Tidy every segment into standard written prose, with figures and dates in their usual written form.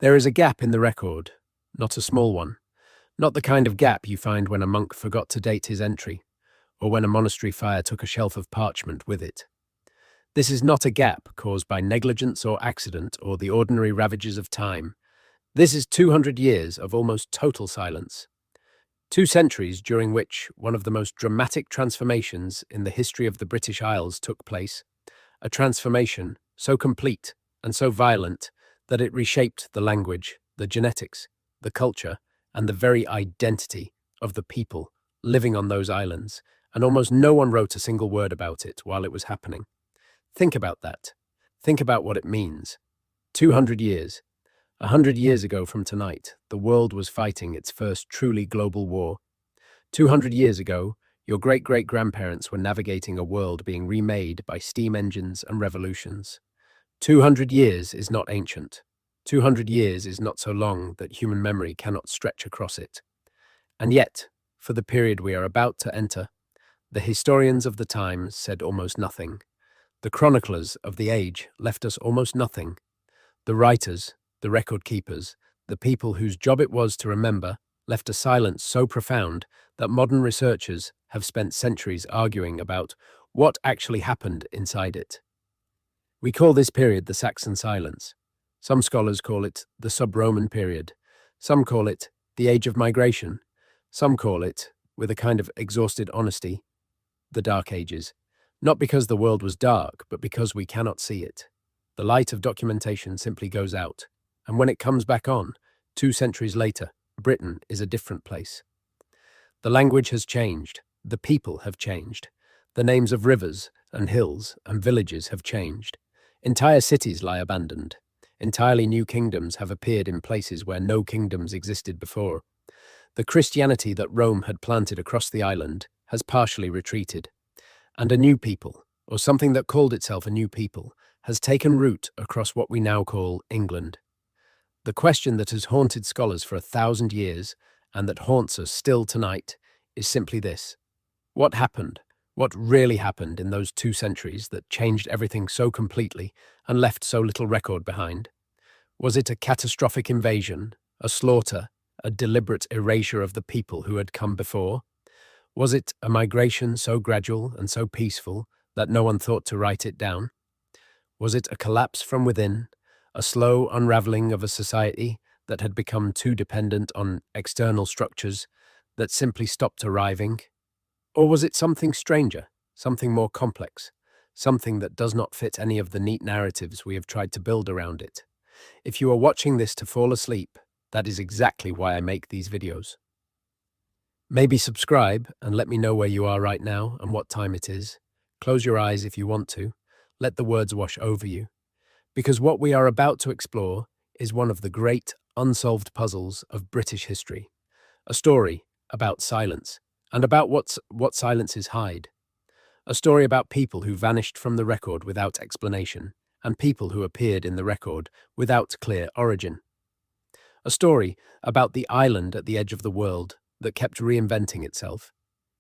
There is a gap in the record, not a small one, not the kind of gap you find when a monk forgot to date his entry, or when a monastery fire took a shelf of parchment with it. This is not a gap caused by negligence or accident or the ordinary ravages of time. This is 200 years of almost total silence. 2 centuries during which one of the most dramatic transformations in the history of the British Isles took place, a transformation so complete and so violent that it reshaped the language, the genetics, the culture, and the very identity of the people living on those islands, and almost no one wrote a single word about it while it was happening. Think about that. Think about what it means. 200 years. 100 years ago from tonight, the world was fighting its first truly global war. 200 years ago, your great-great-grandparents were navigating a world being remade by steam engines and revolutions. 200 years is not ancient. 200 years is not so long that human memory cannot stretch across it. And yet, for the period we are about to enter, the historians of the times said almost nothing. The chroniclers of the age left us almost nothing. The writers, the record keepers, the people whose job it was to remember, left a silence so profound that modern researchers have spent centuries arguing about what actually happened inside it. We call this period the Saxon silence. Some scholars call it the sub-Roman period. Some call it the age of migration. Some call it, with a kind of exhausted honesty, the Dark Ages. Not because the world was dark, but because we cannot see it. The light of documentation simply goes out, and when it comes back on, 2 centuries later, Britain is a different place. The language has changed, the people have changed, the names of rivers and hills and villages have changed. Entire cities lie abandoned. Entirely new kingdoms have appeared in places where no kingdoms existed before. The Christianity that Rome had planted across the island has partially retreated, and a new people, or something that called itself a new people, has taken root across what we now call England. The question that has haunted scholars for 1,000 years, and that haunts us still tonight, is simply this. What happened? What really happened in those 2 centuries that changed everything so completely and left so little record behind? Was it a catastrophic invasion, a slaughter, a deliberate erasure of the people who had come before? Was it a migration so gradual and so peaceful that no one thought to write it down? Was it a collapse from within, a slow unraveling of a society that had become too dependent on external structures that simply stopped arriving? Or was it something stranger, something more complex, something that does not fit any of the neat narratives we have tried to build around it? If you are watching this to fall asleep, that is exactly why I make these videos. Maybe subscribe and let me know where you are right now and what time it is. Close your eyes if you want to. Let the words wash over you. Because what we are about to explore is one of the great unsolved puzzles of British history. A story about silence, and about what silences hide. A story about people who vanished from the record without explanation, and people who appeared in the record without clear origin. A story about the island at the edge of the world that kept reinventing itself,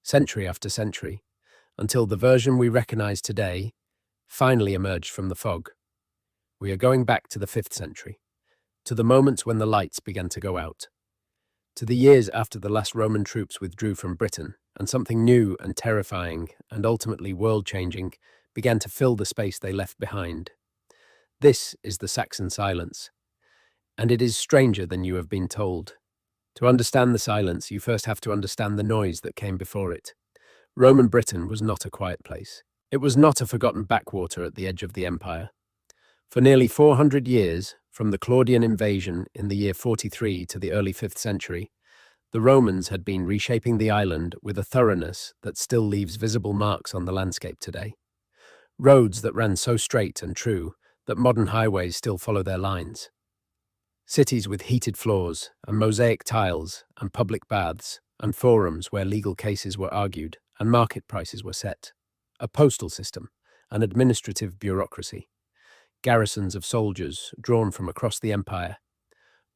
century after century, until the version we recognize today finally emerged from the fog. We are going back to the 5th century, to the moment when the lights began to go out, to the years after the last Roman troops withdrew from Britain, and something new and terrifying and ultimately world-changing began to fill the space they left behind. This is the Saxon silence, and it is stranger than you have been told. To understand the silence, you first have to understand the noise that came before it. Roman Britain was not a quiet place. It was not a forgotten backwater at the edge of the empire. For nearly 400 years, from the Claudian invasion in the year 43 to the early 5th century, the Romans had been reshaping the island with a thoroughness that still leaves visible marks on the landscape today. Roads that ran so straight and true that modern highways still follow their lines. Cities with heated floors and mosaic tiles and public baths and forums where legal cases were argued and market prices were set. A postal system, an administrative bureaucracy. Garrisons of soldiers drawn from across the empire.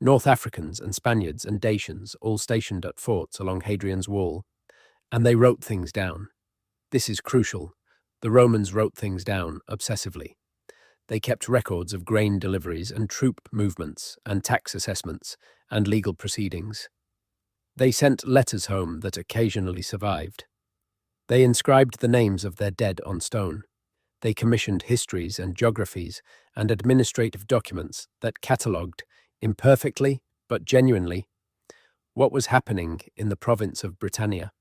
North Africans and Spaniards and Dacians all stationed at forts along Hadrian's Wall. And they wrote things down. This is crucial. The Romans wrote things down obsessively. They kept records of grain deliveries and troop movements and tax assessments and legal proceedings. They sent letters home that occasionally survived. They inscribed the names of their dead on stone. They commissioned histories and geographies and administrative documents that catalogued, imperfectly but genuinely, what was happening in the province of Britannia.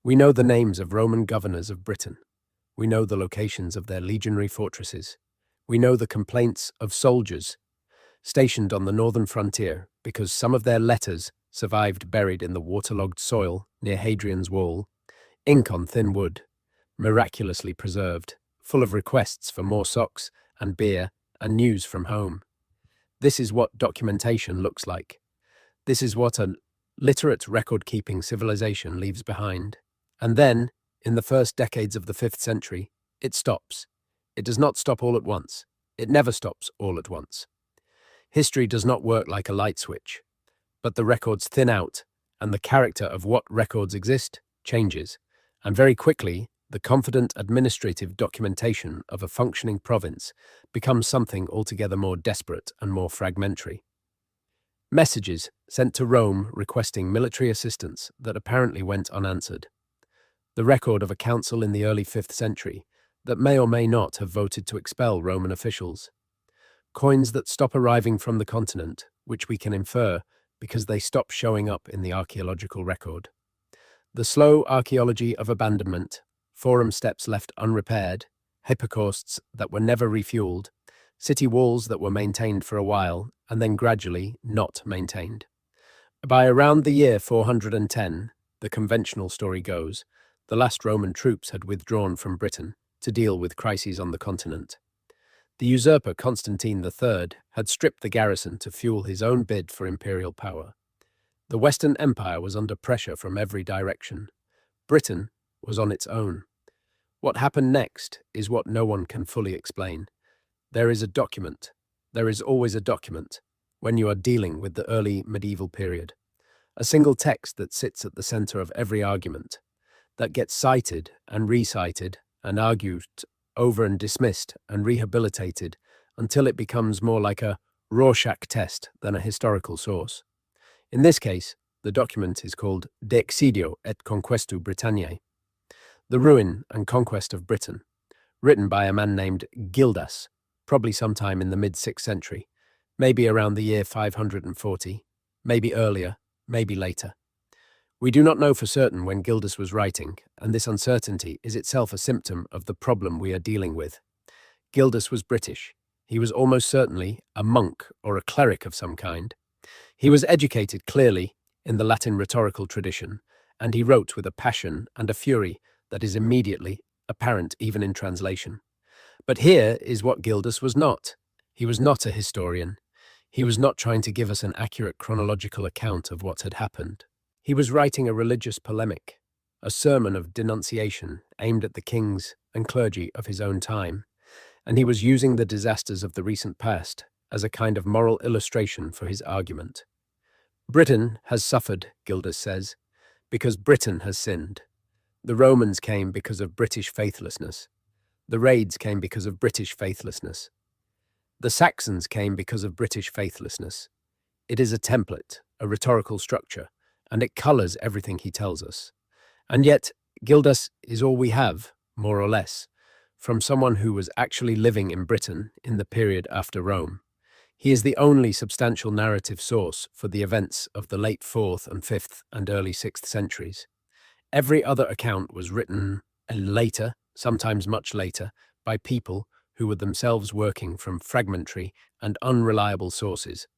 We know the names of Roman governors of Britain. We know the locations of their legionary fortresses. We know the complaints of soldiers stationed on the northern frontier because some of their letters survived buried in the waterlogged soil near Hadrian's Wall, ink on thin wood, miraculously preserved, full of requests for more socks and beer and news from home. This is what documentation looks like. This is what a literate record-keeping civilization leaves behind. And then, in the first decades of the 5th century, it stops. It does not stop all at once. It never stops all at once. History does not work like a light switch, but the records thin out, and the character of what records exist changes, and very quickly, the confident administrative documentation of a functioning province becomes something altogether more desperate and more fragmentary. Messages sent to Rome requesting military assistance that apparently went unanswered. The record of a council in the early 5th century that may or may not have voted to expel Roman officials. Coins that stop arriving from the continent, which we can infer because they stop showing up in the archaeological record. The slow archaeology of abandonment, forum steps left unrepaired, hypocausts that were never refueled, city walls that were maintained for a while and then gradually not maintained. By around the year 410, the conventional story goes, the last Roman troops had withdrawn from Britain to deal with crises on the continent. The usurper Constantine III had stripped the garrison to fuel his own bid for imperial power. The Western Empire was under pressure from every direction. Britain was on its own. What happened next is what no one can fully explain. There is a document. There is always a document when you are dealing with the early medieval period. A single text that sits at the center of every argument, that gets cited and recited and argued over and dismissed and rehabilitated until it becomes more like a Rorschach test than a historical source. In this case, the document is called De Excidio et Conquestu Britanniae, The Ruin and Conquest of Britain, written by a man named Gildas, probably sometime in the mid-6th century, maybe around the year 540, maybe earlier, maybe later. We do not know for certain when Gildas was writing, and this uncertainty is itself a symptom of the problem we are dealing with. Gildas was British. He was almost certainly a monk or a cleric of some kind. He was educated clearly in the Latin rhetorical tradition, and he wrote with a passion and a fury that is immediately apparent even in translation. But here is what Gildas was not. He was not a historian. He was not trying to give us an accurate chronological account of what had happened. He was writing a religious polemic, a sermon of denunciation aimed at the kings and clergy of his own time, and he was using the disasters of the recent past as a kind of moral illustration for his argument. Britain has suffered, Gildas says, because Britain has sinned. The Romans came because of British faithlessness. The raids came because of British faithlessness. The Saxons came because of British faithlessness. It is a template, a rhetorical structure, and it colours everything he tells us. And yet, Gildas is all we have, more or less, from someone who was actually living in Britain in the period after Rome. He is the only substantial narrative source for the events of the late 4th and 5th and early 6th centuries. Every other account was written later, sometimes much later, by people who were themselves working from fragmentary and unreliable sources.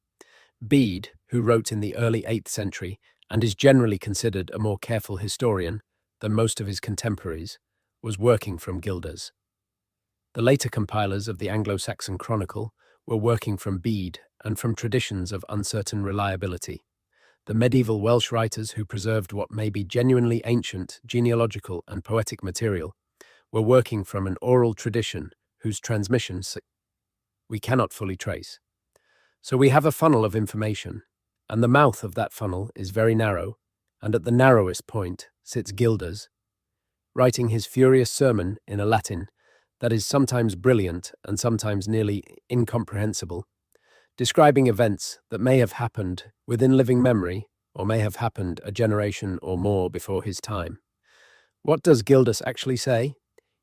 Bede, who wrote in the early 8th century and is generally considered a more careful historian than most of his contemporaries, was working from Gildas. The later compilers of the Anglo-Saxon Chronicle were working from Bede and from traditions of uncertain reliability. The medieval Welsh writers who preserved what may be genuinely ancient genealogical and poetic material were working from an oral tradition whose transmissions we cannot fully trace. So we have a funnel of information, and the mouth of that funnel is very narrow, and at the narrowest point sits Gildas, writing his furious sermon in a Latin that is sometimes brilliant and sometimes nearly incomprehensible, describing events that may have happened within living memory or may have happened a generation or more before his time. What does Gildas actually say?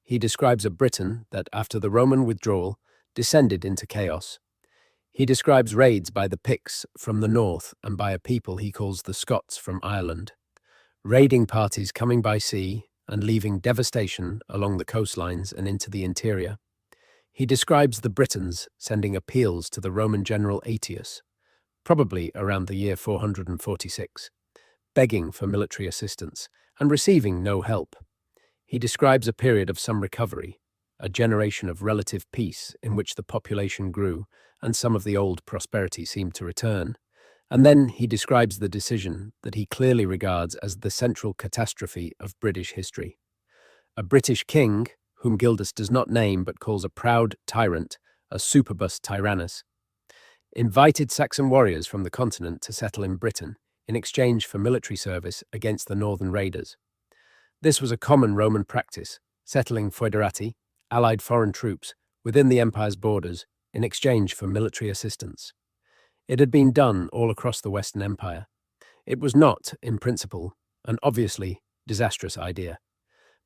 He describes a Britain that, after the Roman withdrawal, descended into chaos. He describes raids by the Picts from the north and by a people he calls the Scots from Ireland, raiding parties coming by sea and leaving devastation along the coastlines and into the interior. He describes the Britons sending appeals to the Roman general Aetius, probably around the year 446, begging for military assistance and receiving no help. He describes a period of some recovery, a generation of relative peace in which the population grew and some of the old prosperity seemed to return. And then he describes the decision that he clearly regards as the central catastrophe of British history. A British king, whom Gildas does not name but calls a proud tyrant, a superbus tyrannus, invited Saxon warriors from the continent to settle in Britain in exchange for military service against the northern raiders. This was a common Roman practice, settling foederati, allied foreign troops, within the empire's borders in exchange for military assistance. It had been done all across the Western Empire. It was not, in principle, an obviously disastrous idea.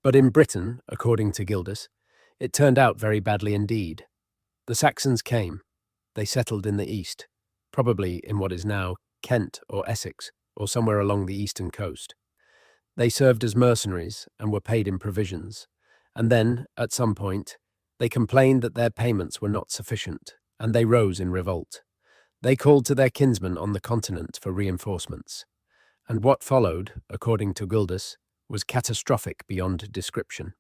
But in Britain, according to Gildas, it turned out very badly indeed. The Saxons came. They settled in the east, probably in what is now Kent or Essex, or somewhere along the eastern coast. They served as mercenaries and were paid in provisions. And then, at some point, they complained that their payments were not sufficient, and they rose in revolt. They called to their kinsmen on the continent for reinforcements. And what followed, according to Gildas, was catastrophic beyond description.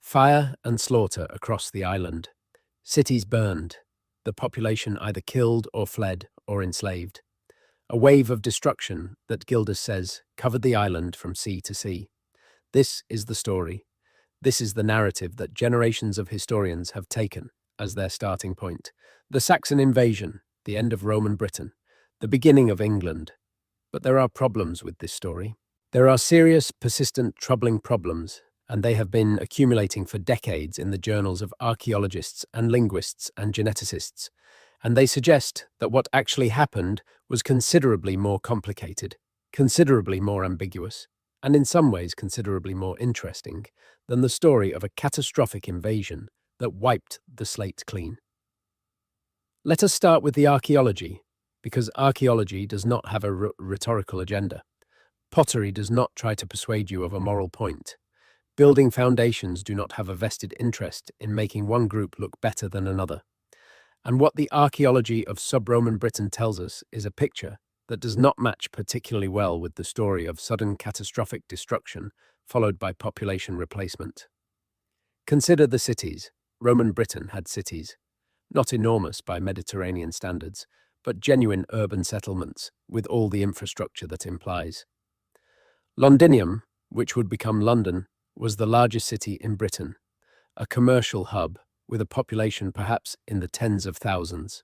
Fire and slaughter across the island. Cities burned. The population either killed or fled or enslaved. A wave of destruction that Gildas says covered the island from sea to sea. This is the story. This is the narrative that generations of historians have taken as their starting point. The Saxon invasion, the end of Roman Britain, the beginning of England. But there are problems with this story. There are serious, persistent, troubling problems, and they have been accumulating for decades in the journals of archaeologists and linguists and geneticists, and they suggest that what actually happened was considerably more complicated, considerably more ambiguous, and in some ways considerably more interesting than the story of a catastrophic invasion that wiped the slate clean. Let us start with the archaeology, because archaeology does not have a rhetorical agenda. Pottery does not try to persuade you of a moral point. Building foundations do not have a vested interest in making one group look better than another. And what the archaeology of sub-Roman Britain tells us is a picture that does not match particularly well with the story of sudden catastrophic destruction followed by population replacement. Consider the cities. Roman Britain had cities, not enormous by Mediterranean standards, but genuine urban settlements with all the infrastructure that implies. Londinium, which would become London, was the largest city in Britain, a commercial hub with a population perhaps in the tens of thousands.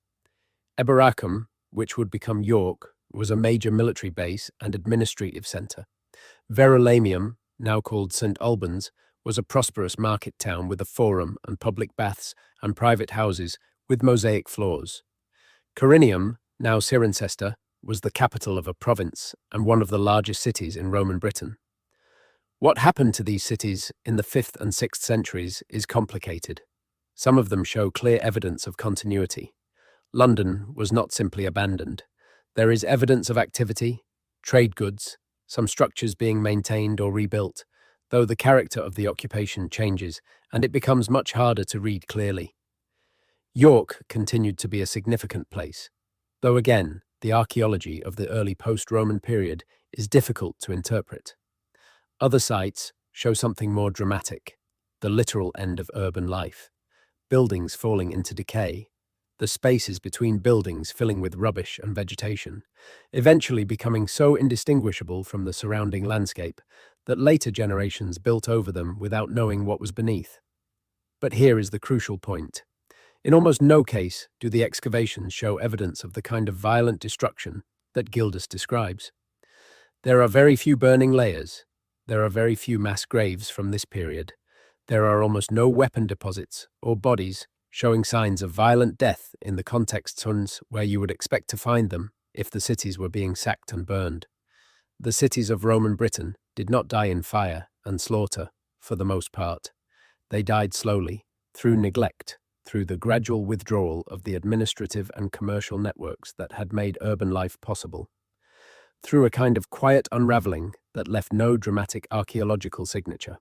Eboracum, which would become York, was a major military base and administrative centre. Verulamium, now called St. Albans, was a prosperous market town with a forum and public baths and private houses with mosaic floors. Corinium, now Cirencester, was the capital of a province and one of the largest cities in Roman Britain. What happened to these cities in the 5th and 6th centuries is complicated. Some of them show clear evidence of continuity. London was not simply abandoned. There is evidence of activity, trade goods, some structures being maintained or rebuilt, though the character of the occupation changes and it becomes much harder to read clearly. York continued to be a significant place, though again, the archaeology of the early post-Roman period is difficult to interpret. Other sites show something more dramatic, the literal end of urban life, buildings falling into decay, the spaces between buildings filling with rubbish and vegetation, eventually becoming so indistinguishable from the surrounding landscape that later generations built over them without knowing what was beneath. But here is the crucial point. In almost no case do the excavations show evidence of the kind of violent destruction that Gildas describes. There are very few burning layers. There are very few mass graves from this period. There are almost no weapon deposits or bodies showing signs of violent death in the context zones where you would expect to find them if the cities were being sacked and burned. The cities of Roman Britain did not die in fire and slaughter, for the most part. They died slowly, through neglect, through the gradual withdrawal of the administrative and commercial networks that had made urban life possible, through a kind of quiet unraveling that left no dramatic archaeological signature.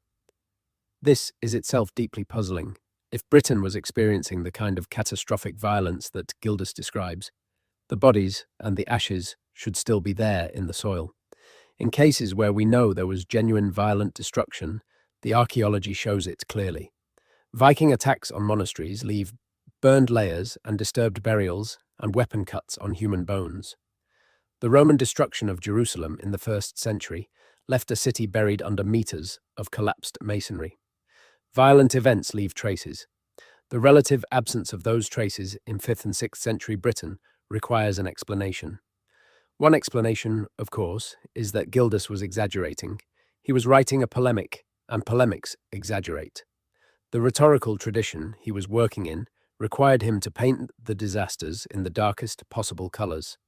This is itself deeply puzzling. If Britain was experiencing the kind of catastrophic violence that Gildas describes, the bodies and the ashes should still be there in the soil. In cases where we know there was genuine violent destruction, the archaeology shows it clearly. Viking attacks on monasteries leave burned layers and disturbed burials and weapon cuts on human bones. The Roman destruction of Jerusalem in the 1st century left a city buried under meters of collapsed masonry. Violent events leave traces. The relative absence of those traces in 5th and 6th century Britain requires an explanation. One explanation, of course, is that Gildas was exaggerating. He was writing a polemic, and polemics exaggerate. The rhetorical tradition he was working in required him to paint the disasters in the darkest possible colors.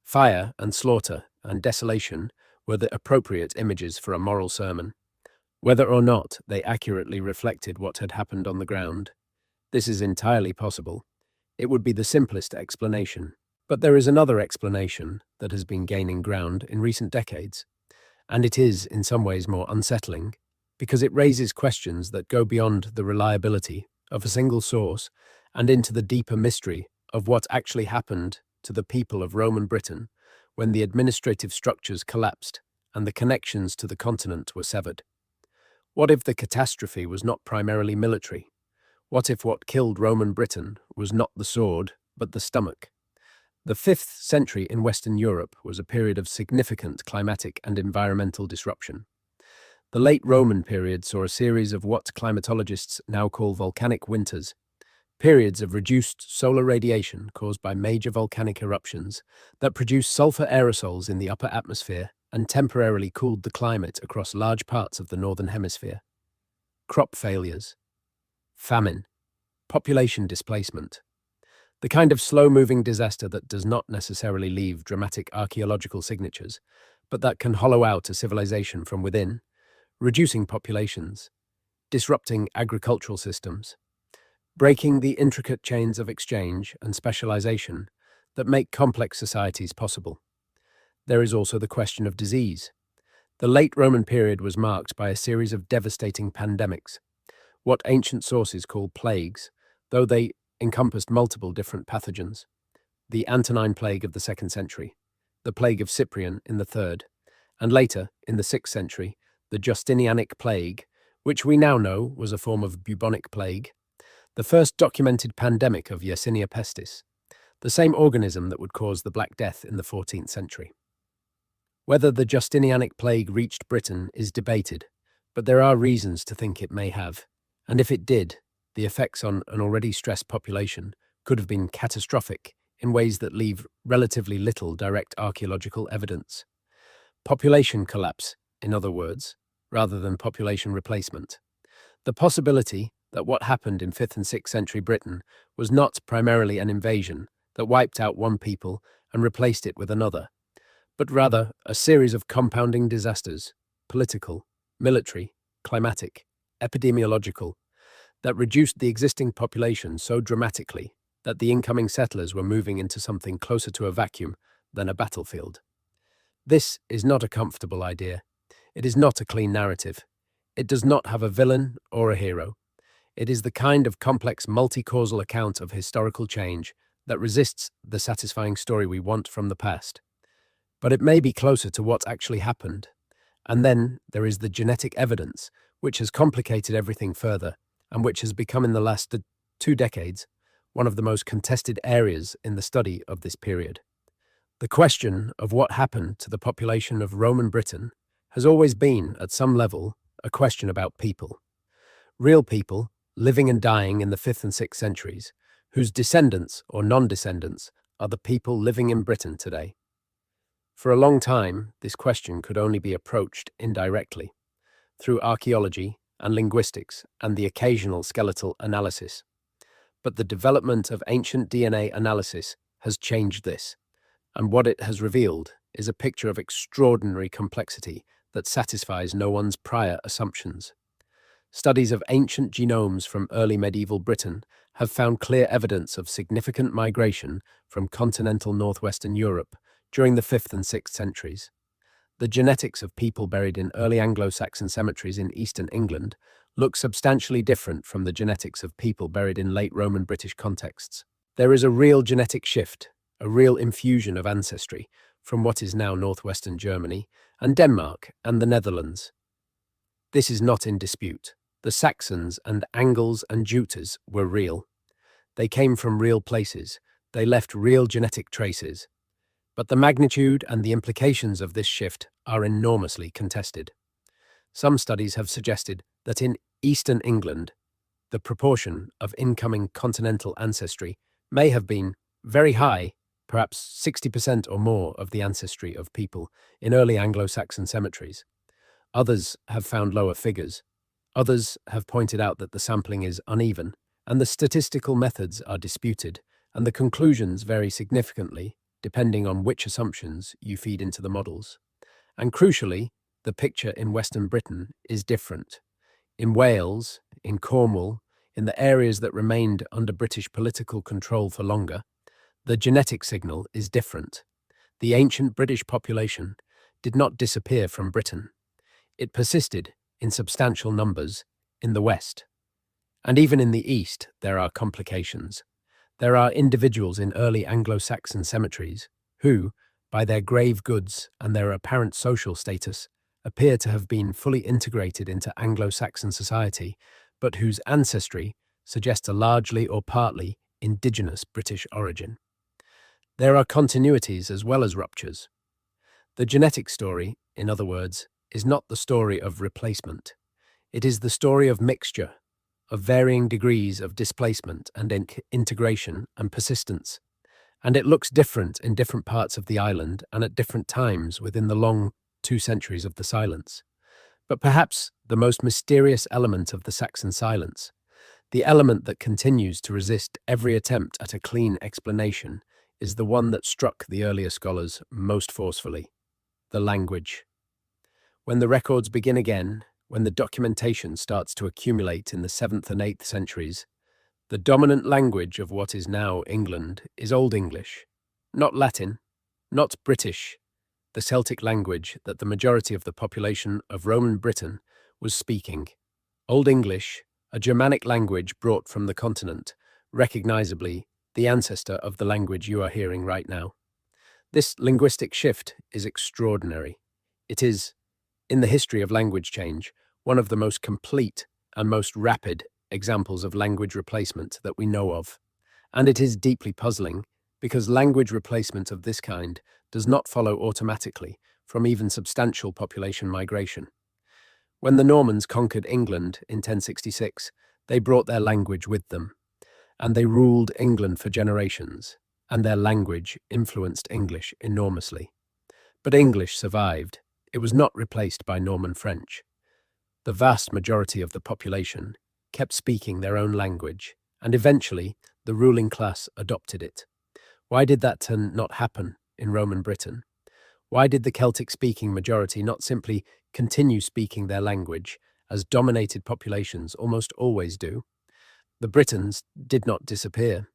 Fire and slaughter and desolation were the appropriate images for a moral sermon, whether or not they accurately reflected what had happened on the ground. This is entirely possible. It would be the simplest explanation. But there is another explanation that has been gaining ground in recent decades, and it is in some ways more unsettling, because it raises questions that go beyond the reliability of a single source and into the deeper mystery of what actually happened to the people of Roman Britain when the administrative structures collapsed and the connections to the continent were severed. What if the catastrophe was not primarily military? What if what killed Roman Britain was not the sword, but the stomach? The 5th century in Western Europe was a period of significant climatic and environmental disruption. The late Roman period saw a series of what climatologists now call volcanic winters, periods of reduced solar radiation caused by major volcanic eruptions that produced sulfur aerosols in the upper atmosphere and temporarily cooled the climate across large parts of the northern hemisphere. Crop failures, famine, population displacement. The kind of slow-moving disaster that does not necessarily leave dramatic archaeological signatures, but that can hollow out a civilization from within, reducing populations, disrupting agricultural systems, breaking the intricate chains of exchange and specialization that make complex societies possible. There is also the question of disease. The late Roman period was marked by a series of devastating pandemics, what ancient sources call plagues, though they encompassed multiple different pathogens. The Antonine plague of the 2nd century, the plague of Cyprian in the 3rd, and later, in the 6th century, the Justinianic plague, which we now know was a form of bubonic plague, the first documented pandemic of Yersinia pestis, the same organism that would cause the Black Death in the 14th century. Whether the Justinianic plague reached Britain is debated, but there are reasons to think it may have, and if it did, the effects on an already stressed population could have been catastrophic in ways that leave relatively little direct archaeological evidence. Population collapse, in other words, rather than population replacement. The possibility that what happened in 5th and 6th century Britain was not primarily an invasion that wiped out one people and replaced it with another, but rather a series of compounding disasters, political, military, climatic, epidemiological, that reduced the existing population so dramatically that the incoming settlers were moving into something closer to a vacuum than a battlefield. This is not a comfortable idea. It is not a clean narrative. It does not have a villain or a hero. It is the kind of complex multi-causal account of historical change that resists the satisfying story we want from the past. But it may be closer to what actually happened. And then there is the genetic evidence, which has complicated everything further, and which has become in the last 2 decades one of the most contested areas in the study of this period. The question of what happened to the population of Roman Britain has always been, at some level, a question about people. Real people, living and dying in the 5th and 6th centuries, whose descendants or non-descendants are the people living in Britain today. For a long time, this question could only be approached indirectly, through archaeology and linguistics, and the occasional skeletal analysis. But the development of ancient DNA analysis has changed this, and what it has revealed is a picture of extraordinary complexity that satisfies no one's prior assumptions. Studies of ancient genomes from early medieval Britain have found clear evidence of significant migration from continental northwestern Europe during the 5th and 6th centuries. The genetics of people buried in early Anglo-Saxon cemeteries in eastern England look substantially different from the genetics of people buried in late Roman British contexts. There is a real genetic shift, a real infusion of ancestry from what is now northwestern Germany and Denmark and the Netherlands. This is not in dispute. The Saxons and Angles and Jutes were real. They came from real places. They left real genetic traces. But the magnitude and the implications of this shift are enormously contested. Some studies have suggested that in eastern England, the proportion of incoming continental ancestry may have been very high, perhaps 60% or more of the ancestry of people in early Anglo-Saxon cemeteries. Others have found lower figures. Others have pointed out that the sampling is uneven, and the statistical methods are disputed, and the conclusions vary significantly depending on which assumptions you feed into the models. And crucially, the picture in Western Britain is different. In Wales, in Cornwall, in the areas that remained under British political control for longer, the genetic signal is different. The ancient British population did not disappear from Britain. It persisted in substantial numbers in the West. And even in the East, there are complications. There are individuals in early Anglo-Saxon cemeteries who, by their grave goods and their apparent social status, appear to have been fully integrated into Anglo-Saxon society, but whose ancestry suggests a largely or partly indigenous British origin. There are continuities as well as ruptures. The genetic story, in other words, is not the story of replacement. It is the story of mixture, of varying degrees of displacement and integration and persistence, and it looks different in different parts of the island and at different times within the long 2 centuries of the silence. But perhaps the most mysterious element of the Saxon silence, the element that continues to resist every attempt at a clean explanation, is the one that struck the earlier scholars most forcefully: the language. When the records begin again, when the documentation starts to accumulate in the 7th and 8th centuries, the dominant language of what is now England is Old English, not Latin, not British, the Celtic language that the majority of the population of Roman Britain was speaking. Old English, a Germanic language brought from the continent, recognizably the ancestor of the language you are hearing right now. This linguistic shift is extraordinary. It is, in the history of language change, one of the most complete and most rapid examples of language replacement that we know of. And it is deeply puzzling because language replacement of this kind does not follow automatically from even substantial population migration. When the Normans conquered England in 1066, they brought their language with them, and they ruled England for generations, and their language influenced English enormously. But English survived. It was not replaced by Norman French. The vast majority of the population kept speaking their own language, and eventually the ruling class adopted it. Why did that not happen in Roman Britain? Why did the Celtic-speaking majority not simply continue speaking their language, as dominated populations almost always do? The Britons did not disappear.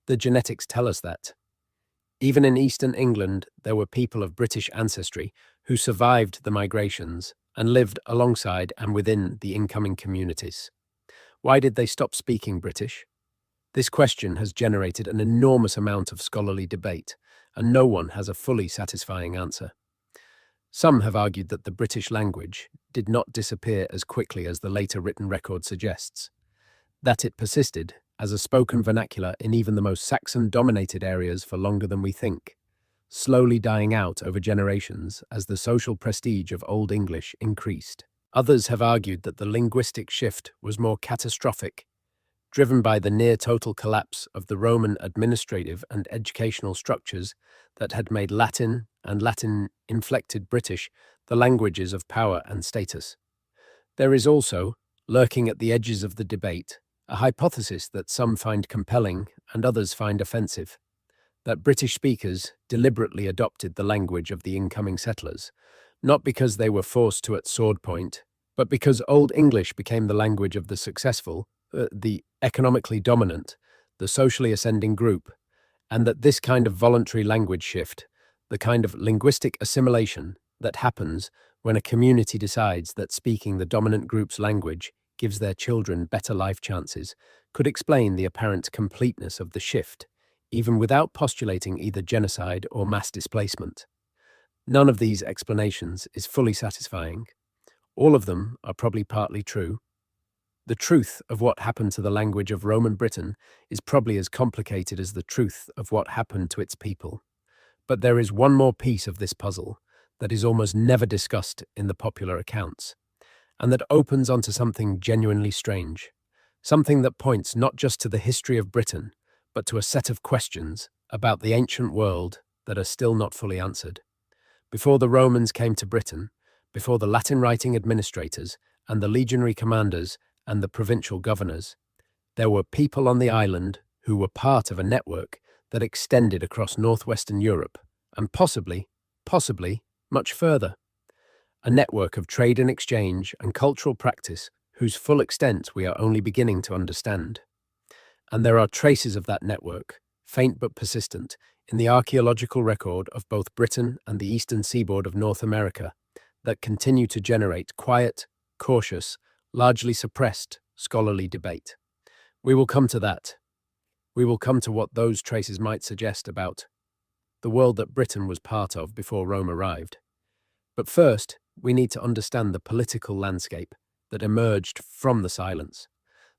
The genetics tell us that. Even in eastern England, there were people of British ancestry who survived the migrations and lived alongside and within the incoming communities. Why did they stop speaking British? This question has generated an enormous amount of scholarly debate, and no one has a fully satisfying answer. Some have argued that the British language did not disappear as quickly as the later written record suggests, that it persisted as a spoken vernacular in even the most Saxon-dominated areas for longer than we think, slowly dying out over generations as the social prestige of Old English increased. Others have argued that the linguistic shift was more catastrophic, driven by the near-total collapse of the Roman administrative and educational structures that had made Latin and Latin-inflected British the languages of power and status. There is also, lurking at the edges of the debate, a hypothesis that some find compelling and others find offensive, that British speakers deliberately adopted the language of the incoming settlers, not because they were forced to at sword point, but because Old English became the language of the successful, the economically dominant, the socially ascending group, and that this kind of voluntary language shift, the kind of linguistic assimilation that happens when a community decides that speaking the dominant group's language gives their children better life chances, could explain the apparent completeness of the shift, even without postulating either genocide or mass displacement. None of these explanations is fully satisfying. All of them are probably partly true. The truth of what happened to the language of Roman Britain is probably as complicated as the truth of what happened to its people. But there is one more piece of this puzzle that is almost never discussed in the popular accounts, and that opens onto something genuinely strange, something that points not just to the history of Britain, but to a set of questions about the ancient world that are still not fully answered. Before the Romans came to Britain, before the Latin-writing administrators and the legionary commanders and the provincial governors, there were people on the island who were part of a network that extended across northwestern Europe and possibly much further. A network of trade and exchange and cultural practice whose full extent we are only beginning to understand. And there are traces of that network, faint but persistent, in the archaeological record of both Britain and the eastern seaboard of North America that continue to generate quiet, cautious, largely suppressed scholarly debate. We will come to that. We will come to what those traces might suggest about the world that Britain was part of before Rome arrived. But first, we need to understand the political landscape that emerged from the silence,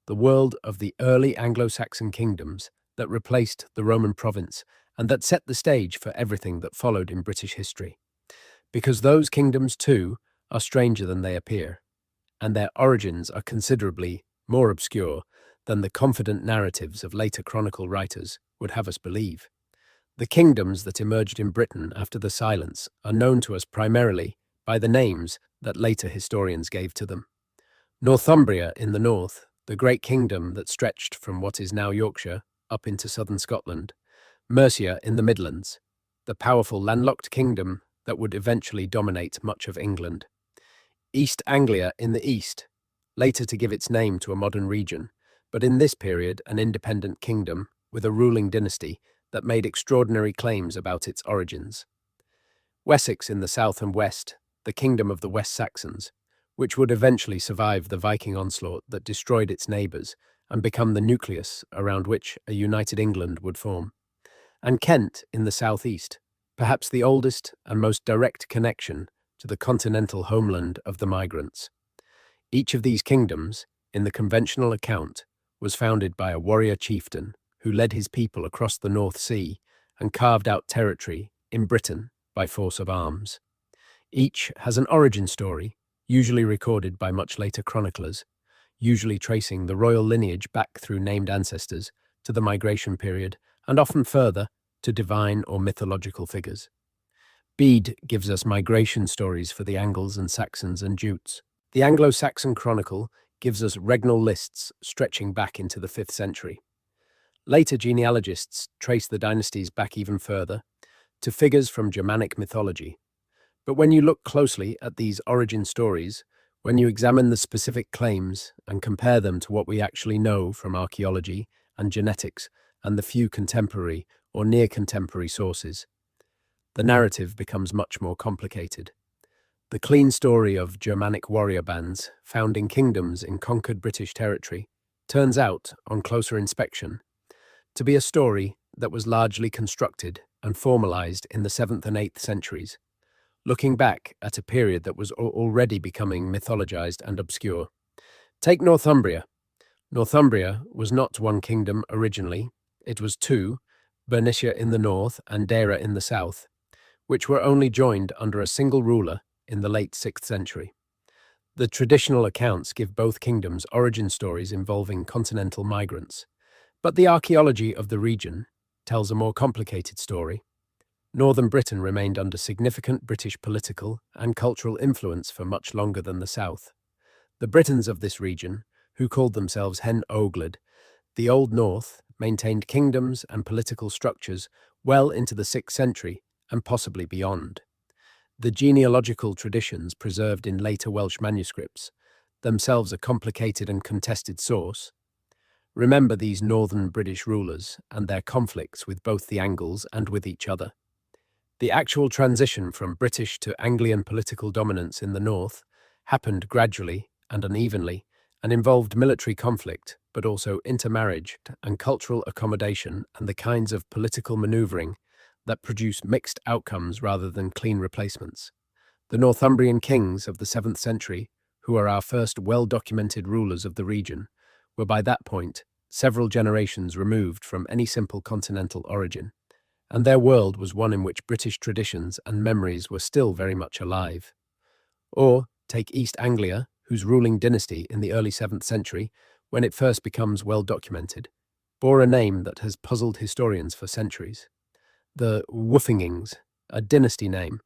the world of the early Anglo-Saxon kingdoms that replaced the Roman province and that set the stage for everything that followed in British history. Because those kingdoms, too, are stranger than they appear, and their origins are considerably more obscure than the confident narratives of later chronicle writers would have us believe. The kingdoms that emerged in Britain after the silence are known to us primarily by the names that later historians gave to them. Northumbria in the north, the great kingdom that stretched from what is now Yorkshire up into southern Scotland. Mercia in the Midlands, the powerful landlocked kingdom that would eventually dominate much of England. East Anglia in the east, later to give its name to a modern region, but in this period an independent kingdom with a ruling dynasty that made extraordinary claims about its origins. Wessex in the south and west, the kingdom of the West Saxons, which would eventually survive the Viking onslaught that destroyed its neighbours and become the nucleus around which a united England would form. And Kent in the southeast, perhaps the oldest and most direct connection to the continental homeland of the migrants. Each of these kingdoms, in the conventional account, was founded by a warrior chieftain who led his people across the North Sea and carved out territory in Britain by force of arms. Each has an origin story, usually recorded by much later chroniclers, usually tracing the royal lineage back through named ancestors to the migration period and often further to divine or mythological figures. Bede gives us migration stories for the Angles and Saxons and Jutes. The Anglo-Saxon Chronicle gives us regnal lists stretching back into the 5th century. Later genealogists trace the dynasties back even further, to figures from Germanic mythology. But when you look closely at these origin stories, when you examine the specific claims and compare them to what we actually know from archaeology and genetics and the few contemporary or near-contemporary sources, the narrative becomes much more complicated. The clean story of Germanic warrior bands founding kingdoms in conquered British territory turns out, on closer inspection, to be a story that was largely constructed and formalized in the 7th and 8th centuries, looking back at a period that was already becoming mythologized and obscure. Take Northumbria. Northumbria was not one kingdom originally, it was two, Bernicia in the north and Deira in the south, which were only joined under a single ruler in the late 6th century. The traditional accounts give both kingdoms origin stories involving continental migrants, but the archaeology of the region tells a more complicated story. Northern Britain remained under significant British political and cultural influence for much longer than the south. The Britons of this region, who called themselves Hen Ogledd, the Old North, maintained kingdoms and political structures well into the 6th century and possibly beyond. The genealogical traditions preserved in later Welsh manuscripts, themselves a complicated and contested source, remember these northern British rulers and their conflicts with both the Angles and with each other. The actual transition from British to Anglian political dominance in the north happened gradually and unevenly and involved military conflict, but also intermarriage and cultural accommodation and the kinds of political maneuvering that produce mixed outcomes rather than clean replacements. The Northumbrian kings of the 7th century, who are our first well-documented rulers of the region, were by that point several generations removed from any simple continental origin, and their world was one in which British traditions and memories were still very much alive. Or take East Anglia, whose ruling dynasty in the early 7th century, when it first becomes well documented, bore a name that has puzzled historians for centuries. The Woofingings, a dynasty name,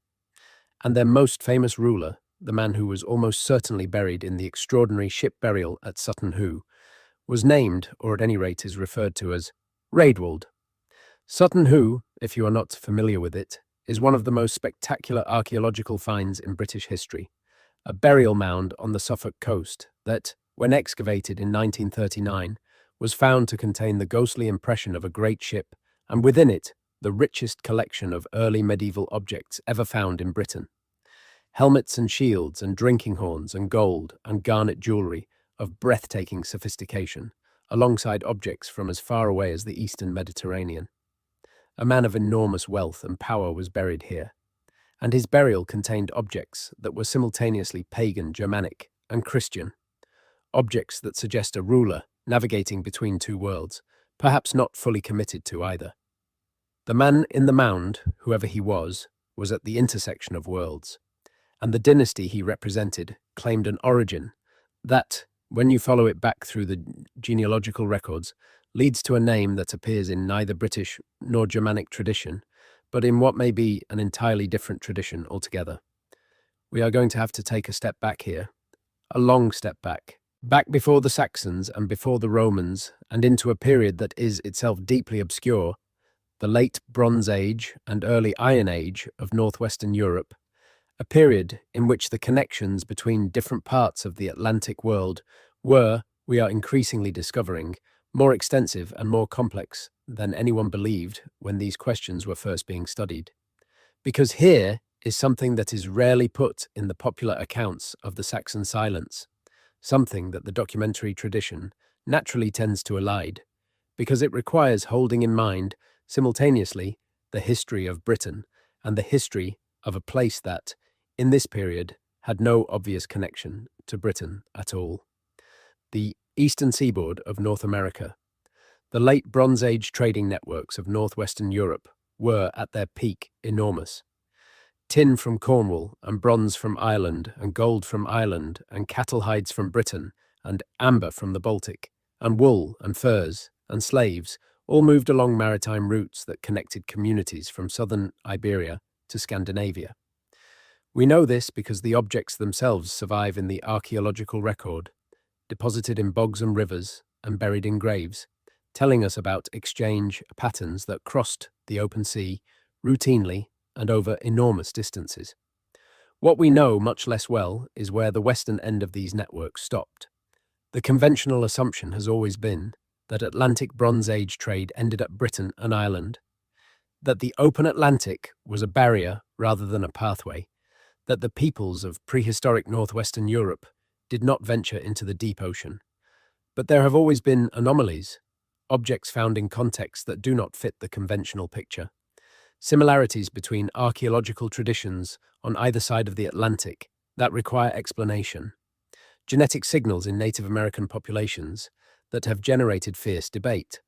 and their most famous ruler, the man who was almost certainly buried in the extraordinary ship burial at Sutton Hoo, was named, or at any rate is referred to as, Raedwald. Sutton Hoo, if you are not familiar with it, is one of the most spectacular archaeological finds in British history, a burial mound on the Suffolk coast that, when excavated in 1939, was found to contain the ghostly impression of a great ship, and within it, the richest collection of early medieval objects ever found in Britain. Helmets and shields and drinking horns and gold and garnet jewellery of breathtaking sophistication, alongside objects from as far away as the eastern Mediterranean. A man of enormous wealth and power was buried here, and his burial contained objects that were simultaneously pagan, Germanic, and Christian, objects that suggest a ruler navigating between two worlds, perhaps not fully committed to either. The man in the mound, whoever he was at the intersection of worlds, and the dynasty he represented claimed an origin that, when you follow it back through the genealogical records, leads to a name that appears in neither British nor Germanic tradition, but in what may be an entirely different tradition altogether. We are going to have to take a step back here, a long step back before the Saxons and before the Romans, and into a period that is itself deeply obscure, the late Bronze Age and early Iron Age of northwestern Europe, a period in which the connections between different parts of the Atlantic world were, we are increasingly discovering, more extensive and more complex than anyone believed when these questions were first being studied. Because here is something that is rarely put in the popular accounts of the Saxon silence, something that the documentary tradition naturally tends to elide, because it requires holding in mind simultaneously the history of Britain and the history of a place that, in this period, had no obvious connection to Britain at all. The eastern seaboard of North America, the late Bronze Age trading networks of northwestern Europe were, at their peak, enormous. Tin from Cornwall and bronze from Ireland and gold from Ireland and cattle hides from Britain and amber from the Baltic and wool and furs and slaves all moved along maritime routes that connected communities from southern Iberia to Scandinavia. We know this because the objects themselves survive in the archaeological record, deposited in bogs and rivers and buried in graves, telling us about exchange patterns that crossed the open sea routinely and over enormous distances. What we know much less well is where the western end of these networks stopped. The conventional assumption has always been that Atlantic Bronze Age trade ended at Britain and Ireland, that the open Atlantic was a barrier rather than a pathway, that the peoples of prehistoric northwestern Europe did not venture into the deep ocean. But there have always been anomalies, objects found in contexts that do not fit the conventional picture, similarities between archaeological traditions on either side of the Atlantic that require explanation, genetic signals in Native American populations that have generated fierce debate.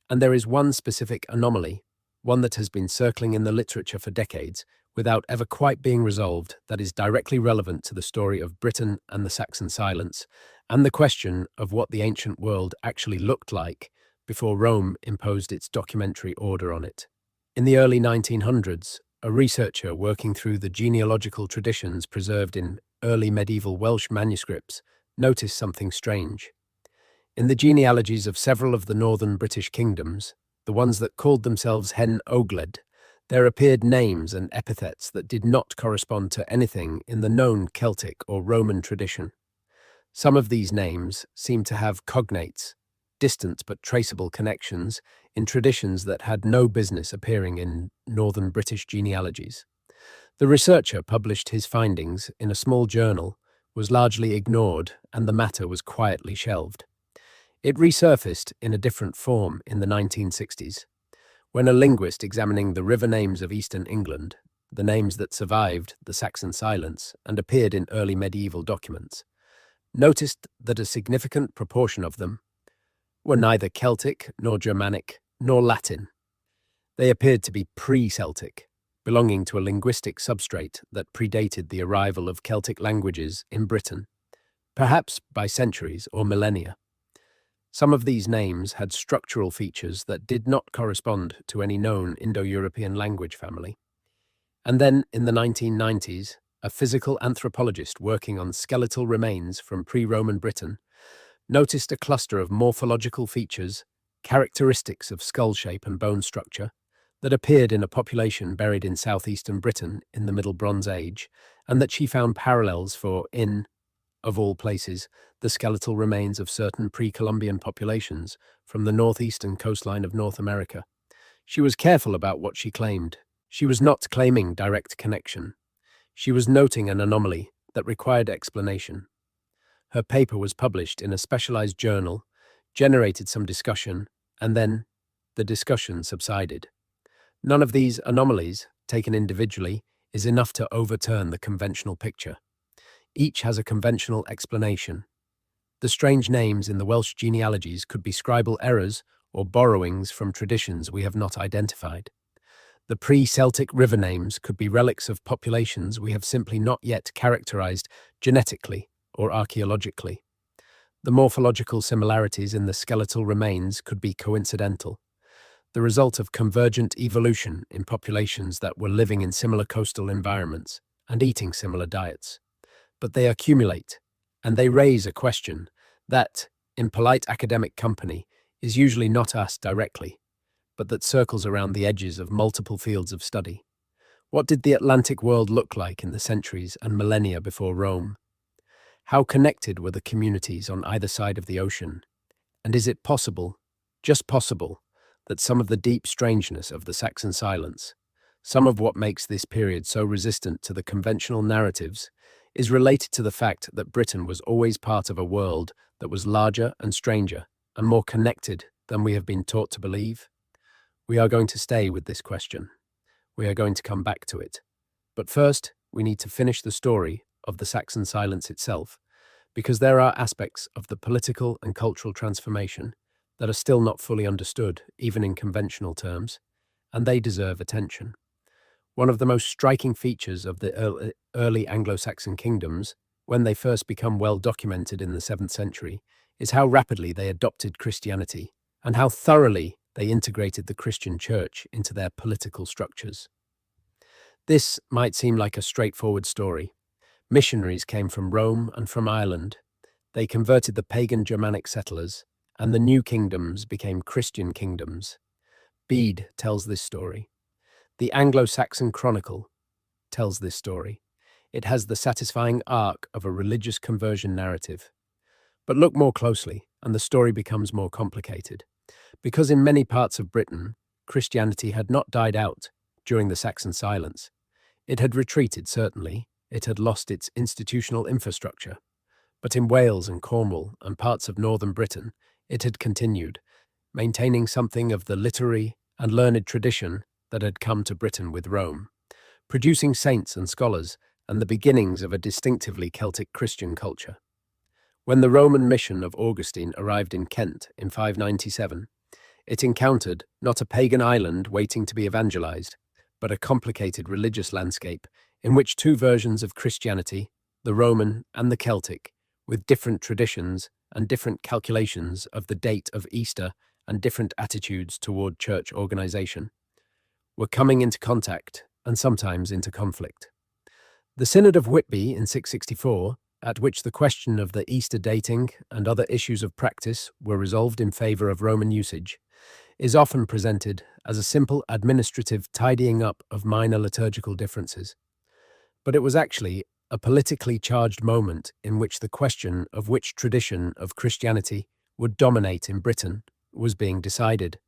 And there is one specific anomaly, one that has been circling in the literature for decades without ever quite being resolved, that is directly relevant to the story of Britain and the Saxon silence, and the question of what the ancient world actually looked like before Rome imposed its documentary order on it. In the early 1900s, a researcher working through the genealogical traditions preserved in early medieval Welsh manuscripts notice something strange. In the genealogies of several of the northern British kingdoms, the ones that called themselves Hen Ogledd, there appeared names and epithets that did not correspond to anything in the known Celtic or Roman tradition. Some of these names seem to have cognates, distant but traceable connections, in traditions that had no business appearing in northern British genealogies. The researcher published his findings in a small journal, was largely ignored, and the matter was quietly shelved. It resurfaced in a different form in the 1960s, when a linguist examining the river names of eastern England, the names that survived the Saxon silence and appeared in early medieval documents, noticed that a significant proportion of them were neither Celtic nor Germanic nor Latin. They appeared to be pre-Celtic, belonging to a linguistic substrate that predated the arrival of Celtic languages in Britain, perhaps by centuries or millennia. Some of these names had structural features that did not correspond to any known Indo-European language family. And then, in the 1990s, a physical anthropologist working on skeletal remains from pre-Roman Britain noticed a cluster of morphological features, characteristics of skull shape and bone structure, that appeared in a population buried in southeastern Britain in the Middle Bronze Age, and that she found parallels for of all places, the skeletal remains of certain pre-Columbian populations from the northeastern coastline of North America. She was careful about what she claimed. She was not claiming direct connection. She was noting an anomaly that required explanation. Her paper was published in a specialized journal, generated some discussion, and then the discussion subsided. None of these anomalies, taken individually, is enough to overturn the conventional picture. Each has a conventional explanation. The strange names in the Welsh genealogies could be scribal errors or borrowings from traditions we have not identified. The pre-Celtic river names could be relics of populations we have simply not yet characterized genetically or archaeologically. The morphological similarities in the skeletal remains could be coincidental, the result of convergent evolution in populations that were living in similar coastal environments and eating similar diets. But they accumulate, and they raise a question that, in polite academic company, is usually not asked directly, but that circles around the edges of multiple fields of study. What did the Atlantic world look like in the centuries and millennia before Rome? How connected were the communities on either side of the ocean? And is it possible, just possible, that some of the deep strangeness of the Saxon silence, some of what makes this period so resistant to the conventional narratives, is related to the fact that Britain was always part of a world that was larger and stranger and more connected than we have been taught to believe? We are going to stay with this question. We are going to come back to it. But first, we need to finish the story of the Saxon silence itself, because there are aspects of the political and cultural transformation that are still not fully understood, even in conventional terms, and they deserve attention. One of the most striking features of the early Anglo-Saxon kingdoms, when they first become well documented in the 7th century, is how rapidly they adopted Christianity and how thoroughly they integrated the Christian church into their political structures. This might seem like a straightforward story. Missionaries came from Rome and from Ireland. They converted the pagan Germanic settlers, and the new kingdoms became Christian kingdoms. Bede tells this story. The Anglo-Saxon Chronicle tells this story. It has the satisfying arc of a religious conversion narrative. But look more closely, and the story becomes more complicated. Because in many parts of Britain, Christianity had not died out during the Saxon silence. It had retreated, certainly. It had lost its institutional infrastructure. But in Wales and Cornwall and parts of northern Britain, it had continued, maintaining something of the literary and learned tradition that had come to Britain with Rome, producing saints and scholars and the beginnings of a distinctively Celtic Christian culture. When the Roman mission of Augustine arrived in Kent in 597, it encountered not a pagan island waiting to be evangelized, but a complicated religious landscape in which two versions of Christianity, the Roman and the Celtic, with different traditions and different calculations of the date of Easter and different attitudes toward church organization, were coming into contact and sometimes into conflict. The Synod of Whitby in 664, at which the question of the Easter dating and other issues of practice were resolved in favor of Roman usage, is often presented as a simple administrative tidying up of minor liturgical differences. But it was actually a politically charged moment in which the question of which tradition of Christianity would dominate in Britain was being decided,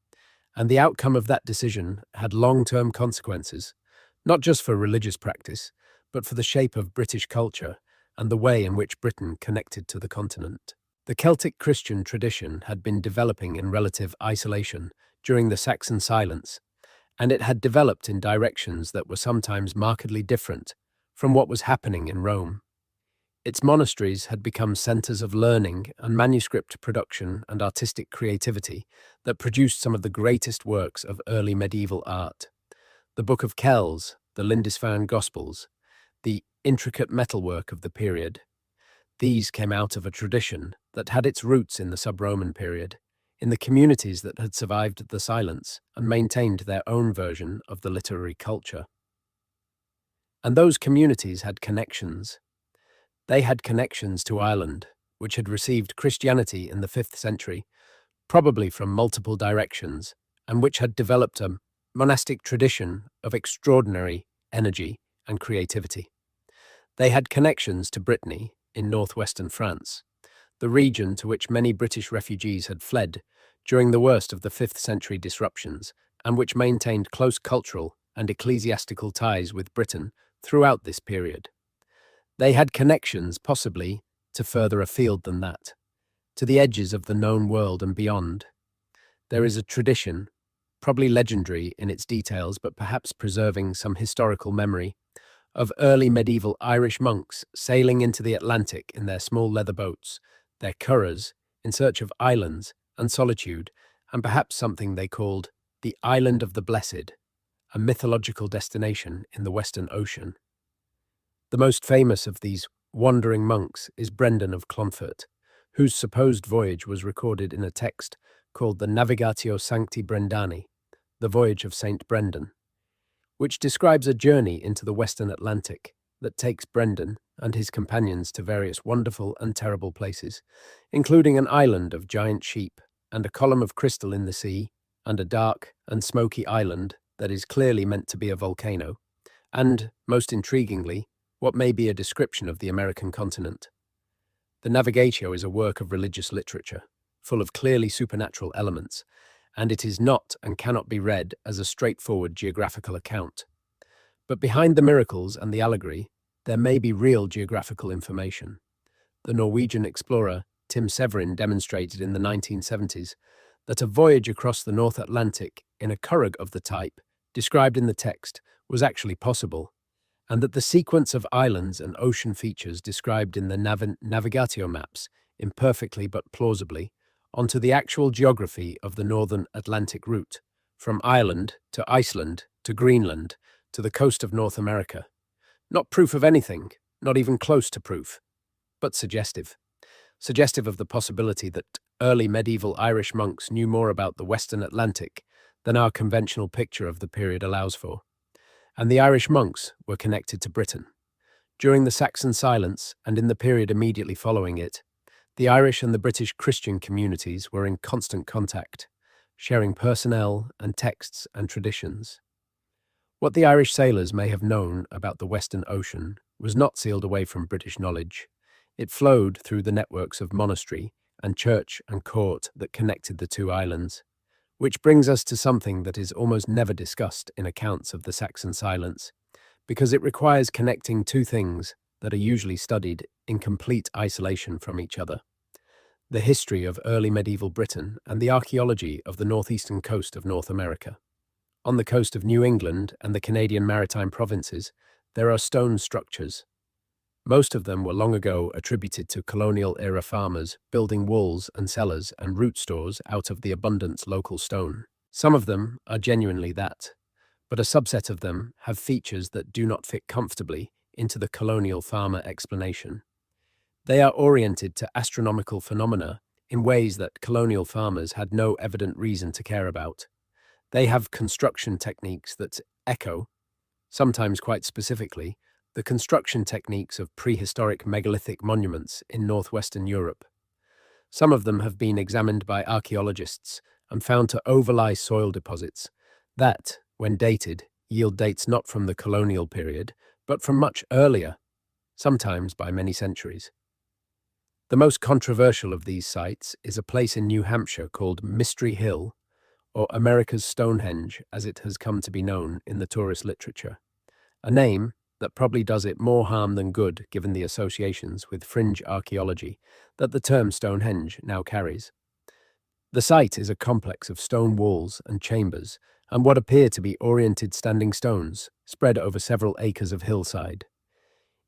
and the outcome of that decision had long-term consequences, not just for religious practice, but for the shape of British culture and the way in which Britain connected to the continent. The Celtic Christian tradition had been developing in relative isolation during the Saxon silence, and it had developed in directions that were sometimes markedly different from what was happening in Rome. Its monasteries had become centers of learning and manuscript production and artistic creativity that produced some of the greatest works of early medieval art. The Book of Kells, the Lindisfarne Gospels, the intricate metalwork of the period. These came out of a tradition that had its roots in the sub-Roman period, in the communities that had survived the silence and maintained their own version of the literary culture. And those communities had connections. They had connections to Ireland, which had received Christianity in the 5th century, probably from multiple directions, and which had developed a monastic tradition of extraordinary energy and creativity. They had connections to Brittany in northwestern France, the region to which many British refugees had fled during the worst of the 5th century disruptions, and which maintained close cultural and ecclesiastical ties with Britain throughout this period. They had connections, possibly, to further afield than that, to the edges of the known world and beyond. There is a tradition, probably legendary in its details but perhaps preserving some historical memory, of early medieval Irish monks sailing into the Atlantic in their small leather boats, their curraghs, in search of islands and solitude, and perhaps something they called the Island of the Blessed, a mythological destination in the Western Ocean. The most famous of these wandering monks is Brendan of Clonfert, whose supposed voyage was recorded in a text called the Navigatio Sancti Brendani, the Voyage of Saint Brendan, which describes a journey into the Western Atlantic that takes Brendan and his companions to various wonderful and terrible places, including an island of giant sheep and a column of crystal in the sea, and a dark and smoky island that is clearly meant to be a volcano, and, most intriguingly, what may be a description of the American continent. The Navigatio is a work of religious literature, full of clearly supernatural elements, and it is not and cannot be read as a straightforward geographical account. But behind the miracles and the allegory, there may be real geographical information. The Norwegian explorer Tim Severin demonstrated in the 1970s that a voyage across the North Atlantic in a curragh of the type described in the text was actually possible, and that the sequence of islands and ocean features described in the Navigatio maps, imperfectly but plausibly, onto the actual geography of the northern Atlantic route, from Ireland to Iceland to Greenland to the coast of North America. Not proof of anything, not even close to proof, but suggestive. Suggestive of the possibility that early medieval Irish monks knew more about the Western Atlantic than our conventional picture of the period allows for. And the Irish monks were connected to Britain. During the Saxon silence and in the period immediately following it, the Irish and the British Christian communities were in constant contact, sharing personnel and texts and traditions. What the Irish sailors may have known about the Western Ocean was not sealed away from British knowledge. It flowed through the networks of monastery and church and court that connected the two islands. Which brings us to something that is almost never discussed in accounts of the Saxon silence, because it requires connecting two things that are usually studied in complete isolation from each other: the history of early medieval Britain and the archaeology of the northeastern coast of North America. On the coast of New England and the Canadian Maritime Provinces, there are stone structures. Most of them were long ago attributed to colonial-era farmers building walls and cellars and root stores out of the abundant local stone. Some of them are genuinely that, but a subset of them have features that do not fit comfortably into the colonial farmer explanation. They are oriented to astronomical phenomena in ways that colonial farmers had no evident reason to care about. They have construction techniques that echo, sometimes quite specifically, the construction techniques of prehistoric megalithic monuments in northwestern Europe. Some of them have been examined by archaeologists and found to overlie soil deposits that, when dated, yield dates not from the colonial period, but from much earlier, sometimes by many centuries. The most controversial of these sites is a place in New Hampshire called Mystery Hill, or America's Stonehenge as it has come to be known in the tourist literature, a name that probably does it more harm than good given the associations with fringe archaeology that the term Stonehenge now carries. The site is a complex of stone walls and chambers and what appear to be oriented standing stones spread over several acres of hillside.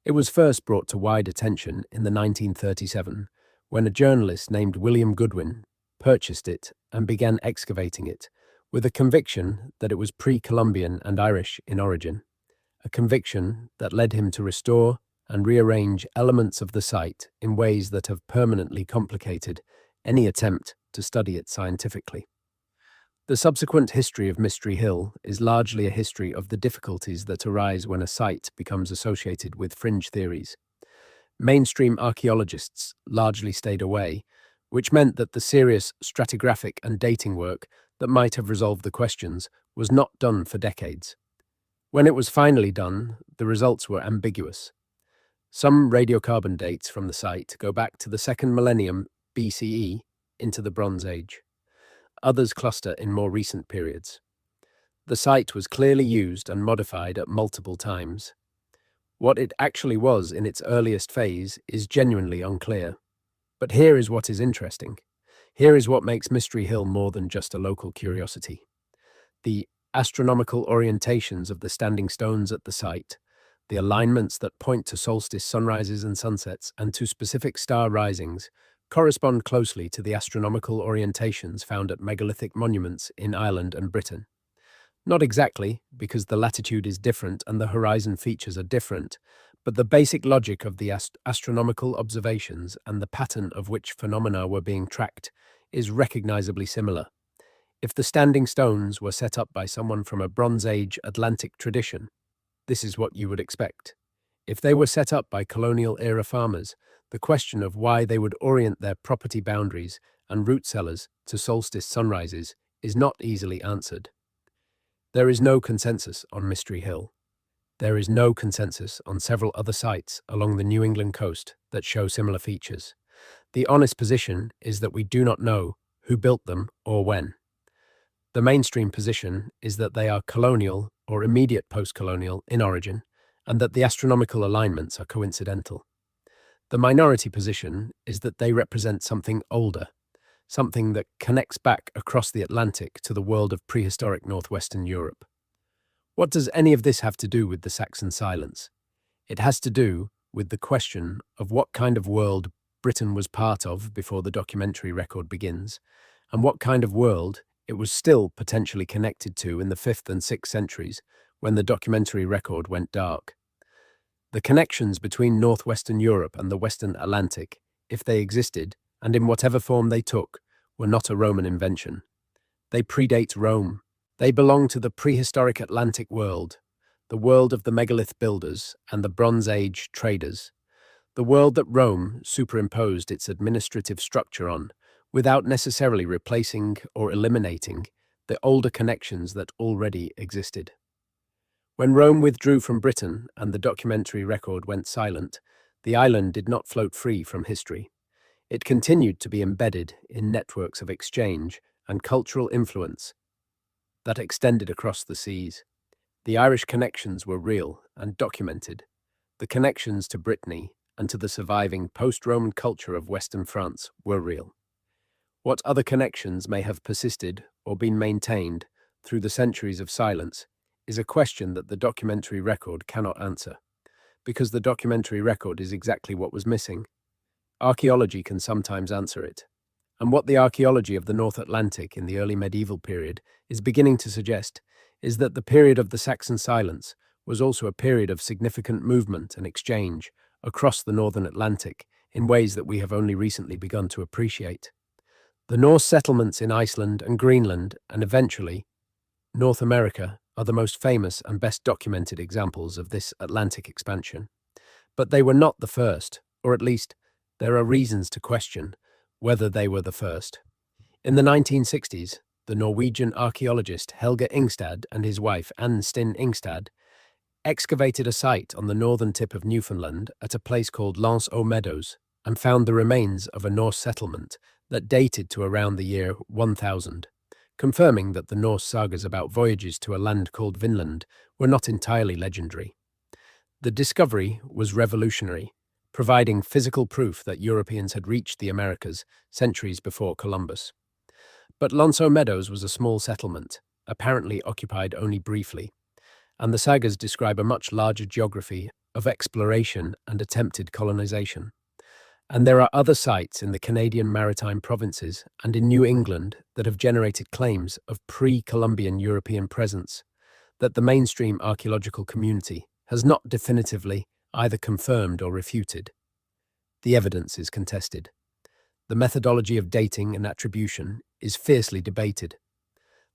It was first brought to wide attention in the 1937 when a journalist named William Goodwin purchased it and began excavating it, with a conviction that it was pre-Columbian and Irish in origin, a conviction that led him to restore and rearrange elements of the site in ways that have permanently complicated any attempt to study it scientifically. The subsequent history of Mystery Hill is largely a history of the difficulties that arise when a site becomes associated with fringe theories. Mainstream archaeologists largely stayed away, which meant that the serious stratigraphic and dating work that might have resolved the questions was not done for decades. When it was finally done, the results were ambiguous. Some radiocarbon dates from the site go back to the 2nd millennium BCE into the Bronze Age. Others cluster in more recent periods. The site was clearly used and modified at multiple times. What it actually was in its earliest phase is genuinely unclear. But here is what is interesting. Here is what makes Mystery Hill more than just a local curiosity. The astronomical orientations of the standing stones at the site, the alignments that point to solstice sunrises and sunsets and to specific star risings, correspond closely to the astronomical orientations found at megalithic monuments in Ireland and Britain. Not exactly, because the latitude is different and the horizon features are different, but the basic logic of the astronomical observations and the pattern of which phenomena were being tracked is recognizably similar. If the standing stones were set up by someone from a Bronze Age Atlantic tradition, this is what you would expect. If they were set up by colonial-era farmers, the question of why they would orient their property boundaries and root cellars to solstice sunrises is not easily answered. There is no consensus on Mystery Hill. There is no consensus on several other sites along the New England coast that show similar features. The honest position is that we do not know who built them or when. The mainstream position is that they are colonial or immediate post-colonial in origin, and that the astronomical alignments are coincidental. The minority position is that they represent something older, something that connects back across the Atlantic to the world of prehistoric northwestern Europe. What does any of this have to do with the Saxon silence? It has to do with the question of what kind of world Britain was part of before the documentary record begins, and what kind of world it was still potentially connected to in the 5th and 6th centuries when the documentary record went dark. The connections between northwestern Europe and the western Atlantic, if they existed, and in whatever form they took, were not a Roman invention. They predate Rome. They belong to the prehistoric Atlantic world, the world of the megalith builders and the Bronze Age traders, the world that Rome superimposed its administrative structure on, without necessarily replacing or eliminating the older connections that already existed. When Rome withdrew from Britain and the documentary record went silent, the island did not float free from history. It continued to be embedded in networks of exchange and cultural influence that extended across the seas. The Irish connections were real and documented. The connections to Brittany and to the surviving post-Roman culture of Western France were real. What other connections may have persisted or been maintained through the centuries of silence is a question that the documentary record cannot answer, because the documentary record is exactly what was missing. Archaeology can sometimes answer it, and what the archaeology of the North Atlantic in the early medieval period is beginning to suggest is that the period of the Saxon silence was also a period of significant movement and exchange across the northern Atlantic in ways that we have only recently begun to appreciate. The Norse settlements in Iceland and Greenland, and eventually North America, are the most famous and best documented examples of this Atlantic expansion. But they were not the first, or at least there are reasons to question whether they were the first. In the 1960s, the Norwegian archaeologist Helge Ingstad and his wife Anne Stin Ingstad excavated a site on the northern tip of Newfoundland at a place called Lance aux Meadows and found the remains of a Norse settlement that dated to around the year 1000, confirming that the Norse sagas about voyages to a land called Vinland were not entirely legendary. The discovery was revolutionary, providing physical proof that Europeans had reached the Americas centuries before Columbus. But Lance aux Meadows was a small settlement, apparently occupied only briefly, and the sagas describe a much larger geography of exploration and attempted colonization. And there are other sites in the Canadian Maritime provinces and in New England that have generated claims of pre-Columbian European presence that the mainstream archaeological community has not definitively either confirmed or refuted. The evidence is contested. The methodology of dating and attribution is fiercely debated.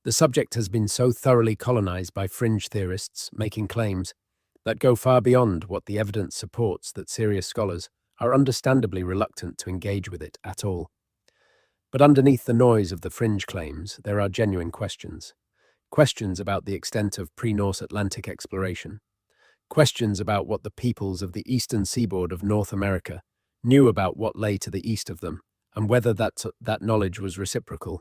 The subject has been so thoroughly colonized by fringe theorists making claims that go far beyond what the evidence supports that serious scholars are understandably reluctant to engage with it at all. But underneath the noise of the fringe claims, there are genuine questions. Questions about the extent of pre-Norse Atlantic exploration. Questions about what the peoples of the eastern seaboard of North America knew about what lay to the east of them, and whether that knowledge was reciprocal.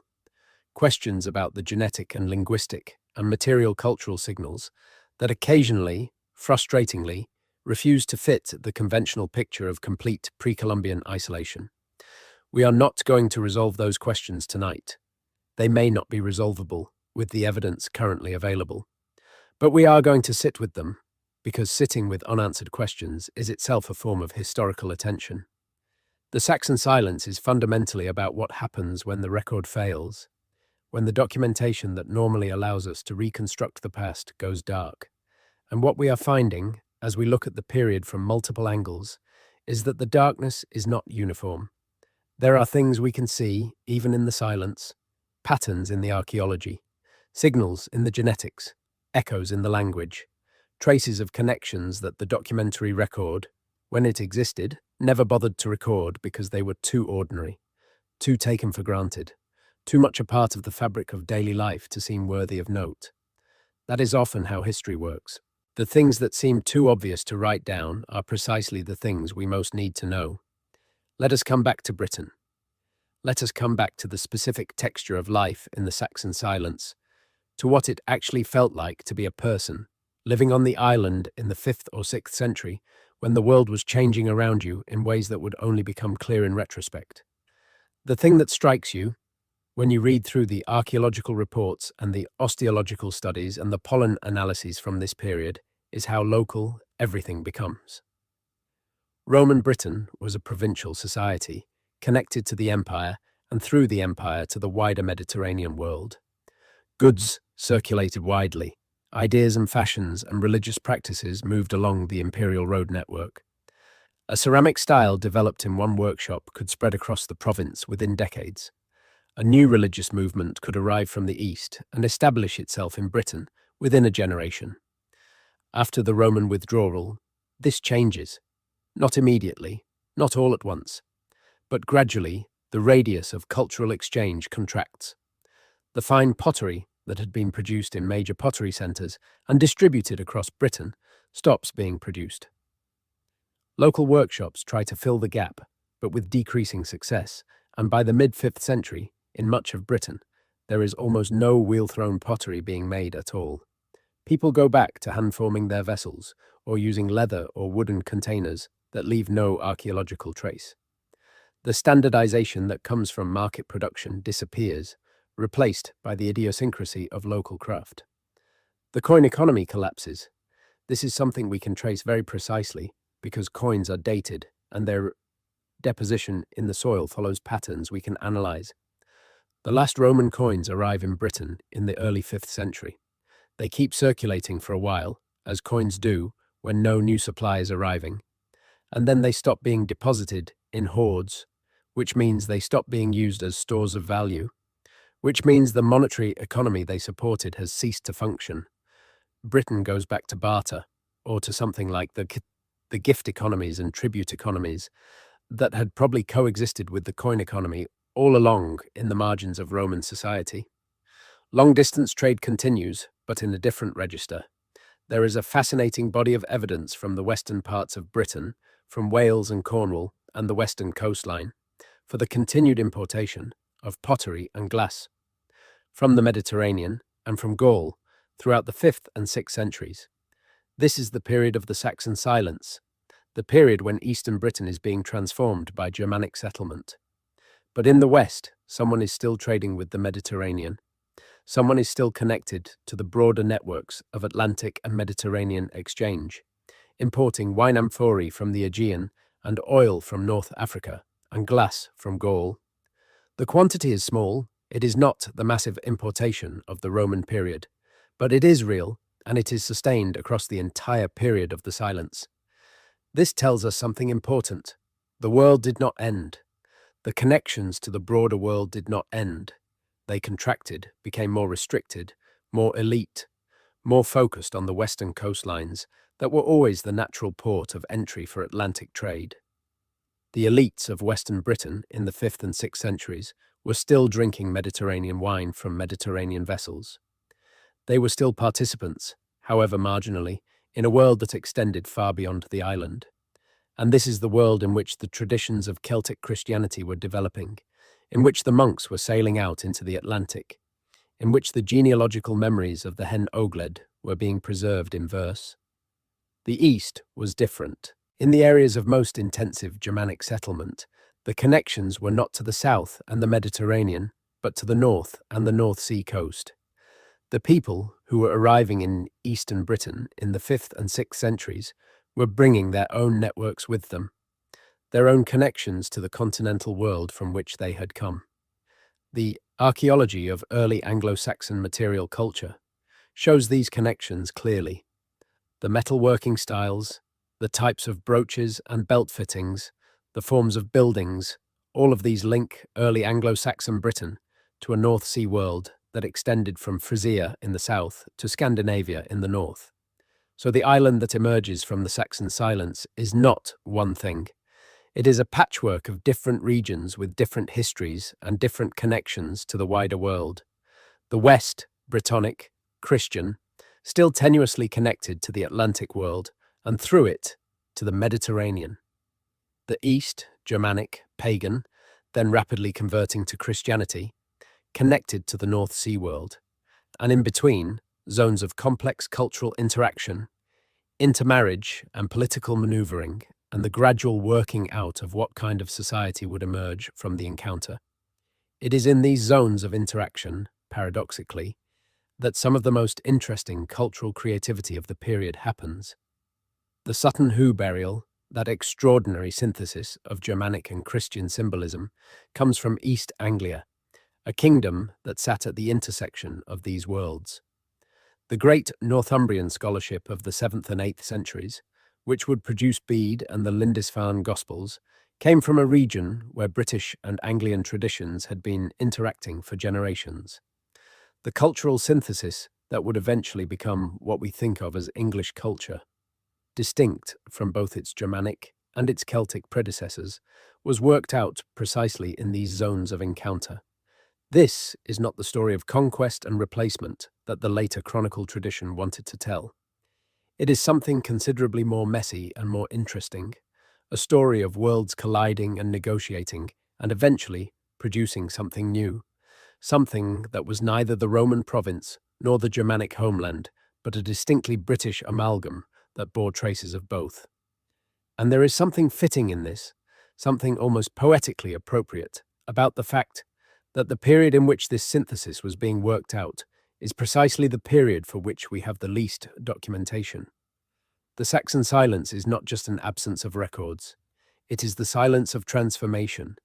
Questions about the genetic and linguistic and material cultural signals that occasionally, frustratingly, refuse to fit the conventional picture of complete pre-Columbian isolation. We are not going to resolve those questions tonight. They may not be resolvable with the evidence currently available. But we are going to sit with them, because sitting with unanswered questions is itself a form of historical attention. The Saxon silence is fundamentally about what happens when the record fails, when the documentation that normally allows us to reconstruct the past goes dark. And what we are finding, as we look at the period from multiple angles, is that the darkness is not uniform. There are things we can see, even in the silence, patterns in the archaeology, signals in the genetics, echoes in the language, traces of connections that the documentary record, when it existed, never bothered to record because they were too ordinary, too taken for granted, too much a part of the fabric of daily life to seem worthy of note. That is often how history works. The things that seem too obvious to write down are precisely the things we most need to know. Let us come back to Britain. Let us come back to the specific texture of life in the Saxon silence, to what it actually felt like to be a person, living on the island in the 5th or 6th century, when the world was changing around you in ways that would only become clear in retrospect. The thing that strikes you, when you read through the archaeological reports and the osteological studies and the pollen analyses from this period, is how local everything becomes. Roman Britain was a provincial society, connected to the empire and through the empire to the wider Mediterranean world. Goods circulated widely. Ideas and fashions and religious practices moved along the imperial road network. A ceramic style developed in one workshop could spread across the province within decades. A new religious movement could arrive from the east and establish itself in Britain within a generation. After the Roman withdrawal, this changes. Not immediately, not all at once, but gradually the radius of cultural exchange contracts. The fine pottery that had been produced in major pottery centres and distributed across Britain stops being produced. Local workshops try to fill the gap, but with decreasing success, and by the mid-5th century, in much of Britain, there is almost no wheel-thrown pottery being made at all. People go back to hand-forming their vessels or using leather or wooden containers that leave no archaeological trace. The standardization that comes from market production disappears, replaced by the idiosyncrasy of local craft. The coin economy collapses. This is something we can trace very precisely because coins are dated and their deposition in the soil follows patterns we can analyze. The last Roman coins arrive in Britain in the early 5th century. They keep circulating for a while, as coins do when no new supply is arriving, and then they stop being deposited in hoards, which means they stop being used as stores of value, which means the monetary economy they supported has ceased to function. Britain goes back to barter, or to something like the gift economies and tribute economies that had probably coexisted with the coin economy all along in the margins of Roman society. Long-distance trade continues, but in a different register. There is a fascinating body of evidence from the western parts of Britain, from Wales and Cornwall and the western coastline, for the continued importation of pottery and glass from the Mediterranean and from Gaul throughout the 5th and 6th centuries. This is the period of the Saxon silence, the period when eastern Britain is being transformed by Germanic settlement. But in the west, someone is still trading with the Mediterranean. Someone is still connected to the broader networks of Atlantic and Mediterranean exchange, importing wine amphorae from the Aegean and oil from North Africa and glass from Gaul. The quantity is small. It is not the massive importation of the Roman period, but it is real, and it is sustained across the entire period of the silence. This tells us something important. The world did not end. The connections to the broader world did not end. They contracted, became more restricted, more elite, more focused on the western coastlines that were always the natural port of entry for Atlantic trade. The elites of Western Britain in the 5th and 6th centuries were still drinking Mediterranean wine from Mediterranean vessels. They were still participants, however marginally, in a world that extended far beyond the island. And this is the world in which the traditions of Celtic Christianity were developing, in which the monks were sailing out into the Atlantic, in which the genealogical memories of the Hen Ogledd were being preserved in verse. The East was different. In the areas of most intensive Germanic settlement, the connections were not to the south and the Mediterranean, but to the north and the North Sea coast. The people who were arriving in eastern Britain in the 5th and 6th centuries were bringing their own networks with them, their own connections to the continental world from which they had come. The archaeology of early Anglo-Saxon material culture shows these connections clearly. The metalworking styles, the types of brooches and belt fittings, the forms of buildings, all of these link early Anglo-Saxon Britain to a North Sea world that extended from Frisia in the south to Scandinavia in the north. So the island that emerges from the Saxon silence is not one thing. It is a patchwork of different regions with different histories and different connections to the wider world. The West, Brittonic, Christian, still tenuously connected to the Atlantic world, and through it, to the Mediterranean. The East, Germanic, pagan, then rapidly converting to Christianity, connected to the North Sea world, and in between, zones of complex cultural interaction, intermarriage and political maneuvering, and the gradual working out of what kind of society would emerge from the encounter. It is in these zones of interaction, paradoxically, that some of the most interesting cultural creativity of the period happens. The Sutton Hoo burial, that extraordinary synthesis of Germanic and Christian symbolism, comes from East Anglia, a kingdom that sat at the intersection of these worlds. The great Northumbrian scholarship of the 7th and 8th centuries, which would produce Bede and the Lindisfarne Gospels, came from a region where British and Anglian traditions had been interacting for generations. The cultural synthesis that would eventually become what we think of as English culture, distinct from both its Germanic and its Celtic predecessors, was worked out precisely in these zones of encounter. This is not the story of conquest and replacement that the later chronicle tradition wanted to tell. It is something considerably more messy and more interesting, a story of worlds colliding and negotiating, and eventually producing something new, something that was neither the Roman province nor the Germanic homeland, but a distinctly British amalgam that bore traces of both. And there is something fitting in this, something almost poetically appropriate, about the fact that the period in which this synthesis was being worked out is precisely the period for which we have the least documentation. The Saxon silence is not just an absence of records. It is the silence of transformation,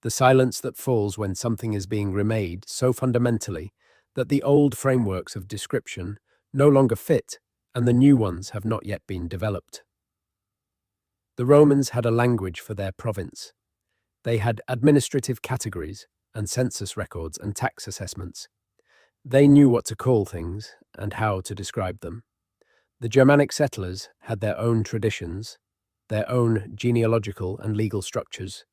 the silence that falls when something is being remade so fundamentally that the old frameworks of description no longer fit and the new ones have not yet been developed. The Romans had a language for their province. They had administrative categories and census records and tax assessments. They knew what to call things and how to describe them. The Germanic settlers had their own traditions, their own genealogical and legal structures,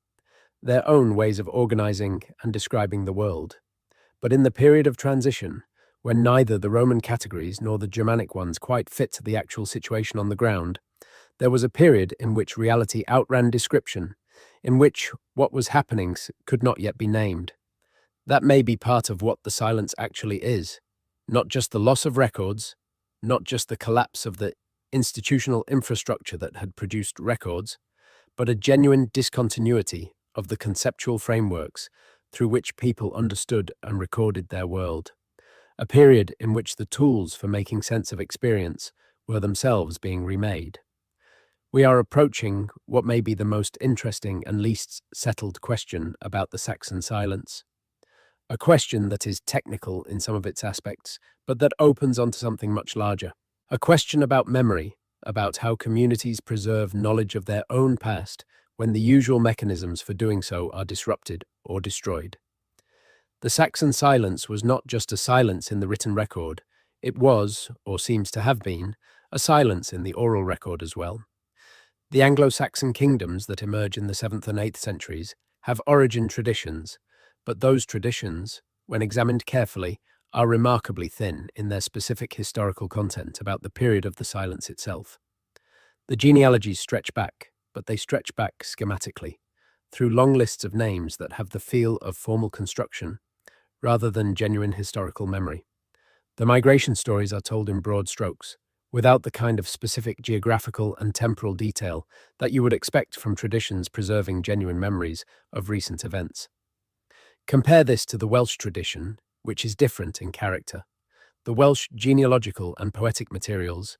their own ways of organizing and describing the world. But in the period of transition, when neither the Roman categories nor the Germanic ones quite fit the actual situation on the ground, there was a period in which reality outran description, in which what was happening could not yet be named. That may be part of what the silence actually is, not just the loss of records, not just the collapse of the institutional infrastructure that had produced records, but a genuine discontinuity of the conceptual frameworks through which people understood and recorded their world, a period in which the tools for making sense of experience were themselves being remade. We are approaching what may be the most interesting and least settled question about the Saxon silence. A question that is technical in some of its aspects, but that opens onto something much larger. A question about memory, about how communities preserve knowledge of their own past when the usual mechanisms for doing so are disrupted or destroyed. The Saxon silence was not just a silence in the written record, it was, or seems to have been, a silence in the oral record as well. The Anglo-Saxon kingdoms that emerge in the 7th and 8th centuries have origin traditions, but those traditions, when examined carefully, are remarkably thin in their specific historical content about the period of the silence itself. The genealogies stretch back, but they stretch back schematically, through long lists of names that have the feel of formal construction, rather than genuine historical memory. The migration stories are told in broad strokes, without the kind of specific geographical and temporal detail that you would expect from traditions preserving genuine memories of recent events. Compare this to the Welsh tradition, which is different in character. The Welsh genealogical and poetic materials,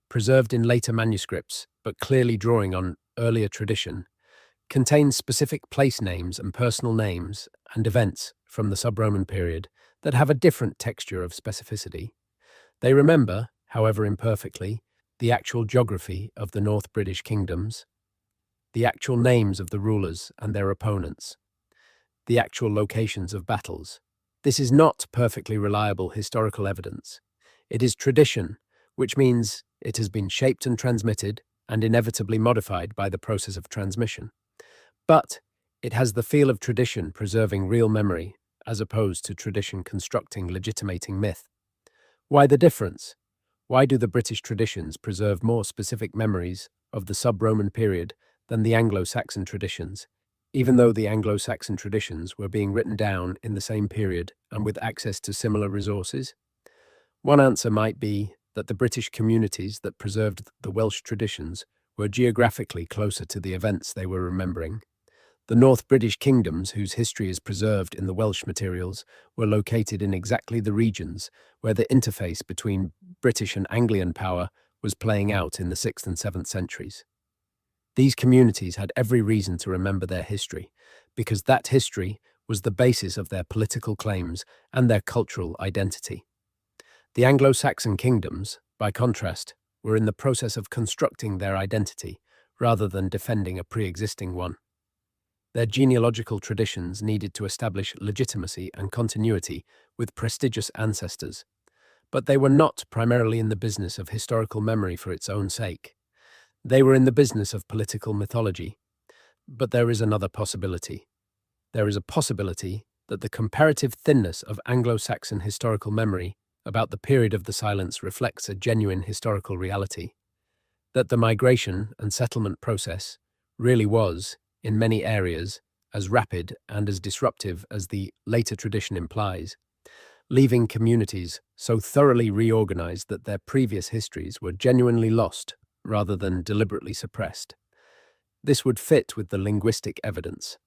preserved in later manuscripts but clearly drawing on earlier tradition, contain specific place names and personal names and events from the sub-Roman period that have a different texture of specificity. They remember, however imperfectly, the actual geography of the North British kingdoms, the actual names of the rulers and their opponents, the actual locations of battles. This is not perfectly reliable historical evidence. It is tradition, which means it has been shaped and transmitted and inevitably modified by the process of transmission. But it has the feel of tradition preserving real memory, as opposed to tradition constructing legitimating myth. Why the difference? Why do the British traditions preserve more specific memories of the sub-Roman period than the Anglo-Saxon traditions, even though the Anglo-Saxon traditions were being written down in the same period and with access to similar resources? One answer might be that the British communities that preserved the Welsh traditions were geographically closer to the events they were remembering. The North British kingdoms, whose history is preserved in the Welsh materials, were located in exactly the regions where the interface between British and Anglian power was playing out in the 6th and 7th centuries. These communities had every reason to remember their history, because that history was the basis of their political claims and their cultural identity. The Anglo-Saxon kingdoms, by contrast, were in the process of constructing their identity rather than defending a pre-existing one. Their genealogical traditions needed to establish legitimacy and continuity with prestigious ancestors, but they were not primarily in the business of historical memory for its own sake. They were in the business of political mythology. But there is another possibility. There is a possibility that the comparative thinness of Anglo-Saxon historical memory about the period of the silence reflects a genuine historical reality, that the migration and settlement process really was, in many areas, as rapid and as disruptive as the later tradition implies, leaving communities so thoroughly reorganized that their previous histories were genuinely lost rather than deliberately suppressed. This would fit with the linguistic evidence.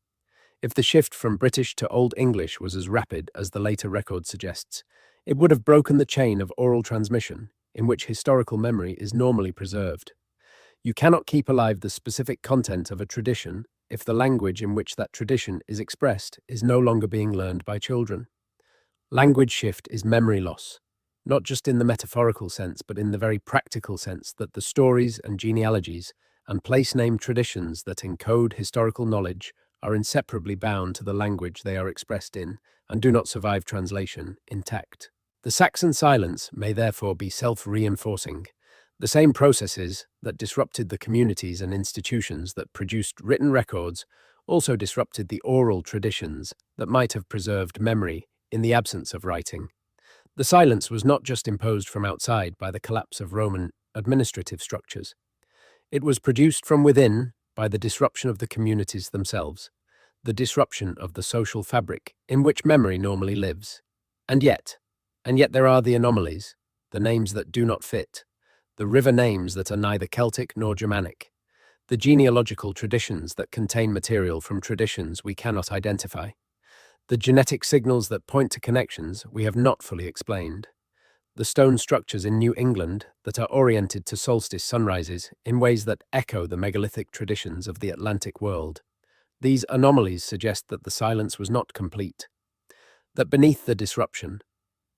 If the shift from British to Old English was as rapid as the later record suggests, it would have broken the chain of oral transmission in which historical memory is normally preserved. You cannot keep alive the specific content of a tradition if the language in which that tradition is expressed is no longer being learned by children. Language shift is memory loss, not just in the metaphorical sense, but in the very practical sense that the stories and genealogies and place name traditions that encode historical knowledge are inseparably bound to the language they are expressed in and do not survive translation intact. The Saxon silence may therefore be self-reinforcing. The same processes that disrupted the communities and institutions that produced written records also disrupted the oral traditions that might have preserved memory in the absence of writing. The silence was not just imposed from outside by the collapse of Roman administrative structures. It was produced from within by the disruption of the communities themselves, the disruption of the social fabric in which memory normally lives. And yet, there are the anomalies, the names that do not fit, the river names that are neither Celtic nor Germanic, the genealogical traditions that contain material from traditions we cannot identify, the genetic signals that point to connections we have not fully explained, the stone structures in New England that are oriented to solstice sunrises in ways that echo the megalithic traditions of the Atlantic world. These anomalies suggest that the silence was not complete, that beneath the disruption,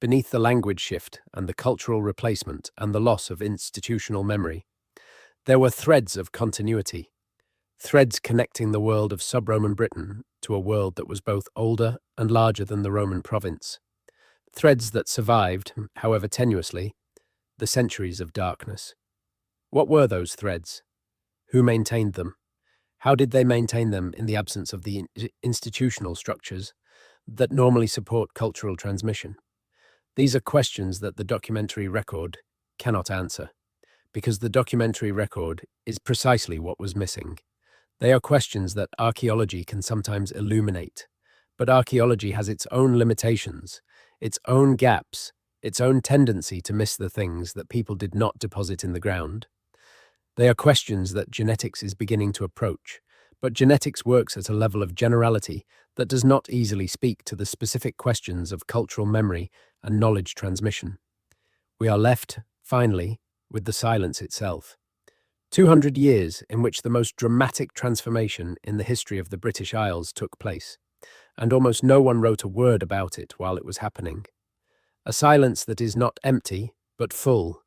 beneath the language shift and the cultural replacement and the loss of institutional memory, there were threads of continuity, threads connecting the world of sub-Roman Britain to a world that was both older and larger than the Roman province, threads that survived, however tenuously, the centuries of darkness. What were those threads? Who maintained them? How did they maintain them in the absence of the institutional structures that normally support cultural transmission? These are questions that the documentary record cannot answer, because the documentary record is precisely what was missing. They are questions that archaeology can sometimes illuminate, but archaeology has its own limitations, its own gaps, its own tendency to miss the things that people did not deposit in the ground. They are questions that genetics is beginning to approach, but genetics works at a level of generality that does not easily speak to the specific questions of cultural memory and knowledge transmission. We are left, finally, with the silence itself. 200 years in which the most dramatic transformation in the history of the British Isles took place, and almost no one wrote a word about it while it was happening. A silence that is not empty, but full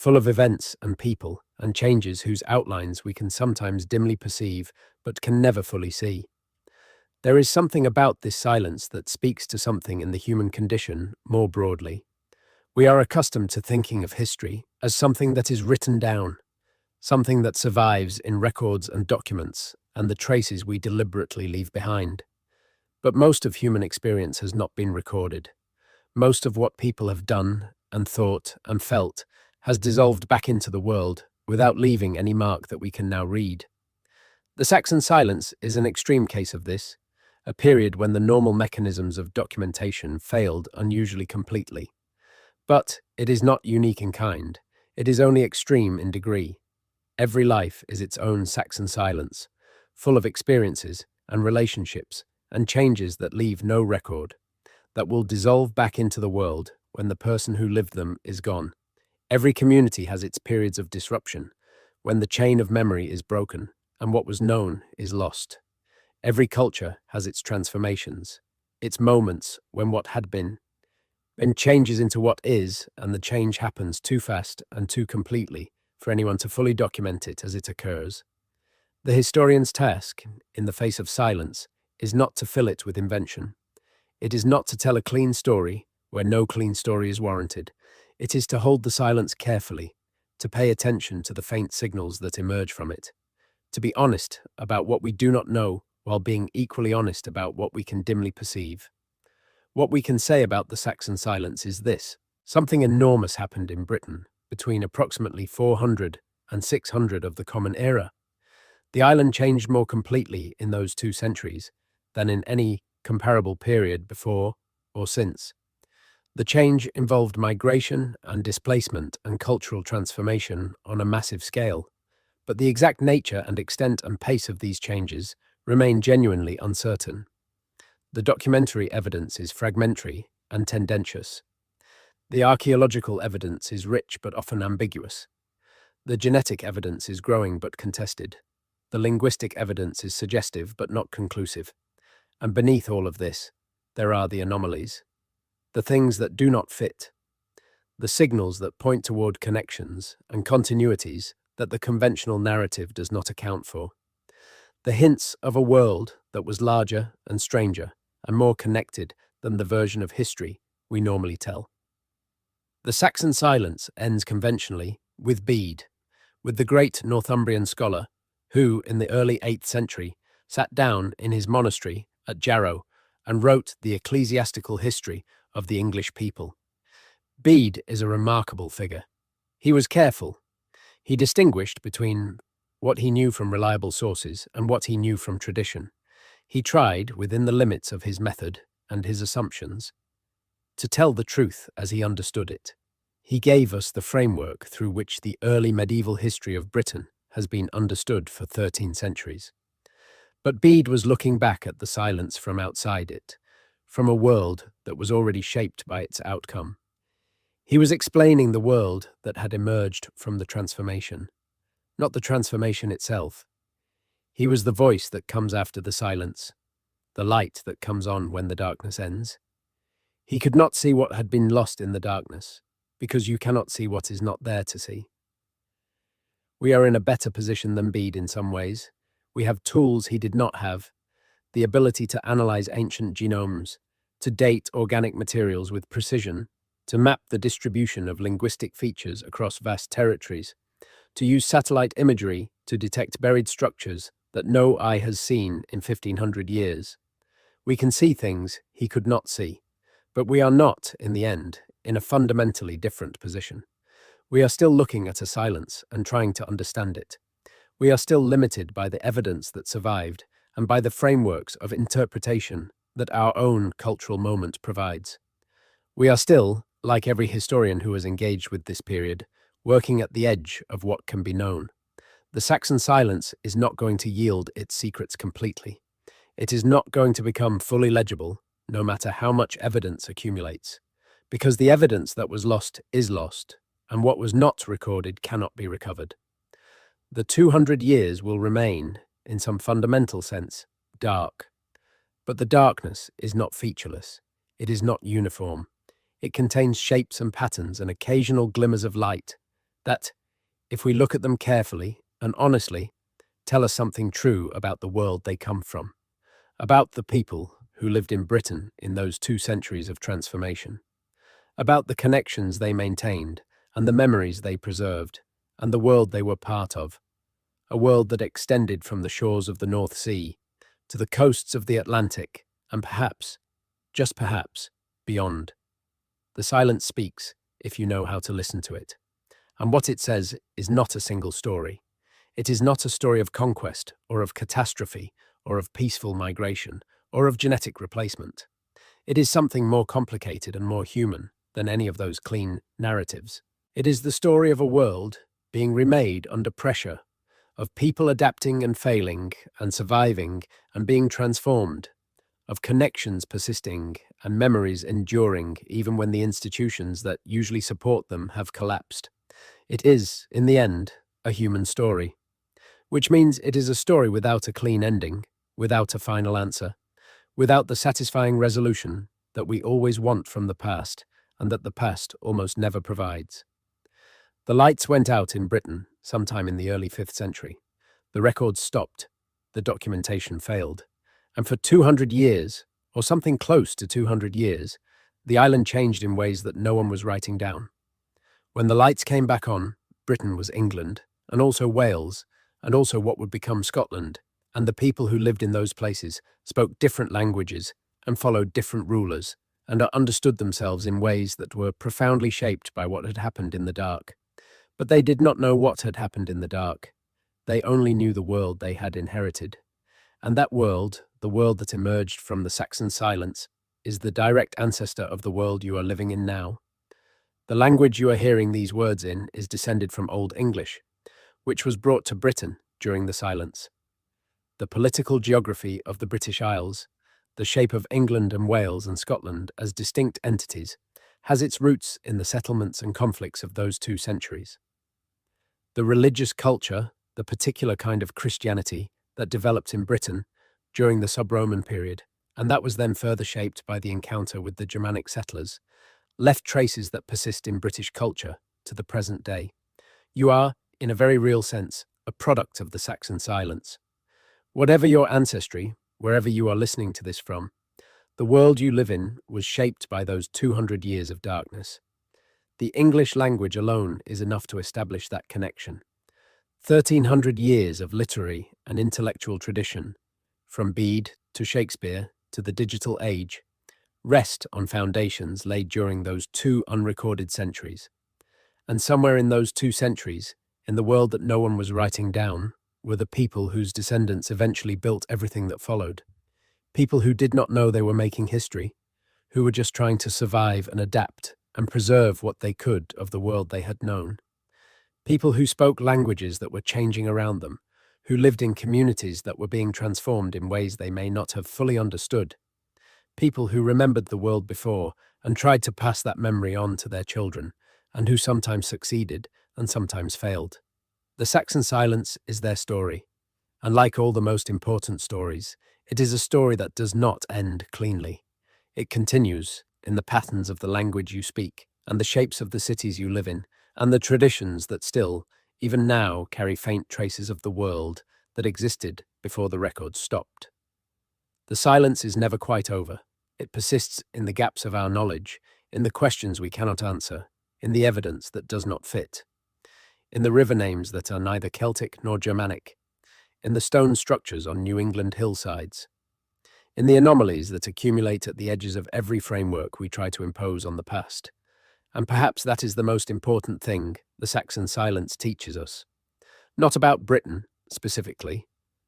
of events and people and changes whose outlines we can sometimes dimly perceive but can never fully see. There is something about this silence that speaks to something in the human condition more broadly. We are accustomed to thinking of history as something that is written down, something that survives in records and documents and the traces we deliberately leave behind. But most of human experience has not been recorded. Most of what people have done and thought and felt has dissolved back into the world without leaving any mark that we can now read. The Saxon silence is an extreme case of this, a period when the normal mechanisms of documentation failed unusually completely. But it is not unique in kind, it is only extreme in degree. Every life is its own Saxon silence, full of experiences and relationships and changes that leave no record, that will dissolve back into the world when the person who lived them is gone. Every community has its periods of disruption, when the chain of memory is broken and what was known is lost. Every culture has its transformations, its moments when what had been changes into what is, and the change happens too fast and too completely for anyone to fully document it as it occurs. The historian's task, in the face of silence, is not to fill it with invention. It is not to tell a clean story where no clean story is warranted. It is to hold the silence carefully, to pay attention to the faint signals that emerge from it, to be honest about what we do not know while being equally honest about what we can dimly perceive. What we can say about the Saxon silence is this: something enormous happened in Britain between approximately 400 and 600 of the Common Era. The island changed more completely in those 2 centuries than in any comparable period before or since. The change involved migration and displacement and cultural transformation on a massive scale, but the exact nature and extent and pace of these changes remain genuinely uncertain. The documentary evidence is fragmentary and tendentious. The archaeological evidence is rich but often ambiguous. The genetic evidence is growing but contested. The linguistic evidence is suggestive but not conclusive. And beneath all of this, there are the anomalies, the things that do not fit, the signals that point toward connections and continuities that the conventional narrative does not account for, the hints of a world that was larger and stranger and more connected than the version of history we normally tell. The Saxon silence ends conventionally with Bede, with the great Northumbrian scholar who, in the early 8th century, sat down in his monastery at Jarrow and wrote the ecclesiastical history of the English people. Bede is a remarkable figure. He was careful. He distinguished between what he knew from reliable sources and what he knew from tradition. He tried, within the limits of his method and his assumptions, to tell the truth as he understood it. He gave us the framework through which the early medieval history of Britain has been understood for 13 centuries. But Bede was looking back at the silence from outside it, from a world that was already shaped by its outcome. He was explaining the world that had emerged from the transformation, not the transformation itself. He was the voice that comes after the silence, the light that comes on when the darkness ends. He could not see what had been lost in the darkness, because you cannot see what is not there to see. We are in a better position than Bede in some ways. We have tools he did not have, the ability to analyze ancient genomes, to date organic materials with precision, to map the distribution of linguistic features across vast territories, to use satellite imagery to detect buried structures that no eye has seen in 1500 years. We can see things he could not see, but we are not, in the end, in a fundamentally different position. We are still looking at a silence and trying to understand it. We are still limited by the evidence that survived and by the frameworks of interpretation that our own cultural moment provides. We are still, like every historian who has engaged with this period, working at the edge of what can be known. The Saxon silence is not going to yield its secrets completely. It is not going to become fully legible, no matter how much evidence accumulates, because the evidence that was lost is lost, and what was not recorded cannot be recovered. The 200 years will remain, in some fundamental sense, dark. But the darkness is not featureless. It is not uniform. It contains shapes and patterns and occasional glimmers of light that, if we look at them carefully and honestly, tell us something true about the world they come from, about the people who lived in Britain in those 2 centuries of transformation, about the connections they maintained and the memories they preserved, and the world they were part of, a world that extended from the shores of the North Sea to the coasts of the Atlantic, and perhaps, just perhaps, beyond. The silence speaks if you know how to listen to it. And what it says is not a single story. It is not a story of conquest, or of catastrophe, or of peaceful migration, or of genetic replacement. It is something more complicated and more human than any of those clean narratives. It is the story of a world being remade under pressure, of people adapting and failing and surviving and being transformed, of connections persisting and memories enduring even when the institutions that usually support them have collapsed. It is, in the end, a human story, which means it is a story without a clean ending, without a final answer, without the satisfying resolution that we always want from the past and that the past almost never provides. The lights went out in Britain sometime in the early 5th century. The records stopped, the documentation failed, and for 200 years, or something close to 200 years, the island changed in ways that no one was writing down. When the lights came back on, Britain was England, and also Wales, and also what would become Scotland, and the people who lived in those places spoke different languages and followed different rulers, and understood themselves in ways that were profoundly shaped by what had happened in the dark. But they did not know what had happened in the dark. They only knew the world they had inherited. And that world, the world that emerged from the Saxon silence, is the direct ancestor of the world you are living in now. The language you are hearing these words in is descended from Old English, which was brought to Britain during the silence. The political geography of the British Isles, the shape of England and Wales and Scotland as distinct entities, has its roots in the settlements and conflicts of those 2 centuries. The religious culture, the particular kind of Christianity that developed in Britain during the sub-Roman period, and that was then further shaped by the encounter with the Germanic settlers, left traces that persist in British culture to the present day. You are, in a very real sense, a product of the Saxon silence. Whatever your ancestry, wherever you are listening to this from, the world you live in was shaped by those 200 years of darkness. The English language alone is enough to establish that connection. 1,300 years of literary and intellectual tradition, from Bede to Shakespeare to the digital age, rest on foundations laid during those two unrecorded centuries. And somewhere in those 2 centuries, in the world that no one was writing down, were the people whose descendants eventually built everything that followed. People who did not know they were making history, who were just trying to survive and adapt and preserve what they could of the world they had known. People who spoke languages that were changing around them, who lived in communities that were being transformed in ways they may not have fully understood. People who remembered the world before and tried to pass that memory on to their children, and who sometimes succeeded and sometimes failed. The Saxon silence is their story, and like all the most important stories, it is a story that does not end cleanly. It continues in the patterns of the language you speak, and the shapes of the cities you live in, and the traditions that still, even now, carry faint traces of the world that existed before the records stopped. The silence is never quite over. It persists in the gaps of our knowledge, in the questions we cannot answer, in the evidence that does not fit, in the river names that are neither Celtic nor Germanic, in the stone structures on New England hillsides, in the anomalies that accumulate at the edges of every framework we try to impose on the past. And perhaps that is the most important thing the Saxon silence teaches us. Not about Britain, specifically,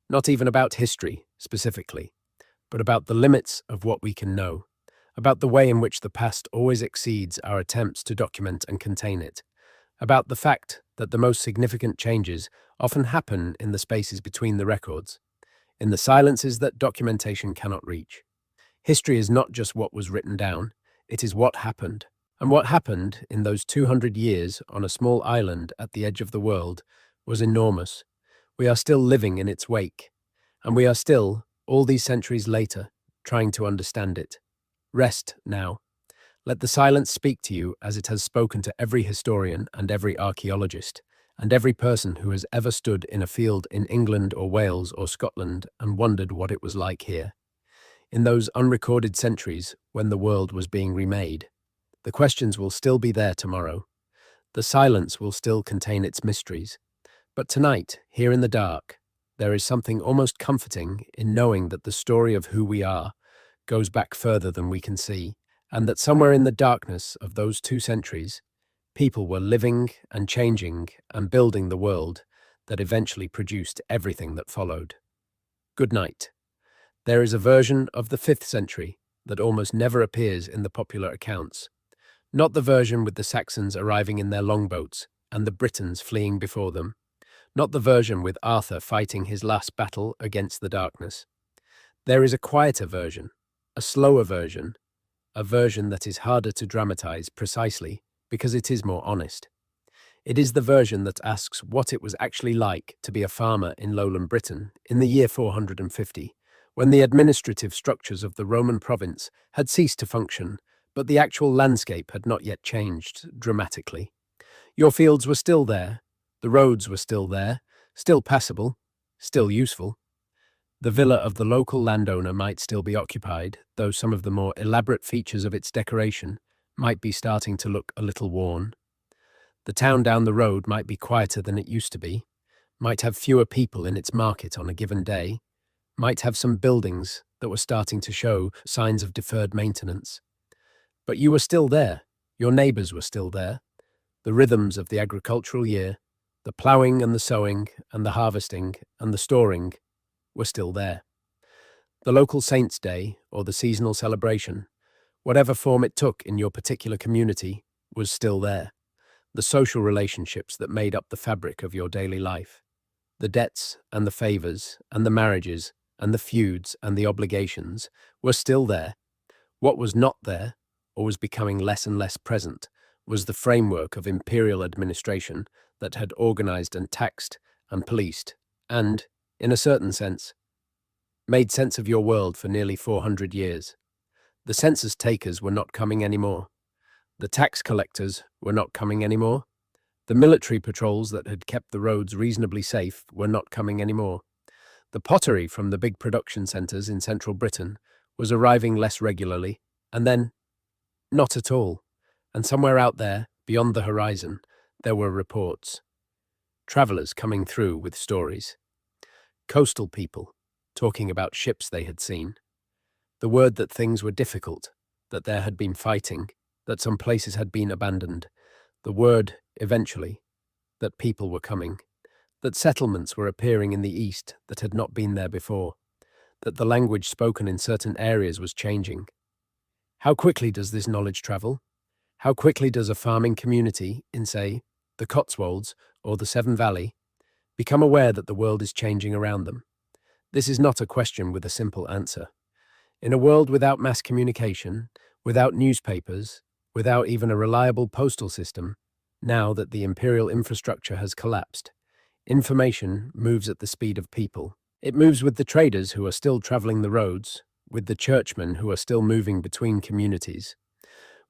not even about history, specifically, but about the limits of what we can know, about the way in which the past always exceeds our attempts to document and contain it, about the fact that the most significant changes often happen in the spaces between the records, in the silences that documentation cannot reach. History is not just what was written down, it is what happened. And what happened in those 200 years on a small island at the edge of the world was enormous. We are still living in its wake, and we are still, all these centuries later, trying to understand it. Rest now. Let the silence speak to you as it has spoken to every historian and every archaeologist, and every person who has ever stood in a field in England or Wales or Scotland and wondered what it was like here. In those unrecorded centuries when the world was being remade, the questions will still be there tomorrow. The silence will still contain its mysteries. But tonight, here in the dark, there is something almost comforting in knowing that the story of who we are goes back further than we can see, and that somewhere in the darkness of those 2 centuries, people were living and changing and building the world that eventually produced everything that followed. Good night. There is a version of the 5th century that almost never appears in the popular accounts. Not the version with the Saxons arriving in their longboats and the Britons fleeing before them. Not the version with Arthur fighting his last battle against the darkness. There is a quieter version, a slower version, a version that is harder to dramatize precisely because it is more honest. It is the version that asks what it was actually like to be a farmer in lowland Britain in the year 450, when the administrative structures of the Roman province had ceased to function, but the actual landscape had not yet changed dramatically. Your fields were still there, the roads were still there, still passable, still useful. The villa of the local landowner might still be occupied, though some of the more elaborate features of its decoration might be starting to look a little worn. The town down the road might be quieter than it used to be, might have fewer people in its market on a given day, might have some buildings that were starting to show signs of deferred maintenance. But you were still there, your neighbours were still there. The rhythms of the agricultural year, the ploughing and the sowing and the harvesting and the storing were still there. The local Saints' Day or the seasonal celebration, whatever form it took in your particular community, was still there. The social relationships that made up the fabric of your daily life, the debts and the favours and the marriages and the feuds and the obligations were still there. What was not there, or was becoming less and less present, was the framework of imperial administration that had organized and taxed and policed and, in a certain sense, made sense of your world for nearly 400 years. The census takers were not coming anymore. The tax collectors were not coming anymore. The military patrols that had kept the roads reasonably safe were not coming anymore. The pottery from the big production centres in central Britain was arriving less regularly, and then not at all. And somewhere out there, Beyond the horizon, there were reports. Travelers coming through with stories. Coastal people talking about ships they had seen. The word that things were difficult, that there had been fighting, that some places had been abandoned. The word, eventually, that people were coming, that settlements were appearing in the east that had not been there before, that the language spoken in certain areas was changing. How quickly does this knowledge travel? How quickly does a farming community in, say, the Cotswolds or the Severn Valley become aware that the world is changing around them? This is not a question with a simple answer. In a world without mass communication, without newspapers, without even a reliable postal system, now that the imperial infrastructure has collapsed, information moves at the speed of people. It moves with the traders who are still traveling the roads, with the churchmen who are still moving between communities,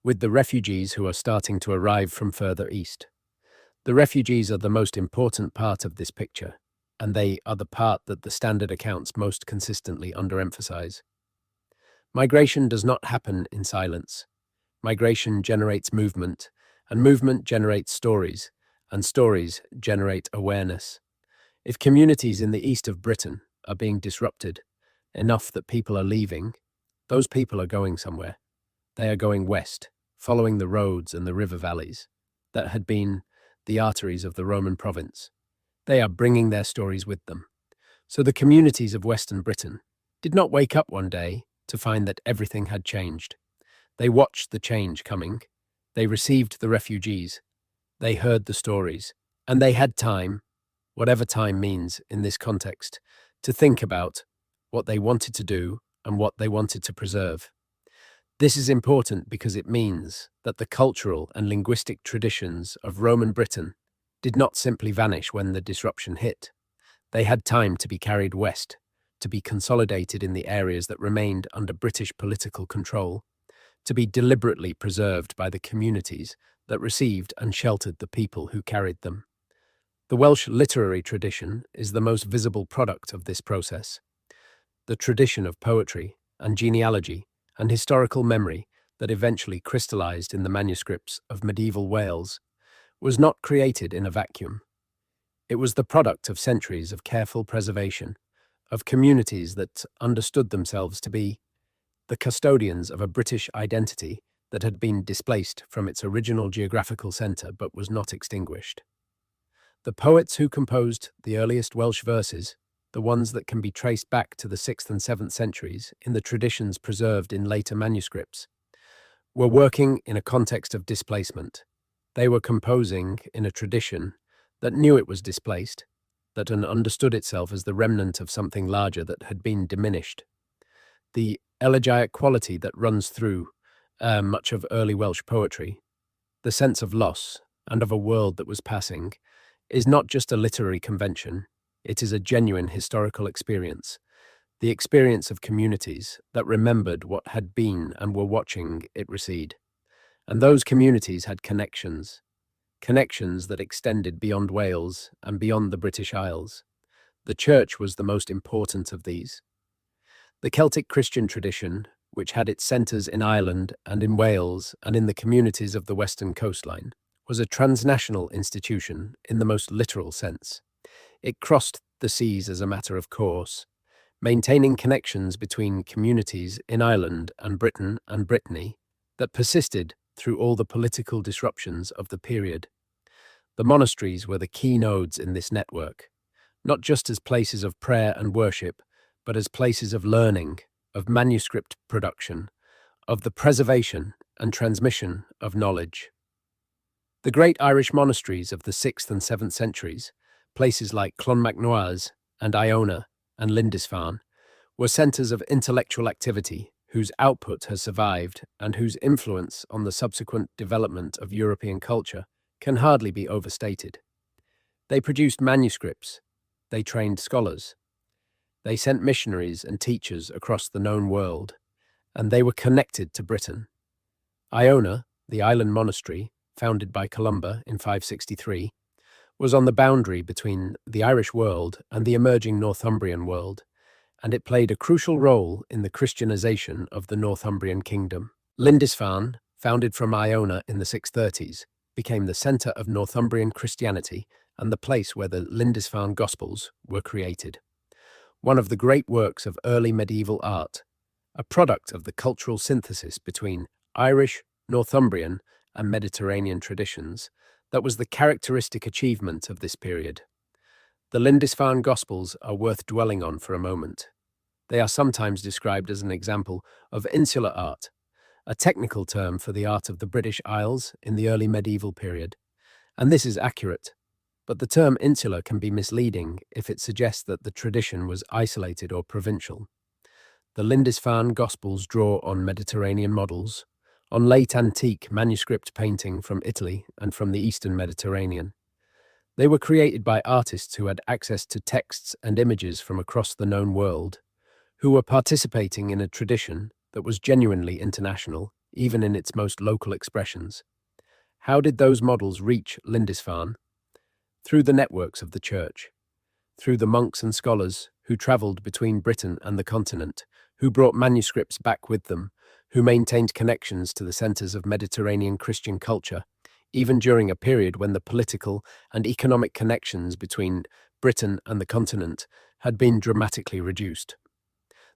with the refugees who are starting to arrive from further east. The refugees are the most important part of this picture, and they are the part that the standard accounts most consistently underemphasize. Migration does not happen in silence. Migration generates movement, and movement generates stories, and stories generate awareness. If communities in the east of Britain are being disrupted enough that people are leaving, those people are going somewhere. They are going west, following the roads and the river valleys that had been the arteries of the Roman province. They are bringing their stories with them. So the communities of Western Britain did not wake up one day to find that everything had changed. They watched the change coming. They received the refugees. They heard the stories. And they had time, whatever time means in this context, to think about what they wanted to do and what they wanted to preserve. This is important because it means that the cultural and linguistic traditions of Roman Britain did not simply vanish when the disruption hit. They had time to be carried west, to be consolidated in the areas that remained under British political control, to be deliberately preserved by the communities that received and sheltered the people who carried them. The Welsh literary tradition is the most visible product of this process. The tradition of poetry and genealogy and historical memory that eventually crystallized in the manuscripts of medieval Wales was not created in a vacuum. It was the product of centuries of careful preservation, of communities that understood themselves to be the custodians of a British identity that had been displaced from its original geographical centre but was not extinguished. The poets who composed the earliest Welsh verses, the ones that can be traced back to the 6th and 7th centuries in the traditions preserved in later manuscripts, were working in a context of displacement. They were composing in a tradition that knew it was displaced, that understood itself as the remnant of something larger that had been diminished. The elegiac quality that runs through much of early Welsh poetry, the sense of loss and of a world that was passing, is not just a literary convention, it is a genuine historical experience, the experience of communities that remembered what had been and were watching it recede. And those communities had connections that extended beyond Wales and beyond the British Isles. The church was the most important of these. The Celtic Christian tradition, which had its centres in Ireland and in Wales and in the communities of the western coastline, was a transnational institution in the most literal sense. It crossed the seas as a matter of course, maintaining connections between communities in Ireland and Britain and Brittany that persisted through all the political disruptions of the period. The monasteries were the key nodes in this network, not just as places of prayer and worship, but as places of learning, of manuscript production, of the preservation and transmission of knowledge. The great Irish monasteries of the 6th and 7th centuries, places like Clonmacnoise and Iona and Lindisfarne, were centres of intellectual activity whose output has survived and whose influence on the subsequent development of European culture can hardly be overstated. They produced manuscripts, they trained scholars, they sent missionaries and teachers across the known world, and they were connected to Britain. Iona, the island monastery, founded by Columba in 563, was on the boundary between the Irish world and the emerging Northumbrian world, and it played a crucial role in the Christianization of the Northumbrian kingdom. Lindisfarne, founded from Iona in the 630s, became the centre of Northumbrian Christianity and the place where the Lindisfarne Gospels were created. One of the great works of early medieval art, a product of the cultural synthesis between Irish, Northumbrian, and Mediterranean traditions, that was the characteristic achievement of this period. The Lindisfarne Gospels are worth dwelling on for a moment. They are sometimes described as an example of insular art, a technical term for the art of the British Isles in the early medieval period. And this is accurate, but the term insular can be misleading if it suggests that the tradition was isolated or provincial. The Lindisfarne Gospels draw on Mediterranean models, on late antique manuscript painting from Italy and from the Eastern Mediterranean. They were created by artists who had access to texts and images from across the known world, who were participating in a tradition that was genuinely international, even in its most local expressions. How did those models reach Lindisfarne? Through the networks of the Church, through the monks and scholars who travelled between Britain and the continent, who brought manuscripts back with them, who maintained connections to the centres of Mediterranean Christian culture, even during a period when the political and economic connections between Britain and the continent had been dramatically reduced.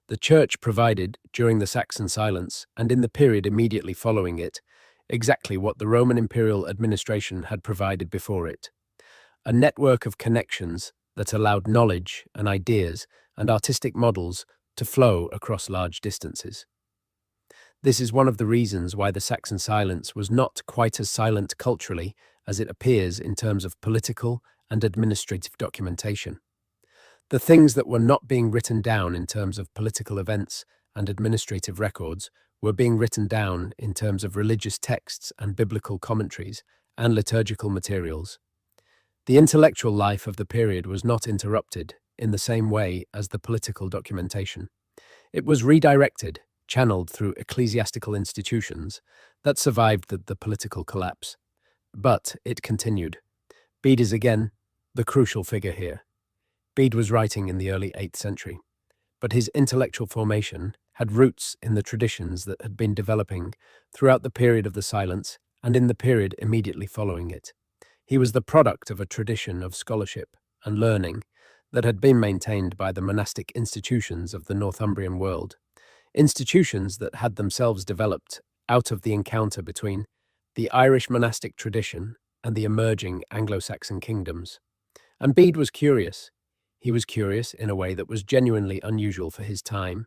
The Church provided, during the Saxon silence and in the period immediately following it, exactly what the Roman imperial administration had provided before it: a network of connections that allowed knowledge and ideas and artistic models to flow across large distances. This is one of the reasons why the Saxon silence was not quite as silent culturally as it appears in terms of political and administrative documentation. The things that were not being written down in terms of political events and administrative records were being written down in terms of religious texts and biblical commentaries and liturgical materials. The intellectual life of the period was not interrupted in the same way as the political documentation. It was redirected, channeled through ecclesiastical institutions that survived the political collapse. But it continued. Bede is again the crucial figure here. Bede was writing in the early 8th century, but his intellectual formation had roots in the traditions that had been developing throughout the period of the silence and in the period immediately following it. He was the product of a tradition of scholarship and learning that had been maintained by the monastic institutions of the Northumbrian world, institutions that had themselves developed out of the encounter between the Irish monastic tradition and the emerging Anglo-Saxon kingdoms. And Bede was curious. He was curious in a way that was genuinely unusual for his time,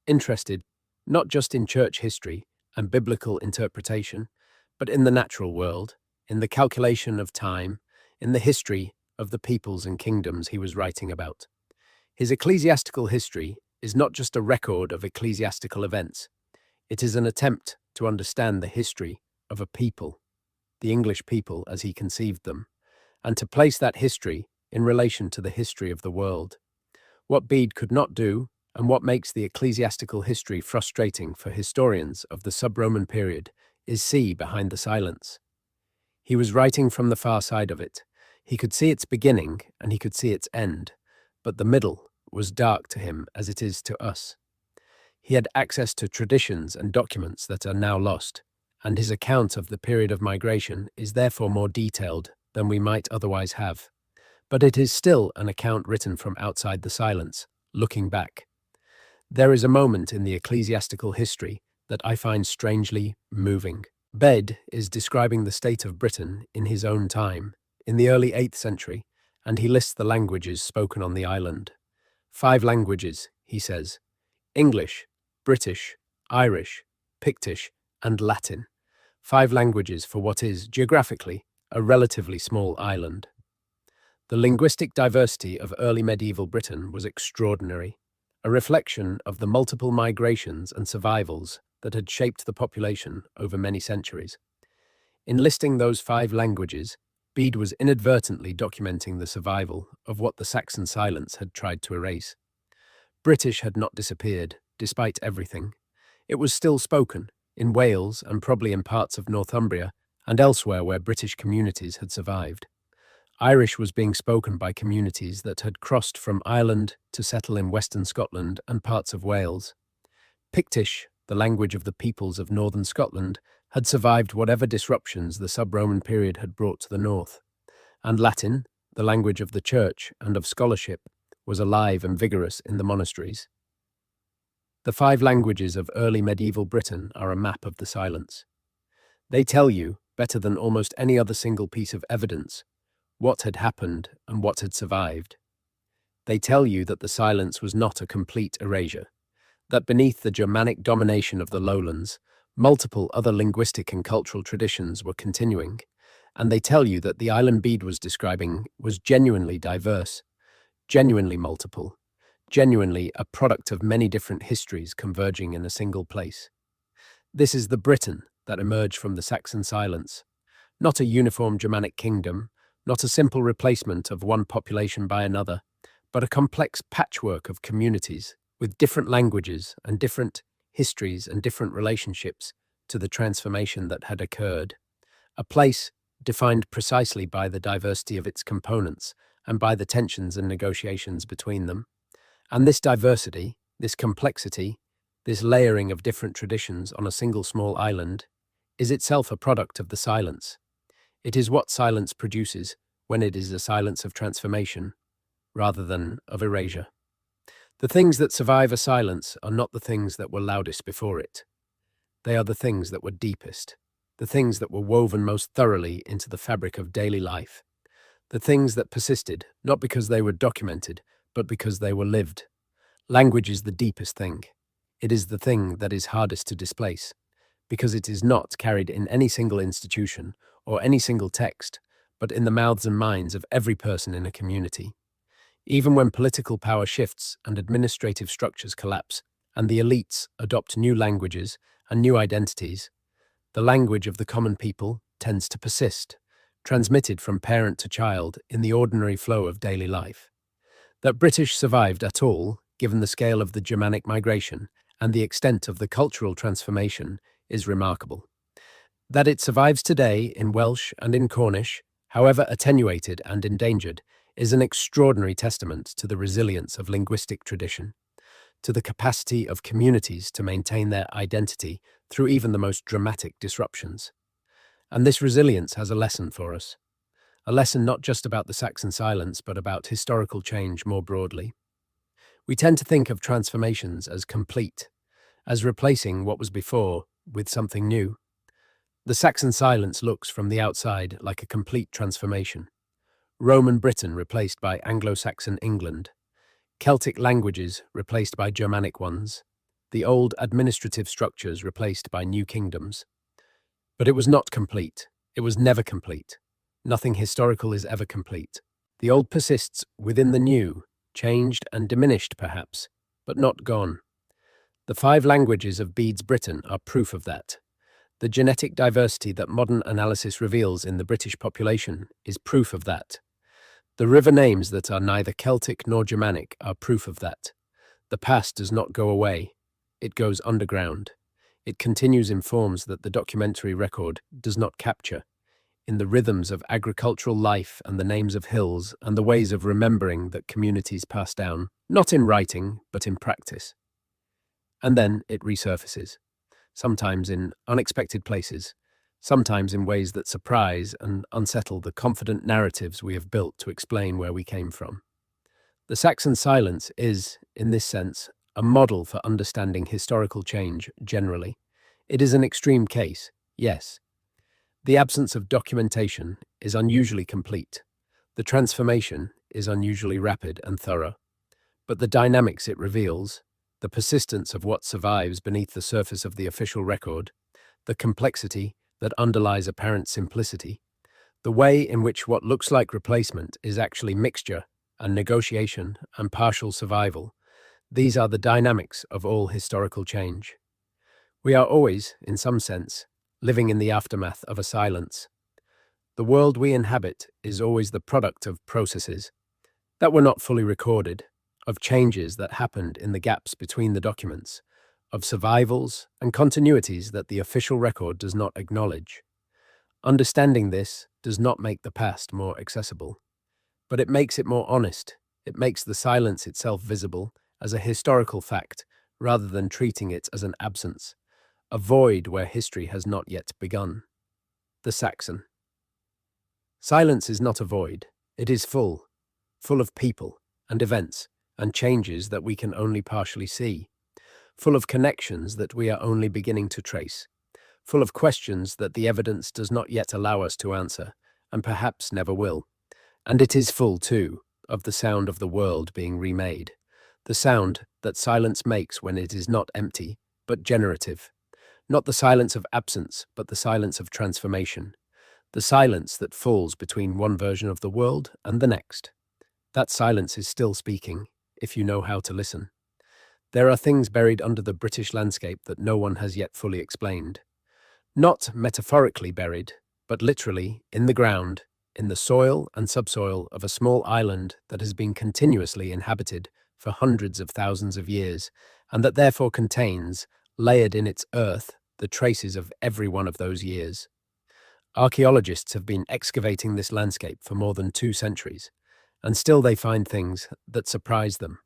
interested not just in church history and biblical interpretation, but in the natural world, in the calculation of time, in the history of the peoples and kingdoms he was writing about. His ecclesiastical history is not just a record of ecclesiastical events. It is an attempt to understand the history of a people, the English people as he conceived them, and to place that history in relation to the history of the world. What Bede could not do, and what makes the ecclesiastical history frustrating for historians of the sub-Roman period, is see behind the silence. He was writing from the far side of it. He could see its beginning and he could see its end, but the middle was dark to him as it is to us. He had access to traditions and documents that are now lost, and his account of the period of migration is therefore more detailed than we might otherwise have. But it is still an account written from outside the silence, looking back. There is a moment in the ecclesiastical history that I find strangely moving. Bede is describing the state of Britain in his own time, in the early 8th century, and he lists the languages spoken on the island. 5 languages, he says: English, British, Irish, Pictish, and Latin. 5 languages for what is, geographically, a relatively small island. The linguistic diversity of early medieval Britain was extraordinary, a reflection of the multiple migrations and survivals that had shaped the population over many centuries. In listing those 5 languages, Bede was inadvertently documenting the survival of what the Saxon silence had tried to erase. British had not disappeared, despite everything. It was still spoken, in Wales and probably in parts of Northumbria and elsewhere where British communities had survived. Irish was being spoken by communities that had crossed from Ireland to settle in western Scotland and parts of Wales. Pictish, the language of the peoples of northern Scotland, had survived whatever disruptions the sub-Roman period had brought to the north, and Latin, the language of the church and of scholarship, was alive and vigorous in the monasteries. The 5 languages of early medieval Britain are a map of the silence. They tell you, better than almost any other single piece of evidence, what had happened and what had survived. They tell you that the silence was not a complete erasure, that beneath the Germanic domination of the lowlands, multiple other linguistic and cultural traditions were continuing, and they tell you that the island Bede was describing was genuinely diverse, genuinely multiple, genuinely a product of many different histories converging in a single place. This is the Britain that emerged from the Saxon silence, not a uniform Germanic kingdom, not a simple replacement of one population by another, but a complex patchwork of communities with different languages and different histories and different relationships to the transformation that had occurred. A place defined precisely by the diversity of its components and by the tensions and negotiations between them. And this diversity, this complexity, this layering of different traditions on a single small island, is itself a product of the silence. It is what silence produces when it is a silence of transformation, rather than of erasure. The things that survive a silence are not the things that were loudest before it. They are the things that were deepest, the things that were woven most thoroughly into the fabric of daily life, the things that persisted, not because they were documented, but because they were lived. Language is the deepest thing. It is the thing that is hardest to displace, because it is not carried in any single institution or any single text, but in the mouths and minds of every person in a community. Even when political power shifts and administrative structures collapse, and the elites adopt new languages and new identities, the language of the common people tends to persist, transmitted from parent to child in the ordinary flow of daily life. That British survived at all, given the scale of the Germanic migration and the extent of the cultural transformation, is remarkable. That it survives today in Welsh and in Cornish, however attenuated and endangered, is an extraordinary testament to the resilience of linguistic tradition, to the capacity of communities to maintain their identity through even the most dramatic disruptions. And this resilience has a lesson for us. A lesson not just about the Saxon silence, but about historical change more broadly. We tend to think of transformations as complete, as replacing what was before with something new. The Saxon silence looks from the outside like a complete transformation. Roman Britain replaced by Anglo-Saxon England, Celtic languages replaced by Germanic ones, the old administrative structures replaced by new kingdoms. But it was not complete. It was never complete. Nothing historical is ever complete. The old persists within the new, changed and diminished perhaps, but not gone. The 5 languages of Bede's Britain are proof of that. The genetic diversity that modern analysis reveals in the British population is proof of that. The river names that are neither Celtic nor Germanic are proof of that. The past does not go away. It goes underground. It continues in forms that the documentary record does not capture, in the rhythms of agricultural life and the names of hills and the ways of remembering that communities pass down, not in writing, but in practice. And then it resurfaces, sometimes in unexpected places, sometimes in ways that surprise and unsettle the confident narratives we have built to explain where we came from. The Saxon silence is, in this sense, a model for understanding historical change generally. It is an extreme case, yes. The absence of documentation is unusually complete. The transformation is unusually rapid and thorough. But the dynamics it reveals, the persistence of what survives beneath the surface of the official record, the complexity that underlies apparent simplicity, the way in which what looks like replacement is actually mixture and negotiation and partial survival, these are the dynamics of all historical change. We are always, in some sense, living in the aftermath of a silence. The world we inhabit is always the product of processes that were not fully recorded, of changes that happened in the gaps between the documents, of survivals and continuities that the official record does not acknowledge. Understanding this does not make the past more accessible, but it makes it more honest. It makes the silence itself visible as a historical fact rather than treating it as an absence, a void where history has not yet begun. The Saxon. Silence is not a void. It is full of people and events and changes that we can only partially see, full of connections that we are only beginning to trace, full of questions that the evidence does not yet allow us to answer, and perhaps never will. And it is full, too, of the sound of the world being remade, the sound that silence makes when it is not empty, but generative, not the silence of absence, but the silence of transformation, the silence that falls between one version of the world and the next. That silence is still speaking, if you know how to listen. There are things buried under the British landscape that no one has yet fully explained. Not metaphorically buried, but literally in the ground, in the soil and subsoil of a small island that has been continuously inhabited for hundreds of thousands of years, and that therefore contains, layered in its earth, the traces of every one of those years. Archaeologists have been excavating this landscape for more than 2 centuries, and still they find things that surprise them,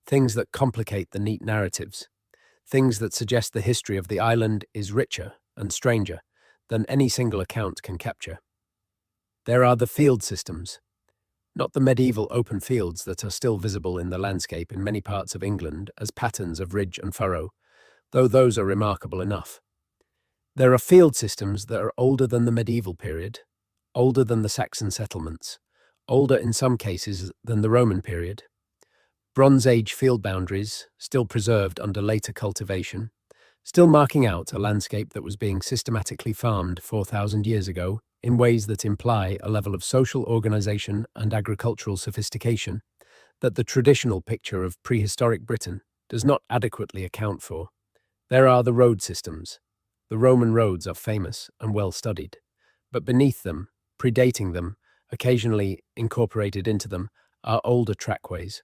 things that complicate the neat narratives, things that suggest the history of the island is richer and stranger than any single account can capture. There are the field systems, not the medieval open fields that are still visible in the landscape in many parts of England as patterns of ridge and furrow, though those are remarkable enough. There are field systems that are older than the medieval period, older than the Saxon settlements, older in some cases than the Roman period. Bronze Age field boundaries, still preserved under later cultivation, still marking out a landscape that was being systematically farmed 4,000 years ago in ways that imply a level of social organization and agricultural sophistication that the traditional picture of prehistoric Britain does not adequately account for. There are the road systems. The Roman roads are famous and well studied, but beneath them, predating them, occasionally incorporated into them, are older trackways,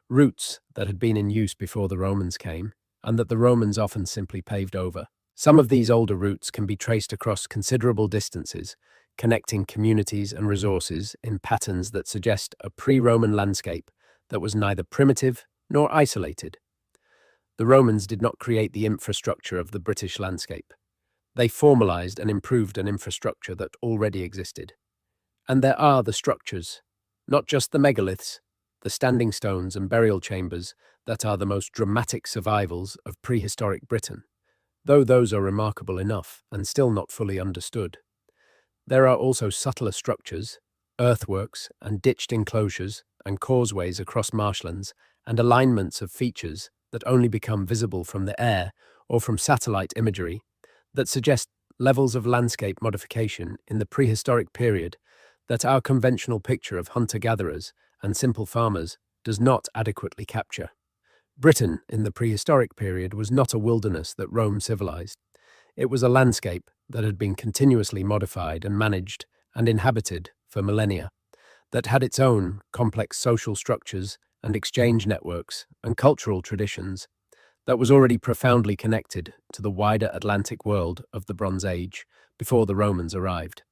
routes that had been in use before the Romans came, and that the Romans often simply paved over. Some of these older routes can be traced across considerable distances, connecting communities and resources in patterns that suggest a pre-Roman landscape that was neither primitive nor isolated. The Romans did not create the infrastructure of the British landscape. They formalized and improved an infrastructure that already existed. And there are the structures, not just the megaliths, the standing stones and burial chambers that are the most dramatic survivals of prehistoric Britain, though those are remarkable enough and still not fully understood. There are also subtler structures, earthworks and ditched enclosures and causeways across marshlands and alignments of features that only become visible from the air or from satellite imagery that suggest levels of landscape modification in the prehistoric period that our conventional picture of hunter-gatherers and simple farmers does not adequately capture. Britain in the prehistoric period was not a wilderness that Rome civilized. It was a landscape that had been continuously modified and managed and inhabited for millennia, that had its own complex social structures and exchange networks and cultural traditions, that was already profoundly connected to the wider Atlantic world of the Bronze Age before the Romans arrived.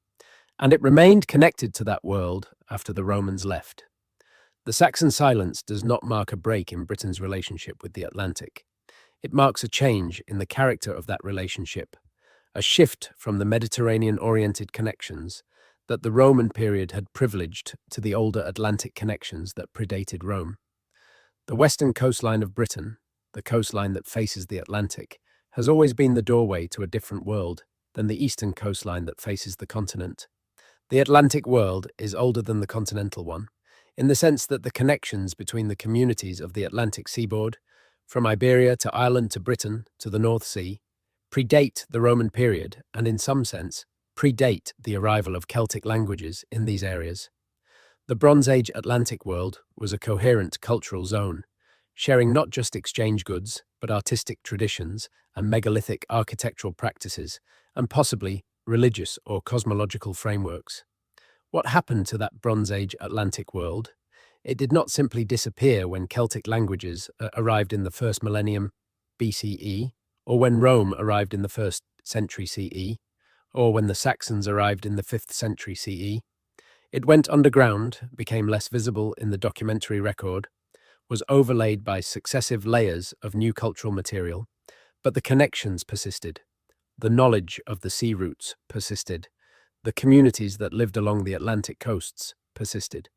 And it remained connected to that world after the Romans left. The Saxon silence does not mark a break in Britain's relationship with the Atlantic. It marks a change in the character of that relationship, a shift from the Mediterranean-oriented connections that the Roman period had privileged to the older Atlantic connections that predated Rome. The western coastline of Britain, the coastline that faces the Atlantic, has always been the doorway to a different world than the eastern coastline that faces the continent. The Atlantic world is older than the continental one, in the sense that the connections between the communities of the Atlantic seaboard, from Iberia to Ireland to Britain to the North Sea, predate the Roman period and, in some sense, predate the arrival of Celtic languages in these areas. The Bronze Age Atlantic world was a coherent cultural zone, sharing not just exchange goods, but artistic traditions and megalithic architectural practices, and possibly religious or cosmological frameworks. What happened to that Bronze Age Atlantic world? It did not simply disappear when Celtic languages arrived in the first millennium BCE, or when Rome arrived in the 1st century CE, or when the Saxons arrived in the 5th century CE. It went underground, became less visible in the documentary record, was overlaid by successive layers of new cultural material, but the connections persisted. The knowledge of the sea routes persisted. The communities that lived along the Atlantic coasts persisted.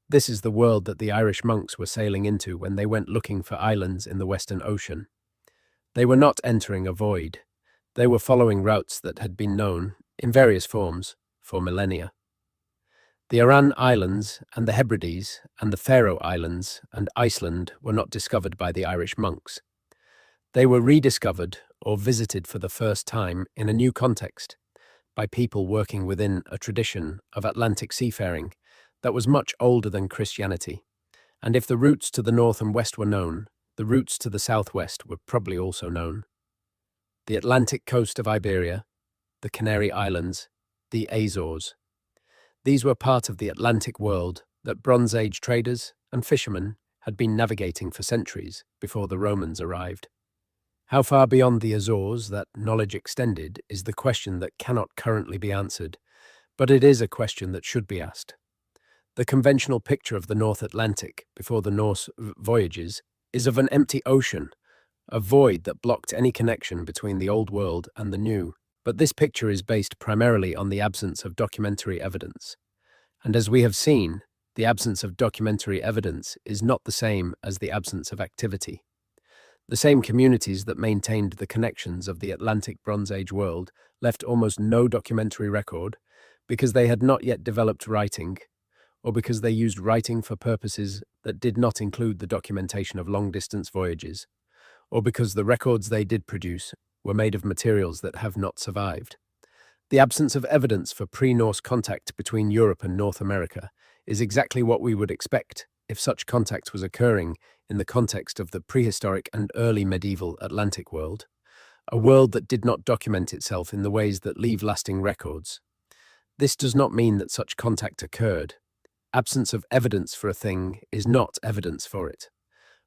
This is the world that the Irish monks were sailing into when they went looking for islands in the Western Ocean. They were not entering a void. They were following routes that had been known, in various forms, for millennia. The Aran Islands and the Hebrides and the Faroe Islands and Iceland were not discovered by the Irish monks. They were rediscovered or visited for the first time in a new context by people working within a tradition of Atlantic seafaring that was much older than Christianity. And if the routes to the north and west were known, the routes to the southwest were probably also known. The Atlantic coast of Iberia, the Canary Islands, the Azores. These were part of the Atlantic world that Bronze Age traders and fishermen had been navigating for centuries before the Romans arrived. How far beyond the Azores that knowledge extended is the question that cannot currently be answered, but it is a question that should be asked. The conventional picture of the North Atlantic before the Norse voyages is of an empty ocean, a void that blocked any connection between the Old World and the New. But this picture is based primarily on the absence of documentary evidence. And as we have seen, the absence of documentary evidence is not the same as the absence of activity. The same communities that maintained the connections of the Atlantic Bronze Age world left almost no documentary record because they had not yet developed writing, or because they used writing for purposes that did not include the documentation of long-distance voyages, or because the records they did produce were made of materials that have not survived. The absence of evidence for pre-Norse contact between Europe and North America is exactly what we would expect if such contact was occurring in the context of the prehistoric and early medieval Atlantic world, a world that did not document itself in the ways that leave lasting records. This does not mean that such contact occurred. Absence of evidence for a thing is not evidence for it.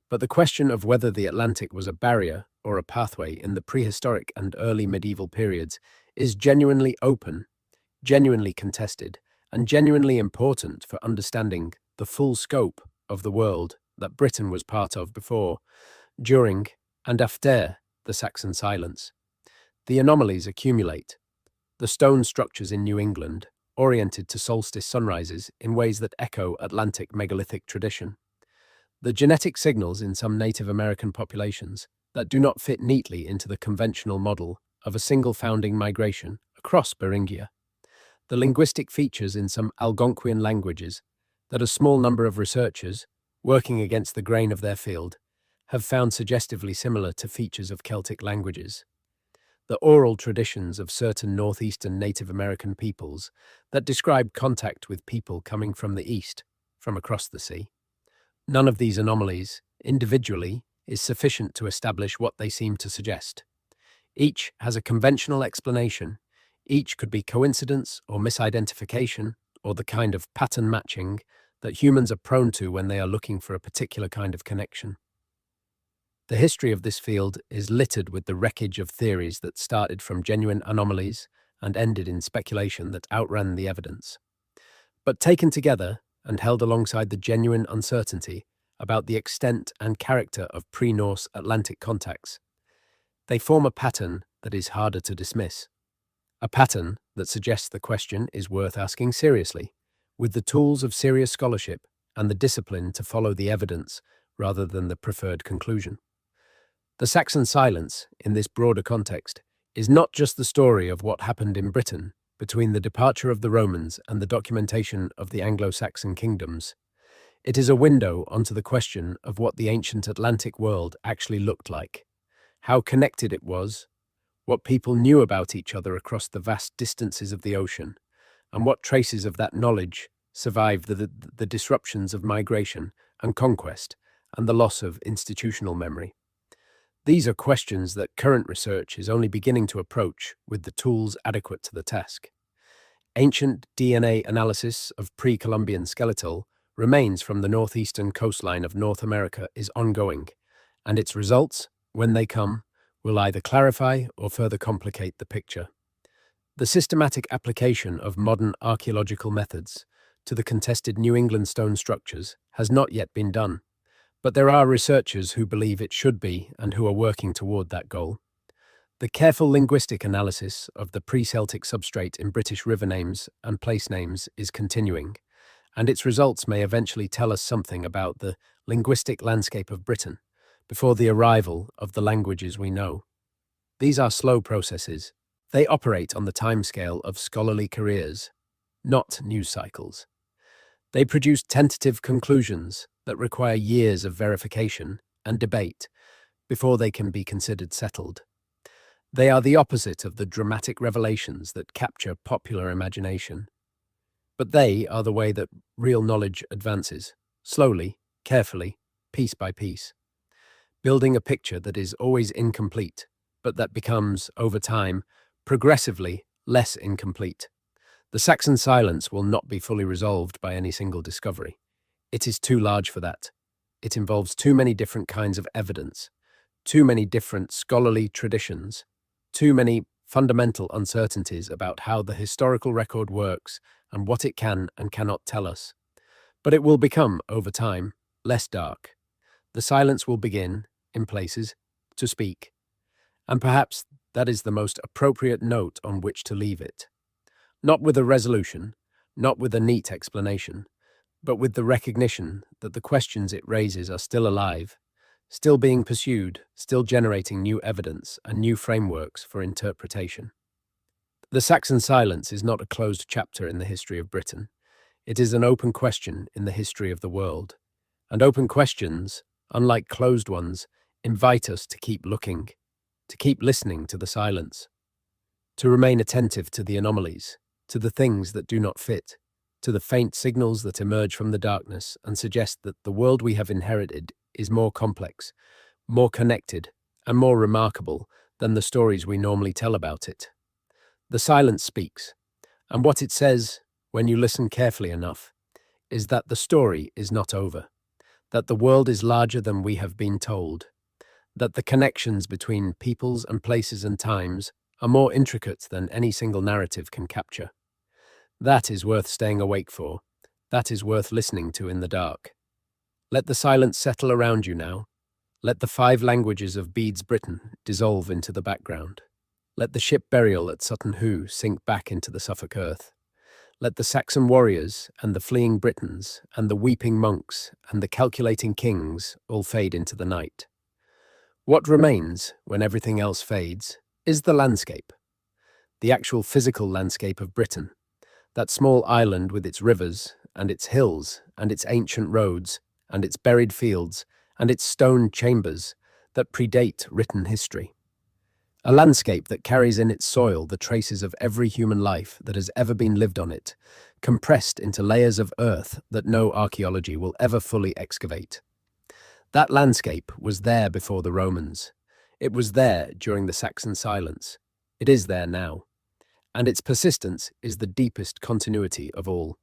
But the question of whether the Atlantic was a barrier or a pathway in the prehistoric and early medieval periods is genuinely open, genuinely contested, and genuinely important for understanding the full scope of the world that Britain was part of before, during, and after the Saxon silence. The anomalies accumulate. The stone structures in New England, oriented to solstice sunrises in ways that echo Atlantic megalithic tradition. The genetic signals in some Native American populations that do not fit neatly into the conventional model of a single founding migration across Beringia. The linguistic features in some Algonquian languages that a small number of researchers, working against the grain of their field, have found suggestively similar to features of Celtic languages. The oral traditions of certain northeastern Native American peoples that describe contact with people coming from the east, from across the sea. None of these anomalies, individually, is sufficient to establish what they seem to suggest. Each has a conventional explanation. Each could be coincidence or misidentification, or the kind of pattern matching that humans are prone to when they are looking for a particular kind of connection. The history of this field is littered with the wreckage of theories that started from genuine anomalies and ended in speculation that outran the evidence. But taken together, and held alongside the genuine uncertainty about the extent and character of pre-Norse Atlantic contacts, they form a pattern that is harder to dismiss. A pattern that suggests the question is worth asking seriously, with the tools of serious scholarship and the discipline to follow the evidence rather than the preferred conclusion. The Saxon silence, in this broader context, is not just the story of what happened in Britain between the departure of the Romans and the documentation of the Anglo-Saxon kingdoms. It is a window onto the question of what the ancient Atlantic world actually looked like, how connected it was, what people knew about each other across the vast distances of the ocean, and what traces of that knowledge survived the disruptions of migration and conquest and the loss of institutional memory. These are questions that current research is only beginning to approach with the tools adequate to the task. Ancient DNA analysis of pre-Columbian skeletal remains from the northeastern coastline of North America is ongoing, and its results, when they come, will either clarify or further complicate the picture. The systematic application of modern archaeological methods to the contested New England stone structures has not yet been done, but there are researchers who believe it should be and who are working toward that goal. The careful linguistic analysis of the pre-Celtic substrate in British river names and place names is continuing, and its results may eventually tell us something about the linguistic landscape of Britain before the arrival of the languages we know. These are slow processes. They operate on the timescale of scholarly careers, not news cycles. They produce tentative conclusions that require years of verification and debate before they can be considered settled. They are the opposite of the dramatic revelations that capture popular imagination. But they are the way that real knowledge advances, slowly, carefully, piece by piece, building a picture that is always incomplete, but that becomes, over time, progressively less incomplete. The Saxon silence will not be fully resolved by any single discovery. It is too large for that. It involves too many different kinds of evidence, too many different scholarly traditions, too many fundamental uncertainties about how the historical record works and what it can and cannot tell us. But it will become, over time, less dark. The silence will begin, in places, to speak. And perhaps that is the most appropriate note on which to leave it. Not with a resolution, not with a neat explanation, but with the recognition that the questions it raises are still alive, still being pursued, still generating new evidence and new frameworks for interpretation. The Saxon silence is not a closed chapter in the history of Britain. It is an open question in the history of the world. And open questions, unlike closed ones, invite us to keep looking, to keep listening to the silence, to remain attentive to the anomalies, to the things that do not fit, to the faint signals that emerge from the darkness and suggest that the world we have inherited is more complex, more connected, and more remarkable than the stories we normally tell about it. The silence speaks, and what it says, when you listen carefully enough, is that the story is not over, that the world is larger than we have been told, that the connections between peoples and places and times are more intricate than any single narrative can capture. That is worth staying awake for. That is worth listening to in the dark. Let the silence settle around you now. Let the 5 languages of Bede's Britain dissolve into the background. Let the ship burial at Sutton Hoo sink back into the Suffolk earth. Let the Saxon warriors and the fleeing Britons and the weeping monks and the calculating kings all fade into the night. What remains, when everything else fades, is the landscape. The actual physical landscape of Britain. That small island with its rivers and its hills and its ancient roads and its buried fields and its stone chambers that predate written history. A landscape that carries in its soil the traces of every human life that has ever been lived on it, compressed into layers of earth that no archaeology will ever fully excavate. That landscape was there before the Romans. It was there during the Saxon silence. It is there now. And its persistence is the deepest continuity of all.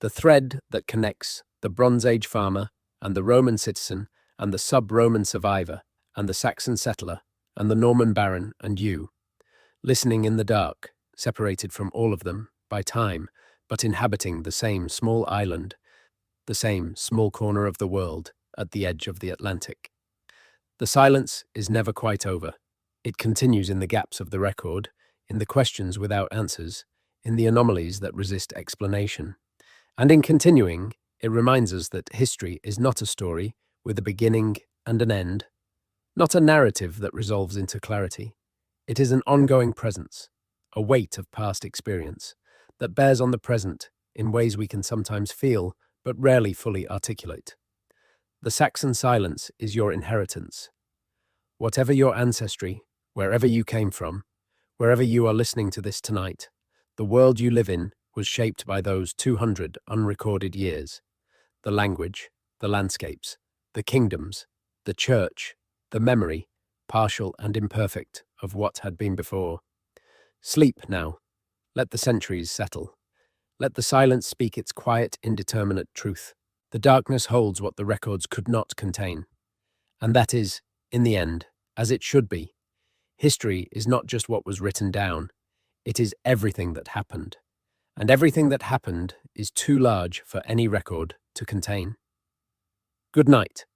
The thread that connects the Bronze Age farmer and the Roman citizen and the sub-Roman survivor and the Saxon settler and the Norman baron and you, listening in the dark, separated from all of them by time, but inhabiting the same small island, the same small corner of the world at the edge of the Atlantic. The silence is never quite over. It continues in the gaps of the record, in the questions without answers, in the anomalies that resist explanation. And in continuing, it reminds us that history is not a story with a beginning and an end, not a narrative that resolves into clarity. It is an ongoing presence, a weight of past experience that bears on the present in ways we can sometimes feel but rarely fully articulate. The Saxon silence is your inheritance. Whatever your ancestry, wherever you came from, wherever you are listening to this tonight, the world you live in was shaped by those 200 unrecorded years. The language, the landscapes, the kingdoms, the church, the memory, partial and imperfect, of what had been before. Sleep now. Let the centuries settle. Let the silence speak its quiet, indeterminate truth. The darkness holds what the records could not contain. And that is, in the end, as it should be. History is not just what was written down. It is everything that happened. And everything that happened is too large for any record to contain. Good night.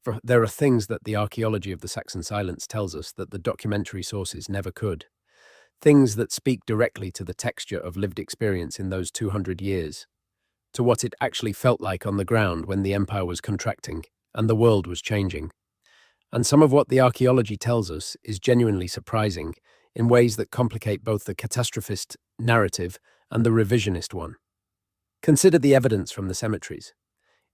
For there are things that the archaeology of the Saxon silence tells us that the documentary sources never could. Things that speak directly to the texture of lived experience in those 200 years, to what it actually felt like on the ground when the empire was contracting and the world was changing. And some of what the archaeology tells us is genuinely surprising in ways that complicate both the catastrophist narrative and the revisionist one. Consider the evidence from the cemeteries.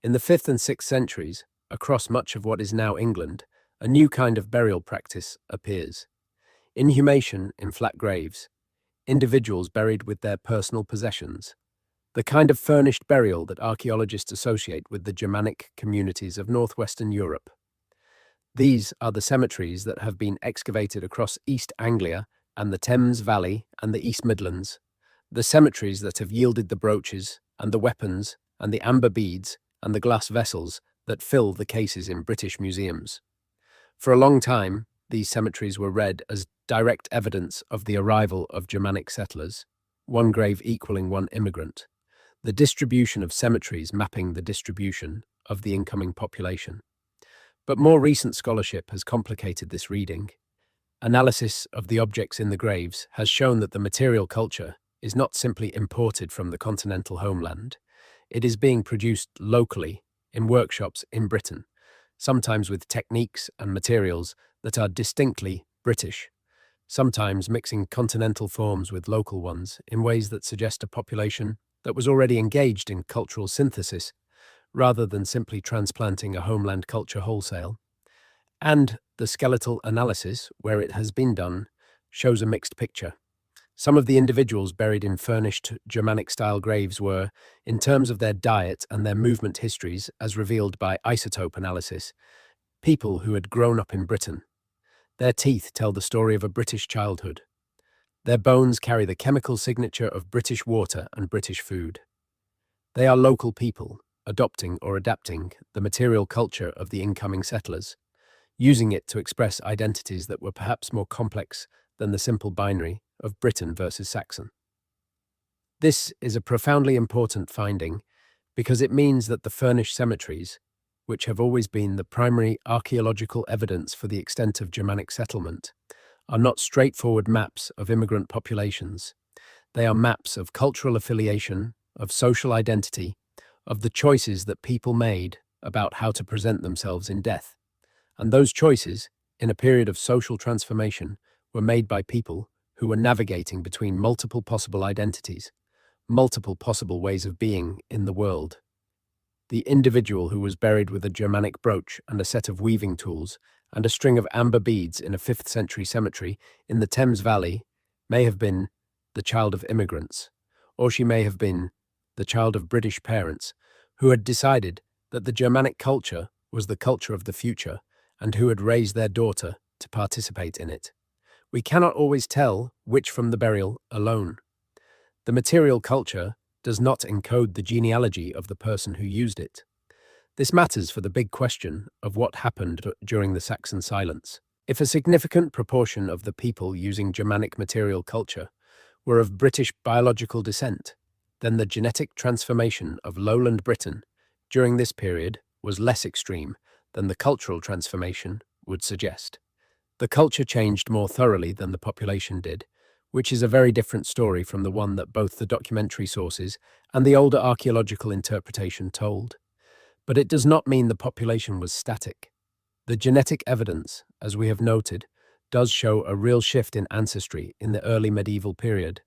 In the 5th and 6th centuries, across much of what is now England, a new kind of burial practice appears. Inhumation in flat graves, individuals buried with their personal possessions, the kind of furnished burial that archaeologists associate with the Germanic communities of northwestern Europe. These are the cemeteries that have been excavated across East Anglia and the Thames Valley and the East Midlands, the cemeteries that have yielded the brooches and the weapons and the amber beads and the glass vessels that fill the cases in British museums. For a long time, these cemeteries were read as direct evidence of the arrival of Germanic settlers, one grave equaling one immigrant, the distribution of cemeteries mapping the distribution of the incoming population. But more recent scholarship has complicated this reading. Analysis of the objects in the graves has shown that the material culture is not simply imported from the continental homeland. It is being produced locally in workshops in Britain, sometimes with techniques and materials that are distinctly British, sometimes mixing continental forms with local ones in ways that suggest a population that was already engaged in cultural synthesis rather than simply transplanting a homeland culture wholesale. And the skeletal analysis, where it has been done, shows a mixed picture. Some of the individuals buried in furnished Germanic-style graves were, in terms of their diet and their movement histories as revealed by isotope analysis, people who had grown up in Britain. Their teeth tell the story of a British childhood. Their bones carry the chemical signature of British water and British food. They are local people, adopting or adapting the material culture of the incoming settlers, using it to express identities that were perhaps more complex than the simple binary of Briton versus Saxon. This is a profoundly important finding because it means that the furnished cemeteries, which have always been the primary archaeological evidence for the extent of Germanic settlement, are not straightforward maps of immigrant populations. They are maps of cultural affiliation, of social identity, of the choices that people made about how to present themselves in death. And those choices, in a period of social transformation, were made by people who were navigating between multiple possible identities, multiple possible ways of being in the world. The individual who was buried with a Germanic brooch and a set of weaving tools and a string of amber beads in a 5th century cemetery in the Thames Valley may have been the child of immigrants, or she may have been the child of British parents who had decided that the Germanic culture was the culture of the future and who had raised their daughter to participate in it. We cannot always tell which from the burial alone. The material culture does not encode the genealogy of the person who used it. This matters for the big question of what happened during the Saxon silence. If a significant proportion of the people using Germanic material culture were of British biological descent, then the genetic transformation of lowland Britain during this period was less extreme than the cultural transformation would suggest. The culture changed more thoroughly than the population did, which is a very different story from the one that both the documentary sources and the older archaeological interpretation told. But it does not mean the population was static. The genetic evidence, as we have noted, does show a real shift in ancestry in the early medieval period,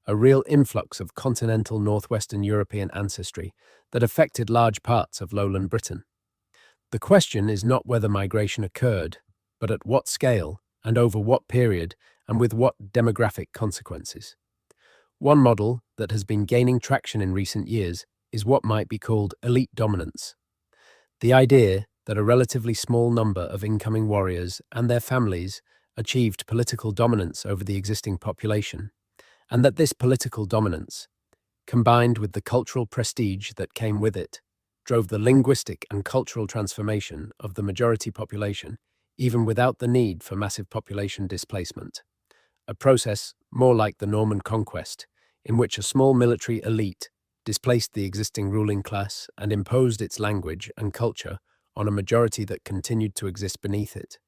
a real influx of continental northwestern European ancestry that affected large parts of lowland Britain. The question is not whether migration occurred, but at what scale and over what period and with what demographic consequences. One model that has been gaining traction in recent years is what might be called elite dominance. The idea that a relatively small number of incoming warriors and their families achieved political dominance over the existing population, and that this political dominance, combined with the cultural prestige that came with it, drove the linguistic and cultural transformation of the majority population, even without the need for massive population displacement. A process more like the Norman conquest, in which a small military elite displaced the existing ruling class and imposed its language and culture on a majority that continued to exist beneath it,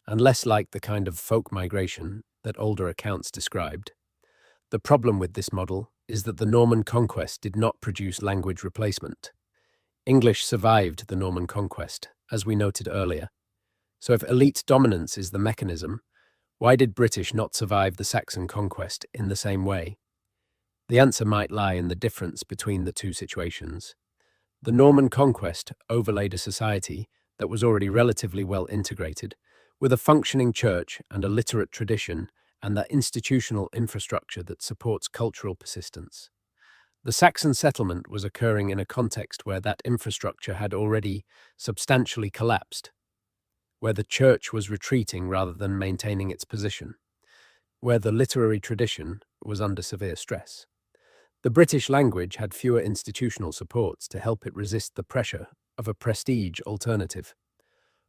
and less like the kind of folk migration that older accounts described. The problem with this model is that the Norman conquest did not produce language replacement. English survived the Norman conquest, as we noted earlier. So if elite dominance is the mechanism, why did British not survive the Saxon conquest in the same way? The answer might lie in the difference between the two situations. The Norman conquest overlaid a society that was already relatively well integrated, with a functioning church and a literate tradition and the institutional infrastructure that supports cultural persistence. The Saxon settlement was occurring in a context where that infrastructure had already substantially collapsed, where the church was retreating rather than maintaining its position, where the literary tradition was under severe stress. The British language had fewer institutional supports to help it resist the pressure of a prestige alternative.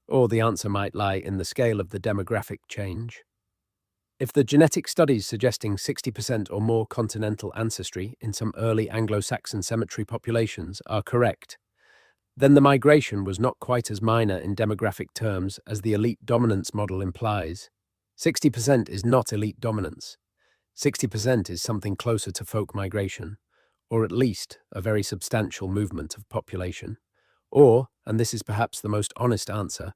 Or the answer might lie in the scale of the demographic change. If the genetic studies suggesting 60% or more continental ancestry in some early Anglo-Saxon cemetery populations are correct, then the migration was not quite as minor in demographic terms as the elite dominance model implies. 60% is not elite dominance. 60% is something closer to folk migration, or at least a very substantial movement of population. Or, and this is perhaps the most honest answer,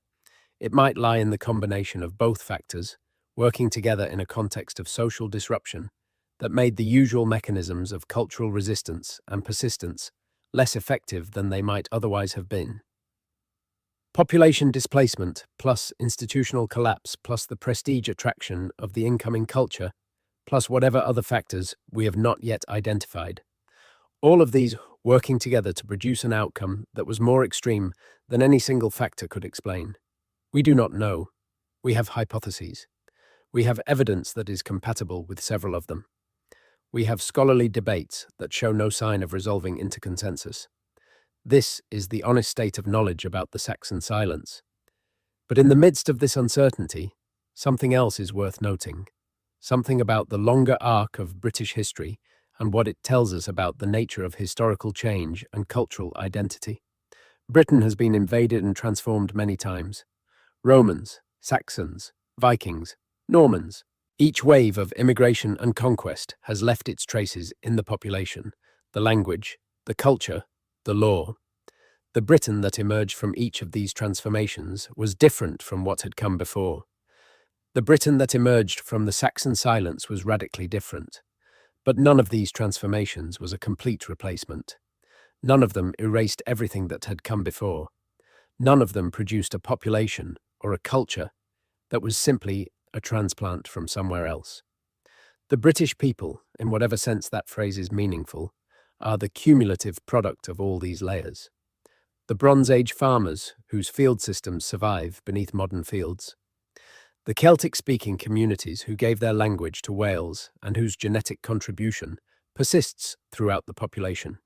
it might lie in the combination of both factors, working together in a context of social disruption that made the usual mechanisms of cultural resistance and persistence less effective than they might otherwise have been. Population displacement plus institutional collapse plus the prestige attraction of the incoming culture plus whatever other factors we have not yet identified. All of these working together to produce an outcome that was more extreme than any single factor could explain. We do not know. We have hypotheses. We have evidence that is compatible with several of them. We have scholarly debates that show no sign of resolving into consensus. This is the honest state of knowledge about the Saxon silence. But in the midst of this uncertainty, something else is worth noting. Something about the longer arc of British history and what it tells us about the nature of historical change and cultural identity. Britain has been invaded and transformed many times. Romans, Saxons, Vikings, Normans. Each wave of immigration and conquest has left its traces in the population, the language, the culture, the law. The Britain that emerged from each of these transformations was different from what had come before. The Britain that emerged from the Saxon silence was radically different. But none of these transformations was a complete replacement. None of them erased everything that had come before. None of them produced a population or a culture that was simply a transplant from somewhere else. The British people, in whatever sense that phrase is meaningful, are the cumulative product of all these layers. The Bronze Age farmers whose field systems survive beneath modern fields. The Celtic-speaking communities who gave their language to Wales and whose genetic contribution persists throughout the population.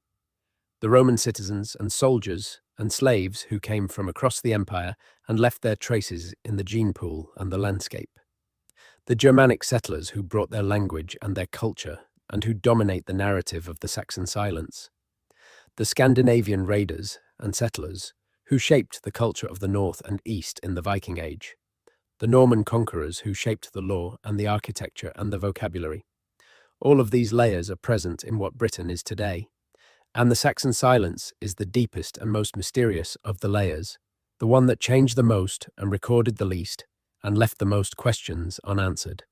The Roman citizens and soldiers and slaves who came from across the empire and left their traces in the gene pool and the landscape. The Germanic settlers who brought their language and their culture and who dominate the narrative of the Saxon silence. The Scandinavian raiders and settlers who shaped the culture of the North and East in the Viking Age. The Norman conquerors who shaped the law and the architecture and the vocabulary. All of these layers are present in what Britain is today. And the Saxon silence is the deepest and most mysterious of the layers, the one that changed the most and recorded the least and left the most questions unanswered.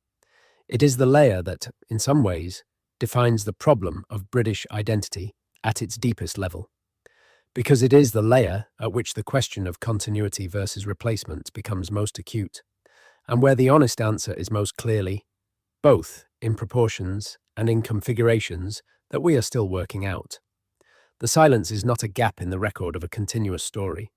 It is the layer that, in some ways, defines the problem of British identity at its deepest level. Because it is the layer at which the question of continuity versus replacement becomes most acute, and where the honest answer is most clearly both in proportions and in configurations that we are still working out. The silence is not a gap in the record of a continuous story.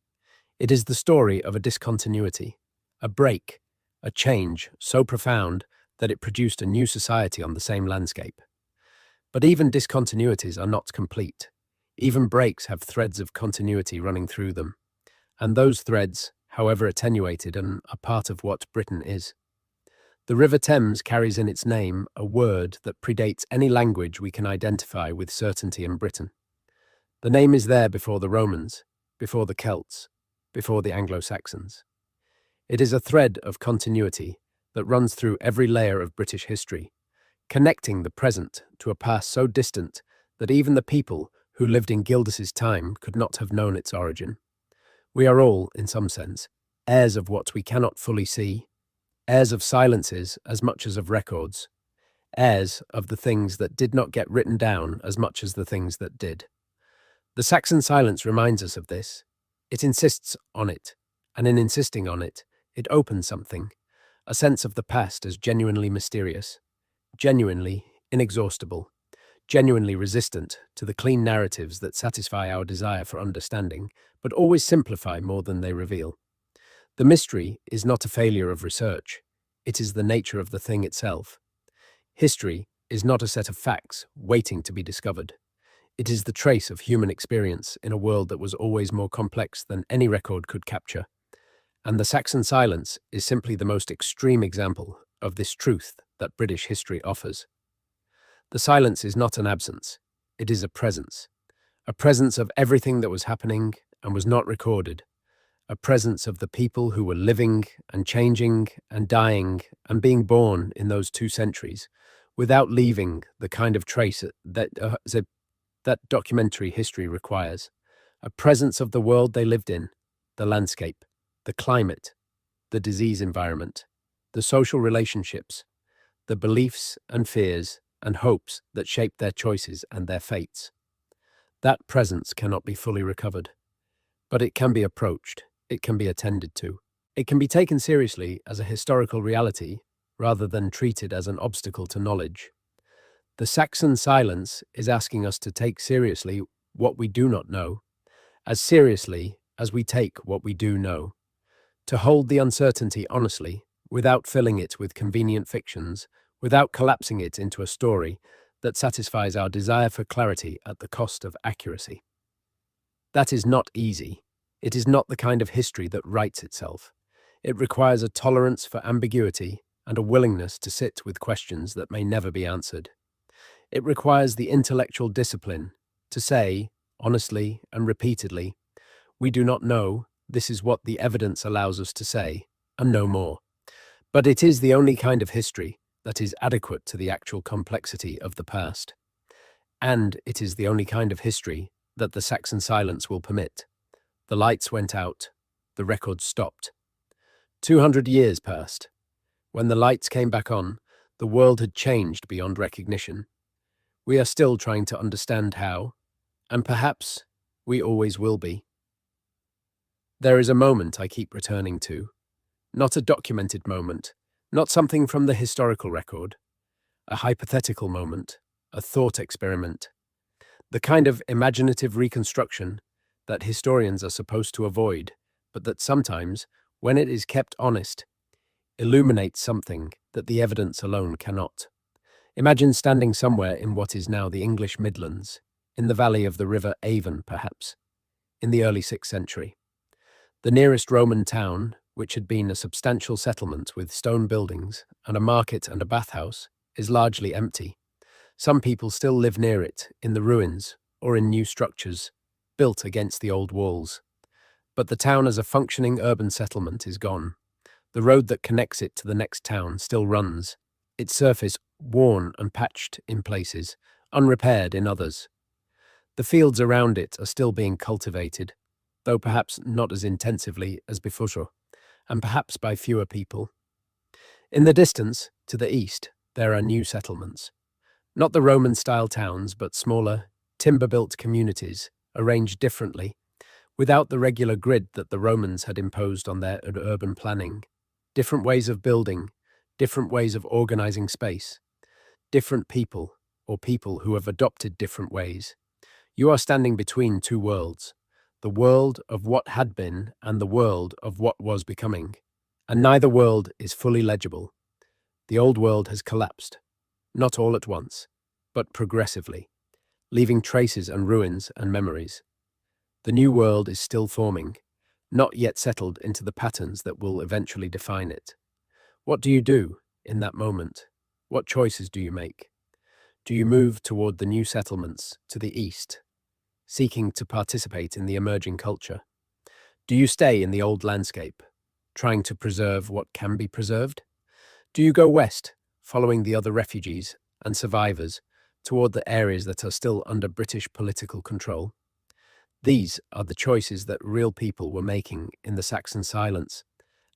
It is the story of a discontinuity, a break, a change so profound that it produced a new society on the same landscape. But even discontinuities are not complete. Even breaks have threads of continuity running through them. And those threads, however attenuated, are part of what Britain is. The River Thames carries in its name a word that predates any language we can identify with certainty in Britain. The name is there before the Romans, before the Celts. before the Anglo-Saxons. It is a thread of continuity that runs through every layer of British history, connecting the present to a past so distant that even the people who lived in Gildas's time could not have known its origin. We are all, in some sense, heirs of what we cannot fully see, heirs of silences as much as of records, heirs of the things that did not get written down as much as the things that did. The Saxon silence reminds us of this. It insists on it, and in insisting on it, it opens something, a sense of the past as genuinely mysterious, genuinely inexhaustible, genuinely resistant to the clean narratives that satisfy our desire for understanding, but always simplify more than they reveal. The mystery is not a failure of research, it is the nature of the thing itself. History is not a set of facts waiting to be discovered. It is the trace of human experience in a world that was always more complex than any record could capture. And the Saxon silence is simply the most extreme example of this truth that British history offers. The silence is not an absence, it is a presence of everything that was happening and was not recorded, a presence of the people who were living and changing and dying and being born in those 2 centuries, without leaving the kind of trace that documentary history requires, a presence of the world they lived in, the landscape, the climate, the disease environment, the social relationships, the beliefs and fears and hopes that shaped their choices and their fates. That presence cannot be fully recovered, but it can be approached, it can be attended to. It can be taken seriously as a historical reality rather than treated as an obstacle to knowledge. The Saxon silence is asking us to take seriously what we do not know, as seriously as we take what we do know, to hold the uncertainty honestly, without filling it with convenient fictions, without collapsing it into a story that satisfies our desire for clarity at the cost of accuracy. That is not easy. It is not the kind of history that writes itself. It requires a tolerance for ambiguity and a willingness to sit with questions that may never be answered. It requires the intellectual discipline to say, honestly and repeatedly, we do not know, this is what the evidence allows us to say, and no more. But it is the only kind of history that is adequate to the actual complexity of the past. And it is the only kind of history that the Saxon silence will permit. The lights went out, the records stopped. 200 years passed. When the lights came back on, the world had changed beyond recognition. We are still trying to understand how, and perhaps we always will be. There is a moment I keep returning to, not a documented moment, not something from the historical record, a hypothetical moment, a thought experiment, the kind of imaginative reconstruction that historians are supposed to avoid, but that sometimes, when it is kept honest, illuminates something that the evidence alone cannot. Imagine standing somewhere in what is now the English Midlands, in the valley of the River Avon, perhaps, in the early 6th century. The nearest Roman town, which had been a substantial settlement with stone buildings and a market and a bathhouse, is largely empty. Some people still live near it, in the ruins, or in new structures, built against the old walls. But the town as a functioning urban settlement is gone. The road that connects it to the next town still runs, its surface worn and patched in places, unrepaired in others. The fields around it are still being cultivated, though perhaps not as intensively as before, and perhaps by fewer people. In the distance, to the east, there are new settlements. Not the Roman-style towns, but smaller, timber-built communities, arranged differently, without the regular grid that the Romans had imposed on their urban planning. Different ways of building, different ways of organizing space, different people, or people who have adopted different ways. You are standing between 2 worlds, the world of what had been and the world of what was becoming, and neither world is fully legible. The old world has collapsed, not all at once, but progressively, leaving traces and ruins and memories. The new world is still forming, not yet settled into the patterns that will eventually define it. What do you do in that moment? What choices do you make? Do you move toward the new settlements to the east, seeking to participate in the emerging culture? Do you stay in the old landscape, trying to preserve what can be preserved? Do you go west, following the other refugees and survivors toward the areas that are still under British political control? These are the choices that real people were making in the Saxon silence,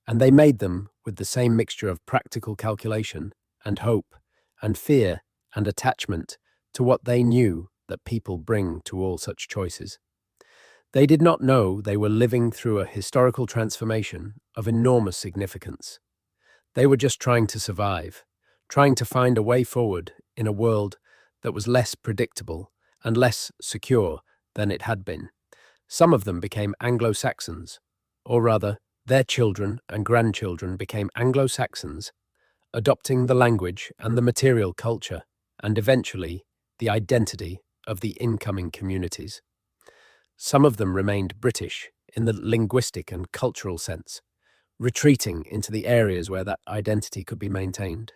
and they made them with the same mixture of practical calculation and hope and fear and attachment to what they knew that people bring to all such choices. They did not know they were living through a historical transformation of enormous significance. They were just trying to survive, trying to find a way forward in a world that was less predictable and less secure than it had been. Some of them became Anglo-Saxons, or rather, their children and grandchildren became Anglo-Saxons, adopting the language and the material culture, and eventually the identity of the incoming communities. Some of them remained British in the linguistic and cultural sense, retreating into the areas where that identity could be maintained.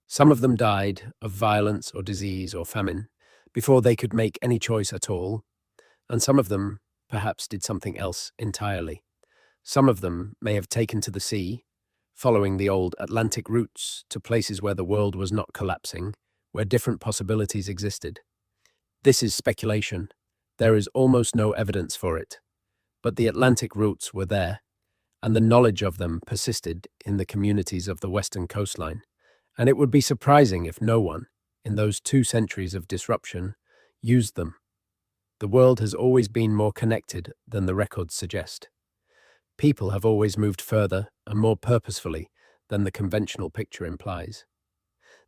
Some of them died of violence or disease or famine before they could make any choice at all, and some of them perhaps did something else entirely. Some of them may have taken to the sea, following the old Atlantic routes to places where the world was not collapsing, where different possibilities existed. This is speculation. There is almost no evidence for it, but the Atlantic routes were there, and the knowledge of them persisted in the communities of the western coastline, and it would be surprising if no one, in those 2 centuries of disruption, used them. The world has always been more connected than the records suggest. People have always moved further and more purposefully than the conventional picture implies.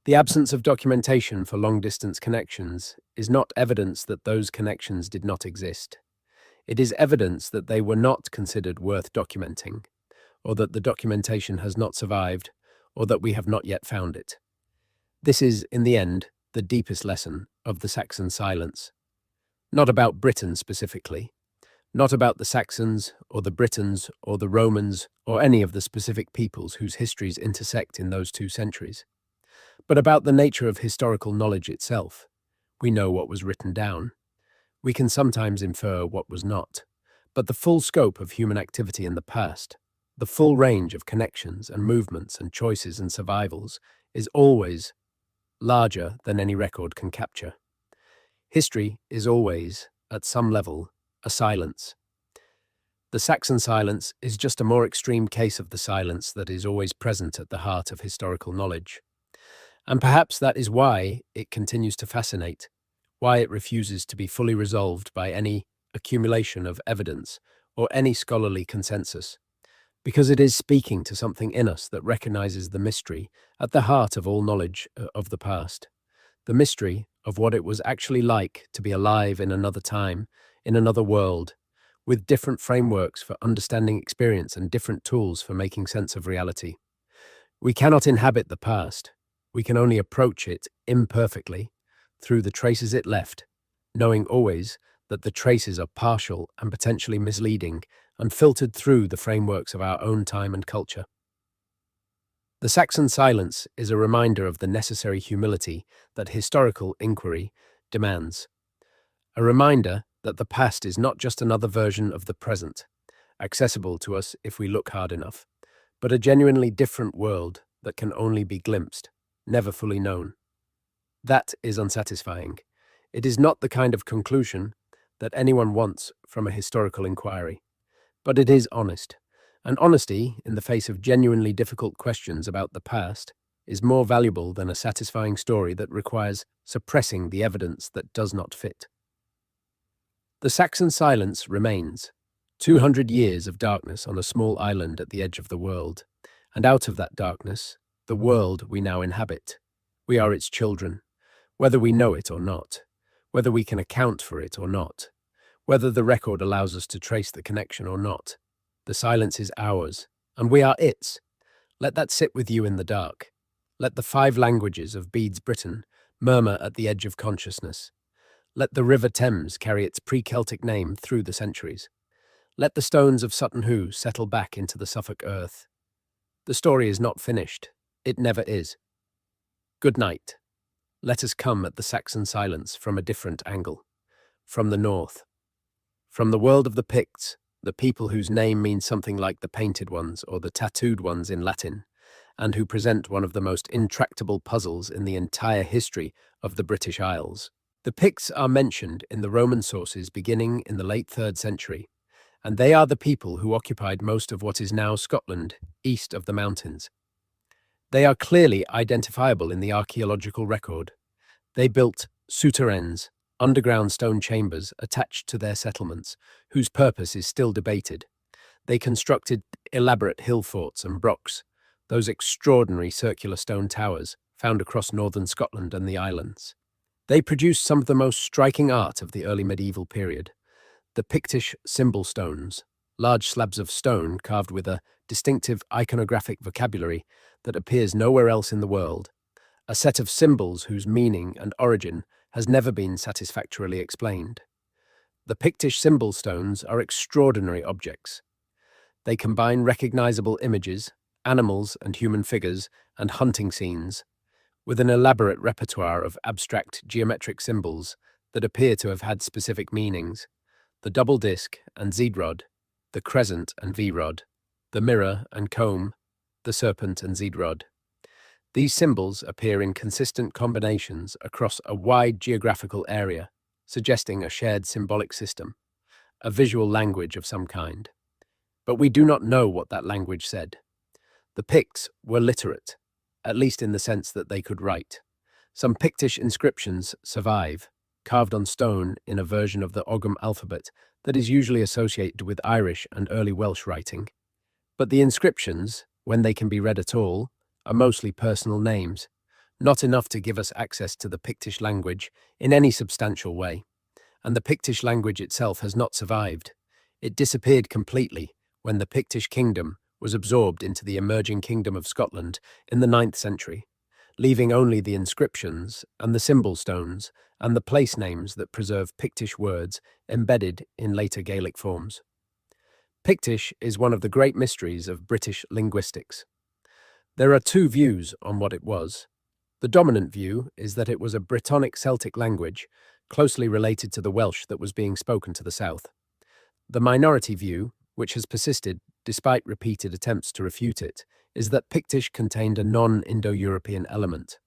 The absence of documentation for long-distance connections is not evidence that those connections did not exist. It is evidence that they were not considered worth documenting, or that the documentation has not survived, or that we have not yet found it. This is, in the end, the deepest lesson of the Saxon silence. Not about Britain specifically, not about the Saxons, or the Britons, or the Romans, or any of the specific peoples whose histories intersect in those 2 centuries, but about the nature of historical knowledge itself. We know what was written down. We can sometimes infer what was not, but the full scope of human activity in the past, the full range of connections and movements and choices and survivals, is always larger than any record can capture. History is always, at some level, a silence. The Saxon silence is just a more extreme case of the silence that is always present at the heart of historical knowledge. And perhaps that is why it continues to fascinate, why it refuses to be fully resolved by any accumulation of evidence or any scholarly consensus, because it is speaking to something in us that recognizes the mystery at the heart of all knowledge of the past, the mystery of what it was actually like to be alive in another time, in another world, with different frameworks for understanding experience and different tools for making sense of reality. We cannot inhabit the past. We can only approach it imperfectly through the traces it left, knowing always that the traces are partial and potentially misleading and filtered through the frameworks of our own time and culture. The Saxon silence is a reminder of the necessary humility that historical inquiry demands, a reminder that the past is not just another version of the present, accessible to us if we look hard enough, but a genuinely different world that can only be glimpsed, never fully known. That is unsatisfying. It is not the kind of conclusion that anyone wants from a historical inquiry, but it is honest. And honesty, in the face of genuinely difficult questions about the past, is more valuable than a satisfying story that requires suppressing the evidence that does not fit. The Saxon silence remains. 200 years of darkness on a small island at the edge of the world, and out of that darkness, the world we now inhabit. We are its children, whether we know it or not, whether we can account for it or not, whether the record allows us to trace the connection or not. The silence is ours, and we are its. Let that sit with you in the dark. Let the 5 languages of Bede's Britain murmur at the edge of consciousness. Let the River Thames carry its pre-Celtic name through the centuries. Let the stones of Sutton Hoo settle back into the Suffolk earth. The story is not finished. It never is. Good night. Let us come at the Saxon silence from a different angle. From the north. From the world of the Picts, the people whose name means something like the painted ones or the tattooed ones in Latin, and who present one of the most intractable puzzles in the entire history of the British Isles. The Picts are mentioned in the Roman sources beginning in the late 3rd century, and they are the people who occupied most of what is now Scotland, east of the mountains. They are clearly identifiable in the archaeological record. They built souterrains, underground stone chambers attached to their settlements, whose purpose is still debated. They constructed elaborate hill forts and brocks, those extraordinary circular stone towers found across northern Scotland and the islands. They produced some of the most striking art of the early medieval period. The Pictish symbol stones, large slabs of stone carved with a distinctive iconographic vocabulary that appears nowhere else in the world, a set of symbols whose meaning and origin has never been satisfactorily explained. The Pictish symbol stones are extraordinary objects. They combine recognizable images, animals and human figures, and hunting scenes, with an elaborate repertoire of abstract geometric symbols that appear to have had specific meanings: the double disc and zed-rod, the crescent and v-rod, the mirror and comb, the serpent and zed-rod. These symbols appear in consistent combinations across a wide geographical area, suggesting a shared symbolic system, a visual language of some kind. But we do not know what that language said. The Picts were literate, at least in the sense that they could write. Some Pictish inscriptions survive, carved on stone in a version of the Ogham alphabet that is usually associated with Irish and early Welsh writing. But the inscriptions, when they can be read at all, are mostly personal names, not enough to give us access to the Pictish language in any substantial way. And the Pictish language itself has not survived. It disappeared completely when the Pictish kingdom was absorbed into the emerging kingdom of Scotland in the 9th century, leaving only the inscriptions and the symbol stones and the place names that preserve Pictish words embedded in later Gaelic forms. Pictish is one of the great mysteries of British linguistics. There are two views on what it was. The dominant view is that it was a Brittonic Celtic language, closely related to the Welsh that was being spoken to the south. The minority view, which has persisted despite repeated attempts to refute it, is that Pictish contained a non-Indo-European element,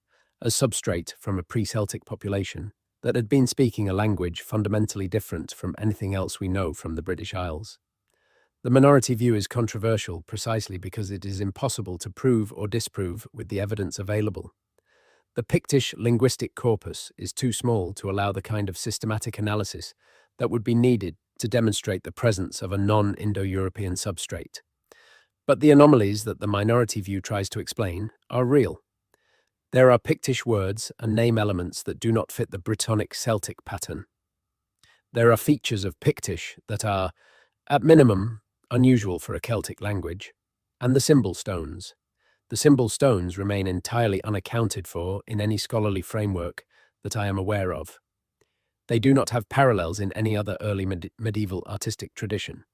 a substrate from a pre-Celtic population that had been speaking a language fundamentally different from anything else we know from the British Isles. The minority view is controversial precisely because it is impossible to prove or disprove with the evidence available. The Pictish linguistic corpus is too small to allow the kind of systematic analysis that would be needed to demonstrate the presence of a non-Indo-European substrate. But the anomalies that the minority view tries to explain are real. There are Pictish words and name elements that do not fit the Brittonic Celtic pattern. There are features of Pictish that are, at minimum, unusual for a Celtic language, and the symbol stones. The symbol stones remain entirely unaccounted for in any scholarly framework that I am aware of. They do not have parallels in any other early medieval artistic tradition.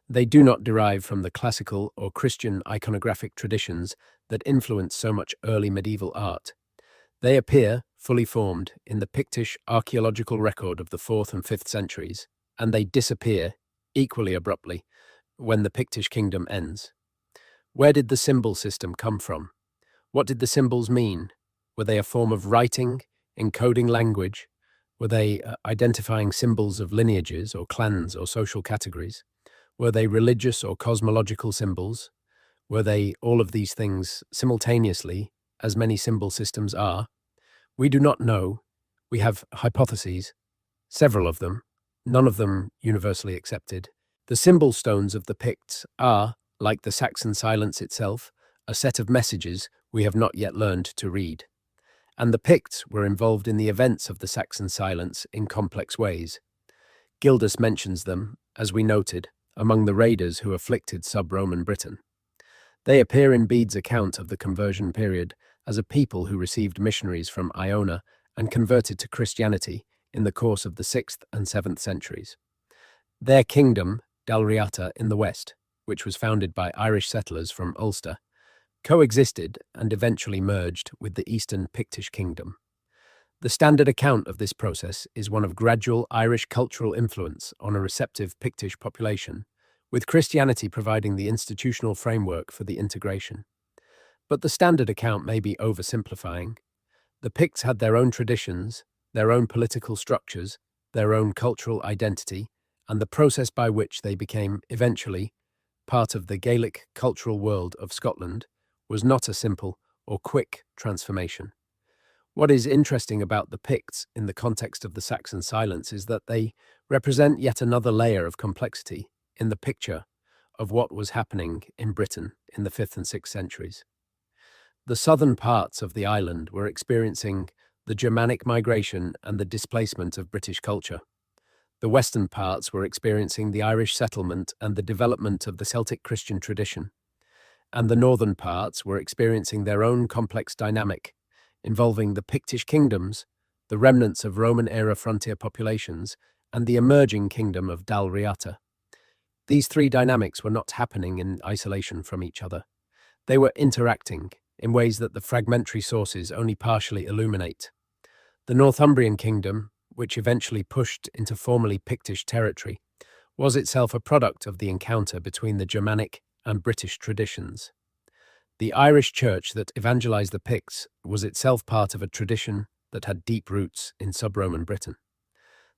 They do not derive from the classical or Christian iconographic traditions that influence so much early medieval art. They appear, fully formed, in the Pictish archaeological record of the 4th and 5th centuries, and they disappear, equally abruptly, when the Pictish kingdom ends. Where did the symbol system come from? What did the symbols mean? Were they a form of writing, encoding language? Were they identifying symbols of lineages or clans or social categories? Were they religious or cosmological symbols? Were they all of these things simultaneously, as many symbol systems are? We do not know. We have hypotheses, several of them, none of them universally accepted. The symbol stones of the Picts are, like the Saxon silence itself, a set of messages we have not yet learned to read. And the Picts were involved in the events of the Saxon silence in complex ways. Gildas mentions them, as we noted, among the raiders who afflicted sub-Roman Britain. They appear in Bede's account of the conversion period as a people who received missionaries from Iona and converted to Christianity in the course of the 6th and 7th centuries. Their kingdom, Dalriata in the west, which was founded by Irish settlers from Ulster, coexisted and eventually merged with the Eastern Pictish kingdom. The standard account of this process is one of gradual Irish cultural influence on a receptive Pictish population, with Christianity providing the institutional framework for the integration. But the standard account may be oversimplifying. The Picts had their own traditions, their own political structures, their own cultural identity, and the process by which they became, eventually, part of the Gaelic cultural world of Scotland was not a simple or quick transformation. What is interesting about the Picts in the context of the Saxon silence is that they represent yet another layer of complexity in the picture of what was happening in Britain in the 5th and 6th centuries. The southern parts of the island were experiencing the Germanic migration and the displacement of British culture. The western parts were experiencing the Irish settlement and the development of the Celtic Christian tradition. And the northern parts were experiencing their own complex dynamic, involving the Pictish kingdoms, the remnants of Roman-era frontier populations, and the emerging kingdom of Dalriata. These three dynamics were not happening in isolation from each other. They were interacting in ways that the fragmentary sources only partially illuminate. The Northumbrian kingdom, which eventually pushed into formerly Pictish territory, was itself a product of the encounter between the Germanic and British traditions. The Irish church that evangelized the Picts was itself part of a tradition that had deep roots in sub-Roman Britain.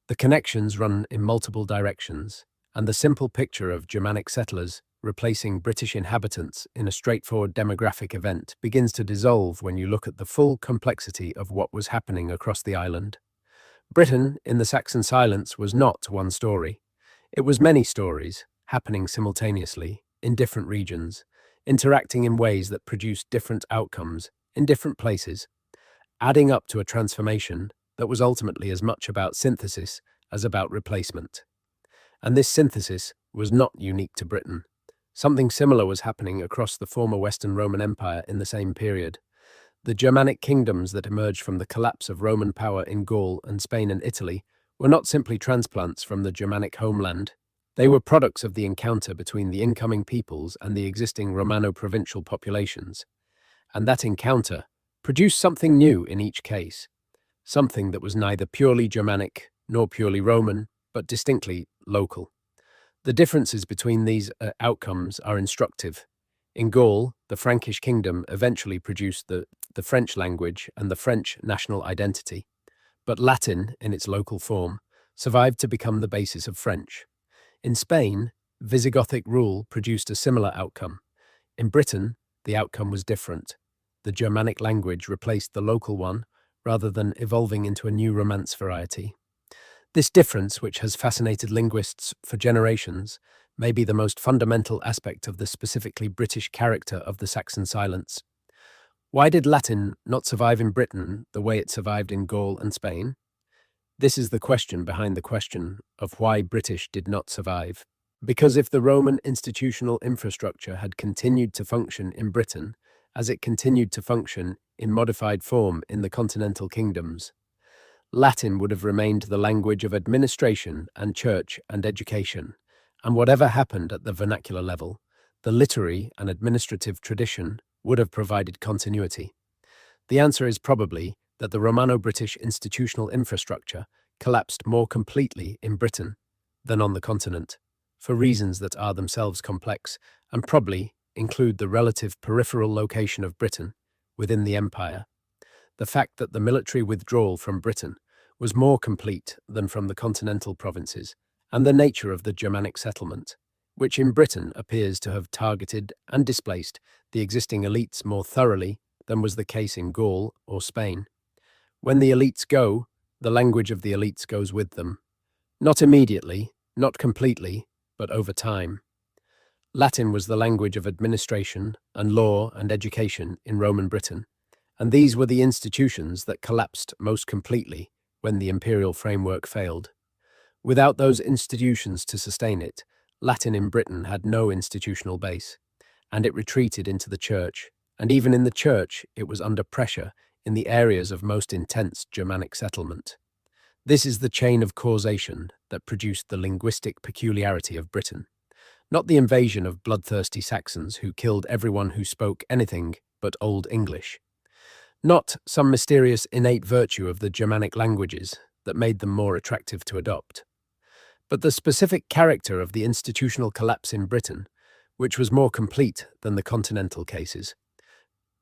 The connections run in multiple directions, and the simple picture of Germanic settlers replacing British inhabitants in a straightforward demographic event begins to dissolve when you look at the full complexity of what was happening across the island. Britain, in the Saxon silence, was not one story. It was many stories, happening simultaneously, in different regions, interacting in ways that produced different outcomes, in different places, adding up to a transformation that was ultimately as much about synthesis as about replacement. And this synthesis was not unique to Britain. Something similar was happening across the former Western Roman Empire in the same period. The Germanic kingdoms that emerged from the collapse of Roman power in Gaul and Spain and Italy were not simply transplants from the Germanic homeland. They were products of the encounter between the incoming peoples and the existing Romano-provincial populations. And that encounter produced something new in each case, something that was neither purely Germanic nor purely Roman, but distinctly local. The differences between these outcomes are instructive. In Gaul, the Frankish kingdom eventually produced the French language and the French national identity, but Latin, in its local form, survived to become the basis of French. In Spain, Visigothic rule produced a similar outcome. In Britain, the outcome was different. The Germanic language replaced the local one, rather than evolving into a new Romance variety. This difference, which has fascinated linguists for generations, may be the most fundamental aspect of the specifically British character of the Saxon silence. Why did Latin not survive in Britain the way it survived in Gaul and Spain? This is the question behind the question of why British did not survive. Because if the Roman institutional infrastructure had continued to function in Britain, as it continued to function in modified form in the continental kingdoms, Latin would have remained the language of administration and church and education, and whatever happened at the vernacular level, the literary and administrative tradition would have provided continuity. The answer is probably that the Romano-British institutional infrastructure collapsed more completely in Britain than on the continent, for reasons that are themselves complex and probably include the relative peripheral location of Britain within the empire. The fact that the military withdrawal from Britain was more complete than from the continental provinces, and the nature of the Germanic settlement, which in Britain appears to have targeted and displaced the existing elites more thoroughly than was the case in Gaul or Spain. When the elites go, the language of the elites goes with them. Not immediately, not completely, but over time. Latin was the language of administration and law and education in Roman Britain, and these were the institutions that collapsed most completely when the imperial framework failed. Without those institutions to sustain it, Latin in Britain had no institutional base, and it retreated into the church, and even in the church it was under pressure in the areas of most intense Germanic settlement. This is the chain of causation that produced the linguistic peculiarity of Britain, not the invasion of bloodthirsty Saxons who killed everyone who spoke anything but Old English, not some mysterious innate virtue of the Germanic languages that made them more attractive to adopt. but the specific character of the institutional collapse in Britain, which was more complete than the continental cases,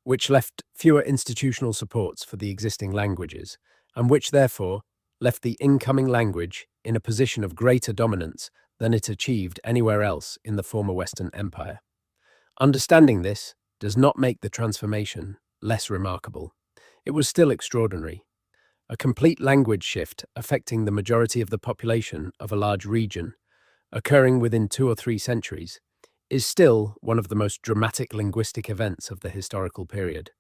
which left fewer institutional supports for the existing languages, and which therefore left the incoming language in a position of greater dominance than it achieved anywhere else in the former Western Empire. Understanding this does not make the transformation less remarkable. It was still extraordinary. A complete language shift affecting the majority of the population of a large region, occurring within 2 or 3 centuries, is still one of the most dramatic linguistic events of the historical period.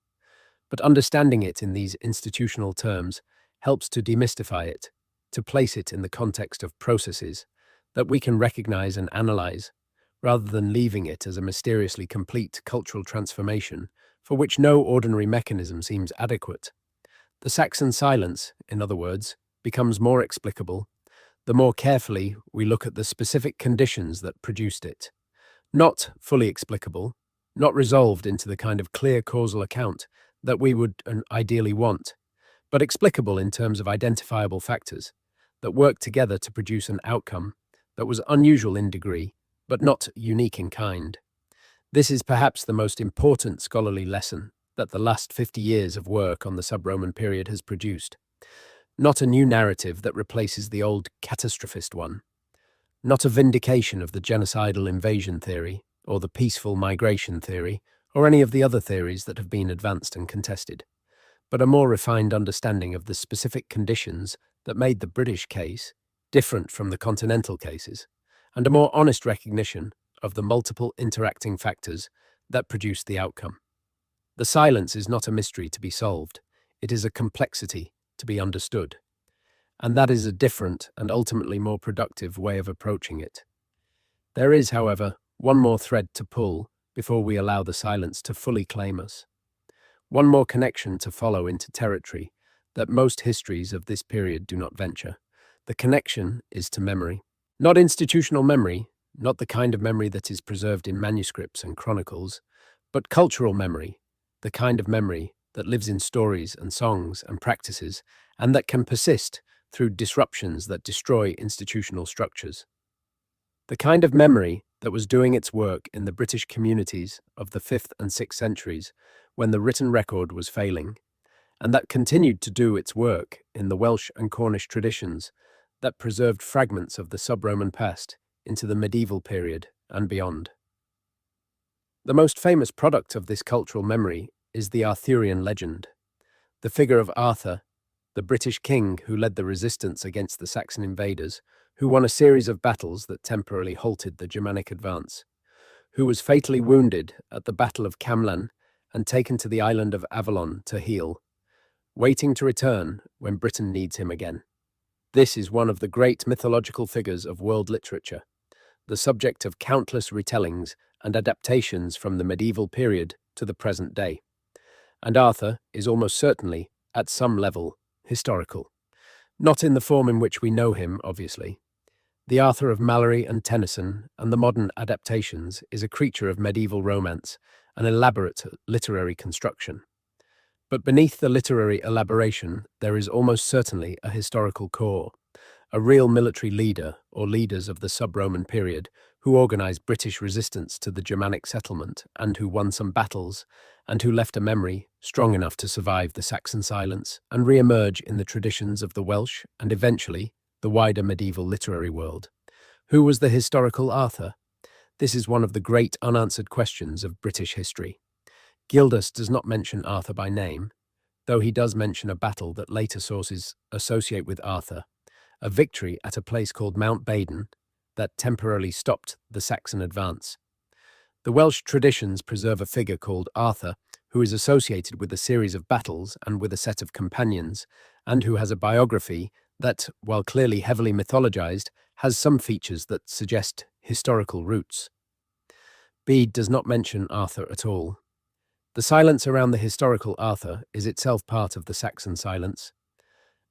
But understanding it in these institutional terms helps to demystify it, to place it in the context of processes that we can recognize and analyze, rather than leaving it as a mysteriously complete cultural transformation for which no ordinary mechanism seems adequate. The Saxon silence, in other words, becomes more explicable the more carefully we look at the specific conditions that produced it. Not fully explicable, not resolved into the kind of clear causal account that we would ideally want, but explicable in terms of identifiable factors that work together to produce an outcome that was unusual in degree, but not unique in kind. This is perhaps the most important scholarly lesson that the last 50 years of work on the sub-Roman period has produced. Not a new narrative that replaces the old catastrophist one. Not a vindication of the genocidal invasion theory, or the peaceful migration theory, or any of the other theories that have been advanced and contested, but a more refined understanding of the specific conditions that made the British case different from the continental cases, and a more honest recognition of the multiple interacting factors that produced the outcome. The silence is not a mystery to be solved, it is a complexity to be understood. And that is a different and ultimately more productive way of approaching it. There is, however, one more thread to pull before we allow the silence to fully claim us. One more connection to follow into territory that most histories of this period do not venture. The connection is to memory. Not institutional memory, not the kind of memory that is preserved in manuscripts and chronicles, but cultural memory, the kind of memory that lives in stories and songs and practices, and that can persist through disruptions that destroy institutional structures. The kind of memory that was doing its work in the British communities of the 5th and 6th centuries when the written record was failing, and that continued to do its work in the Welsh and Cornish traditions that preserved fragments of the sub-Roman past into the medieval period and beyond. The most famous product of this cultural memory is the Arthurian legend. The figure of Arthur, the British king who led the resistance against the Saxon invaders, who won a series of battles that temporarily halted the Germanic advance, who was fatally wounded at the Battle of Camlan and taken to the island of Avalon to heal, waiting to return when Britain needs him again. This is one of the great mythological figures of world literature, the subject of countless retellings and adaptations from the medieval period to the present day. And Arthur is almost certainly, at some level, historical. Not in the form in which we know him, obviously. The Arthur of Malory and Tennyson and the modern adaptations is a creature of medieval romance, an elaborate literary construction. But beneath the literary elaboration, there is almost certainly a historical core, a real military leader or leaders of the sub-Roman period who organized British resistance to the Germanic settlement and who won some battles and who left a memory strong enough to survive the Saxon silence and re-emerge in the traditions of the Welsh and eventually the wider medieval literary world. Who was the historical Arthur? This is one of the great unanswered questions of British history. Gildas does not mention Arthur by name, though he does mention a battle that later sources associate with Arthur, a victory at a place called Mount Badon that temporarily stopped the Saxon advance. The Welsh traditions preserve a figure called Arthur, who is associated with a series of battles and with a set of companions, and who has a biography that, while clearly heavily mythologized, has some features that suggest historical roots. Bede does not mention Arthur at all. The silence around the historical Arthur is itself part of the Saxon silence,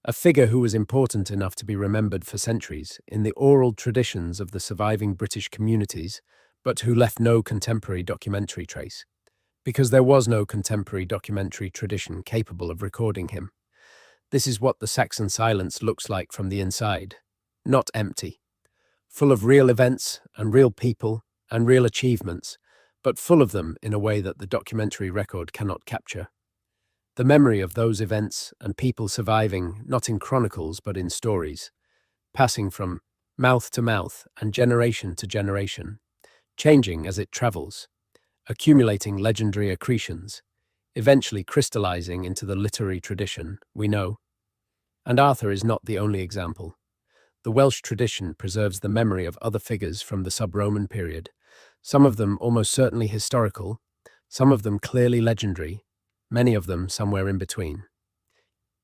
a figure who was important enough to be remembered for centuries in the oral traditions of the surviving British communities, but who left no contemporary documentary trace, because there was no contemporary documentary tradition capable of recording him. This is what the Saxon silence looks like from the inside, not empty. full of real events and real people and real achievements, but full of them in a way that the documentary record cannot capture. The memory of those events and people surviving not in chronicles but in stories, passing from mouth to mouth and generation to generation, changing as it travels, accumulating legendary accretions, eventually crystallizing into the literary tradition we know. And Arthur is not the only example. The Welsh tradition preserves the memory of other figures from the sub-Roman period, some of them almost certainly historical, some of them clearly legendary, many of them somewhere in between.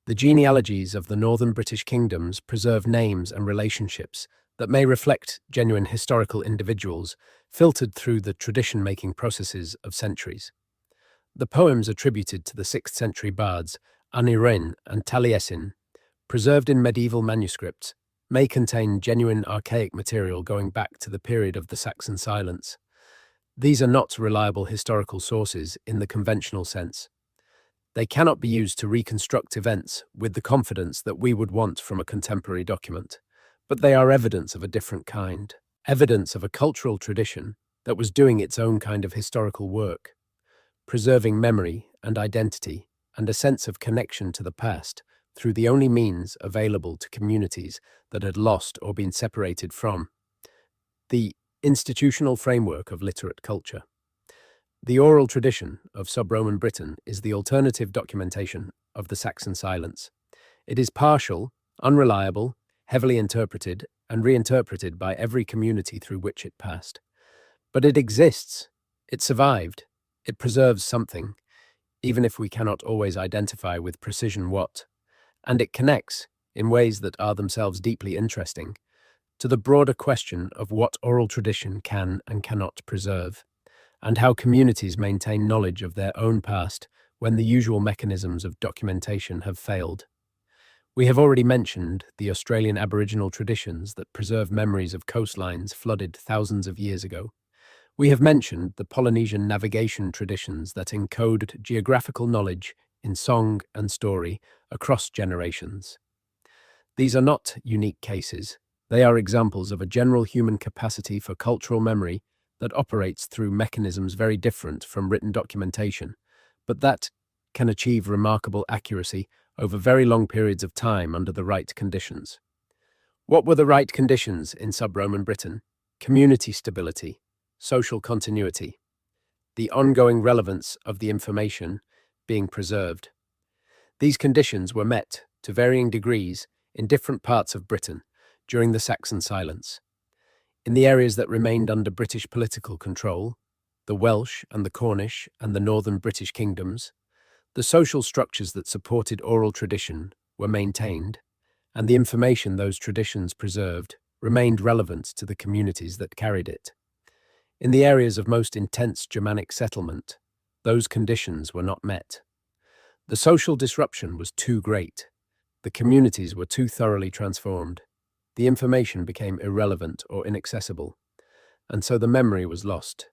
The genealogies of the northern British kingdoms preserve names and relationships that may reflect genuine historical individuals filtered through the tradition-making processes of centuries. The poems attributed to the 6th century bards Aneurin and Taliesin, preserved in medieval manuscripts, may contain genuine archaic material going back to the period of the Saxon silence. These are not reliable historical sources in the conventional sense. They cannot be used to reconstruct events with the confidence that we would want from a contemporary document, but they are evidence of a different kind, evidence of a cultural tradition that was doing its own kind of historical work, preserving memory and identity and a sense of connection to the past through the only means available to communities that had lost or been separated from the institutional framework of literate culture. The oral tradition of sub-Roman Britain is the alternative documentation of the Saxon silence. It is partial, unreliable, heavily interpreted, and reinterpreted by every community through which it passed. But it exists, it survived, it preserves something, even if we cannot always identify with precision what, and it connects, in ways that are themselves deeply interesting, to the broader question of what oral tradition can and cannot preserve, and how communities maintain knowledge of their own past when the usual mechanisms of documentation have failed. We have already mentioned the Australian Aboriginal traditions that preserve memories of coastlines flooded thousands of years ago. We have mentioned the Polynesian navigation traditions that encode geographical knowledge in song and story across generations. These are not unique cases. They are examples of a general human capacity for cultural memory that operates through mechanisms very different from written documentation, but that can achieve remarkable accuracy over very long periods of time under the right conditions. What were the right conditions in sub-Roman Britain? Community stability, social continuity, the ongoing relevance of the information being preserved. These conditions were met, to varying degrees, in different parts of Britain during the Saxon silence. In the areas that remained under British political control, the Welsh and the Cornish and the northern British kingdoms, the social structures that supported oral tradition were maintained, and the information those traditions preserved remained relevant to the communities that carried it. In the areas of most intense Germanic settlement, those conditions were not met. The social disruption was too great. The communities were too thoroughly transformed. The information became irrelevant or inaccessible, and so the memory was lost.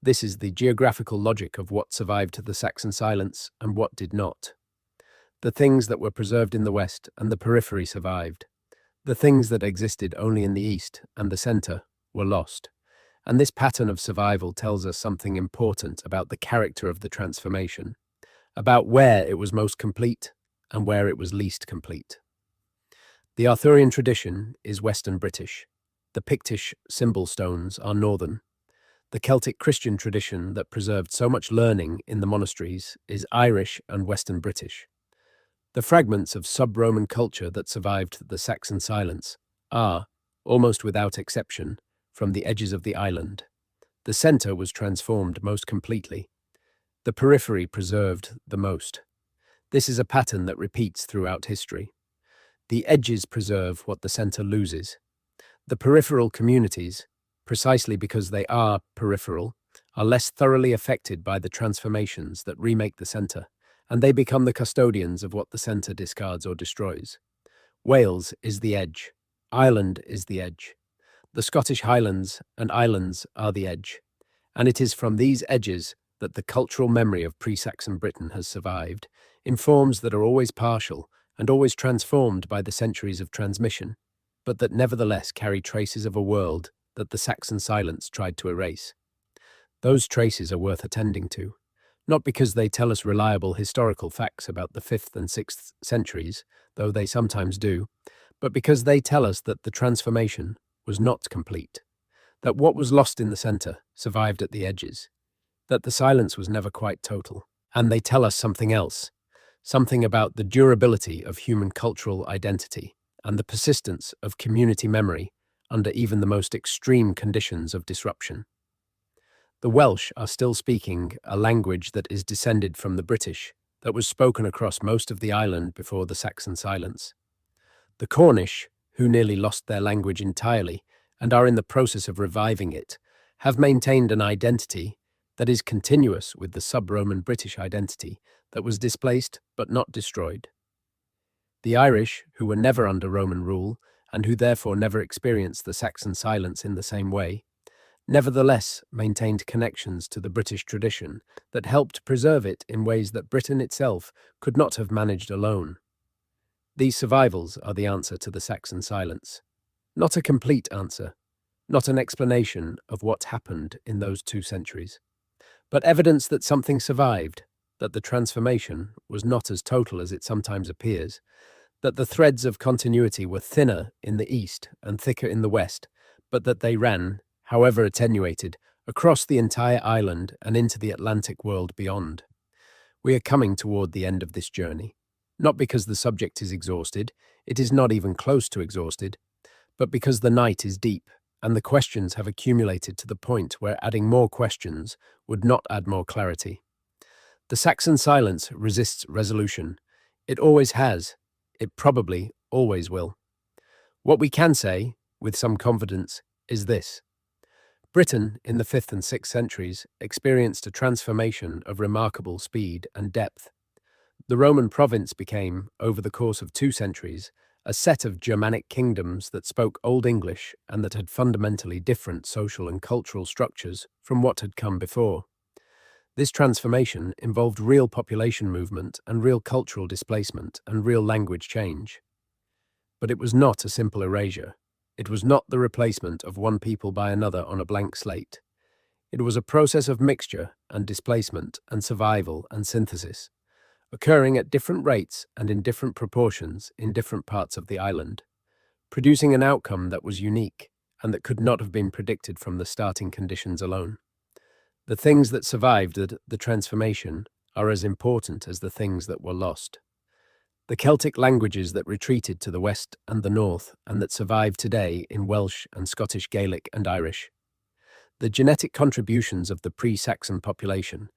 This is the geographical logic of what survived the Saxon silence and what did not. The things that were preserved in the West and the periphery survived. The things that existed only in the East and the center were lost. And this pattern of survival tells us something important about the character of the transformation, about where it was most complete and where it was least complete. The Arthurian tradition is Western British. The Pictish symbol stones are Northern. The Celtic Christian tradition that preserved so much learning in the monasteries is Irish and Western British. The fragments of sub-Roman culture that survived the Saxon silence are, almost without exception, from the edges of the island. The center was transformed most completely. The periphery preserved the most. This is a pattern that repeats throughout history. The edges preserve what the center loses. The peripheral communities, precisely because they are peripheral, are less thoroughly affected by the transformations that remake the center, and they become the custodians of what the center discards or destroys. Wales is the edge. Ireland is the edge. The Scottish Highlands and Islands are the edge, and it is from these edges that the cultural memory of pre-Saxon Britain has survived, in forms that are always partial and always transformed by the centuries of transmission. but that nevertheless carry traces of a world that the Saxon silence tried to erase. Those traces are worth attending to, not because they tell us reliable historical facts about the 5th and 6th centuries, though they sometimes do, but because they tell us that the transformation was not complete, that what was lost in the center survived at the edges, that the silence was never quite total. And they tell us something else, something about the durability of human cultural identity and the persistence of community memory under even the most extreme conditions of disruption. The Welsh are still speaking a language that is descended from the British, that was spoken across most of the island before the Saxon silence. The Cornish, who nearly lost their language entirely and are in the process of reviving it, have maintained an identity that is continuous with the sub-Roman British identity that was displaced but not destroyed. The Irish, who were never under Roman rule and who therefore never experienced the Saxon silence in the same way, nevertheless maintained connections to the British tradition that helped preserve it in ways that Britain itself could not have managed alone. These survivals are the answer to the Saxon silence. Not a complete answer, not an explanation of what happened in those 2 centuries, but evidence that something survived, that the transformation was not as total as it sometimes appears, that the threads of continuity were thinner in the east and thicker in the west, but that they ran, however attenuated, across the entire island and into the Atlantic world beyond. We are coming toward the end of this journey, not because the subject is exhausted, it is not even close to exhausted, but because the night is deep and the questions have accumulated to the point where adding more questions would not add more clarity. The Saxon silence resists resolution. It always has. It probably always will. What we can say, with some confidence, is this. Britain, in the 5th and 6th centuries, experienced a transformation of remarkable speed and depth. The Roman province became, over the course of 2 centuries, a set of Germanic kingdoms that spoke Old English and that had fundamentally different social and cultural structures from what had come before. This transformation involved real population movement and real cultural displacement and real language change. But it was not a simple erasure. It was not the replacement of one people by another on a blank slate. It was a process of mixture and displacement and survival and synthesis, occurring at different rates and in different proportions in different parts of the island, producing an outcome that was unique and that could not have been predicted from the starting conditions alone. The things that survived the transformation are as important as the things that were lost. The Celtic languages that retreated to the west and the north and that survive today in Welsh and Scottish Gaelic and Irish. The genetic contributions of the pre-Saxon population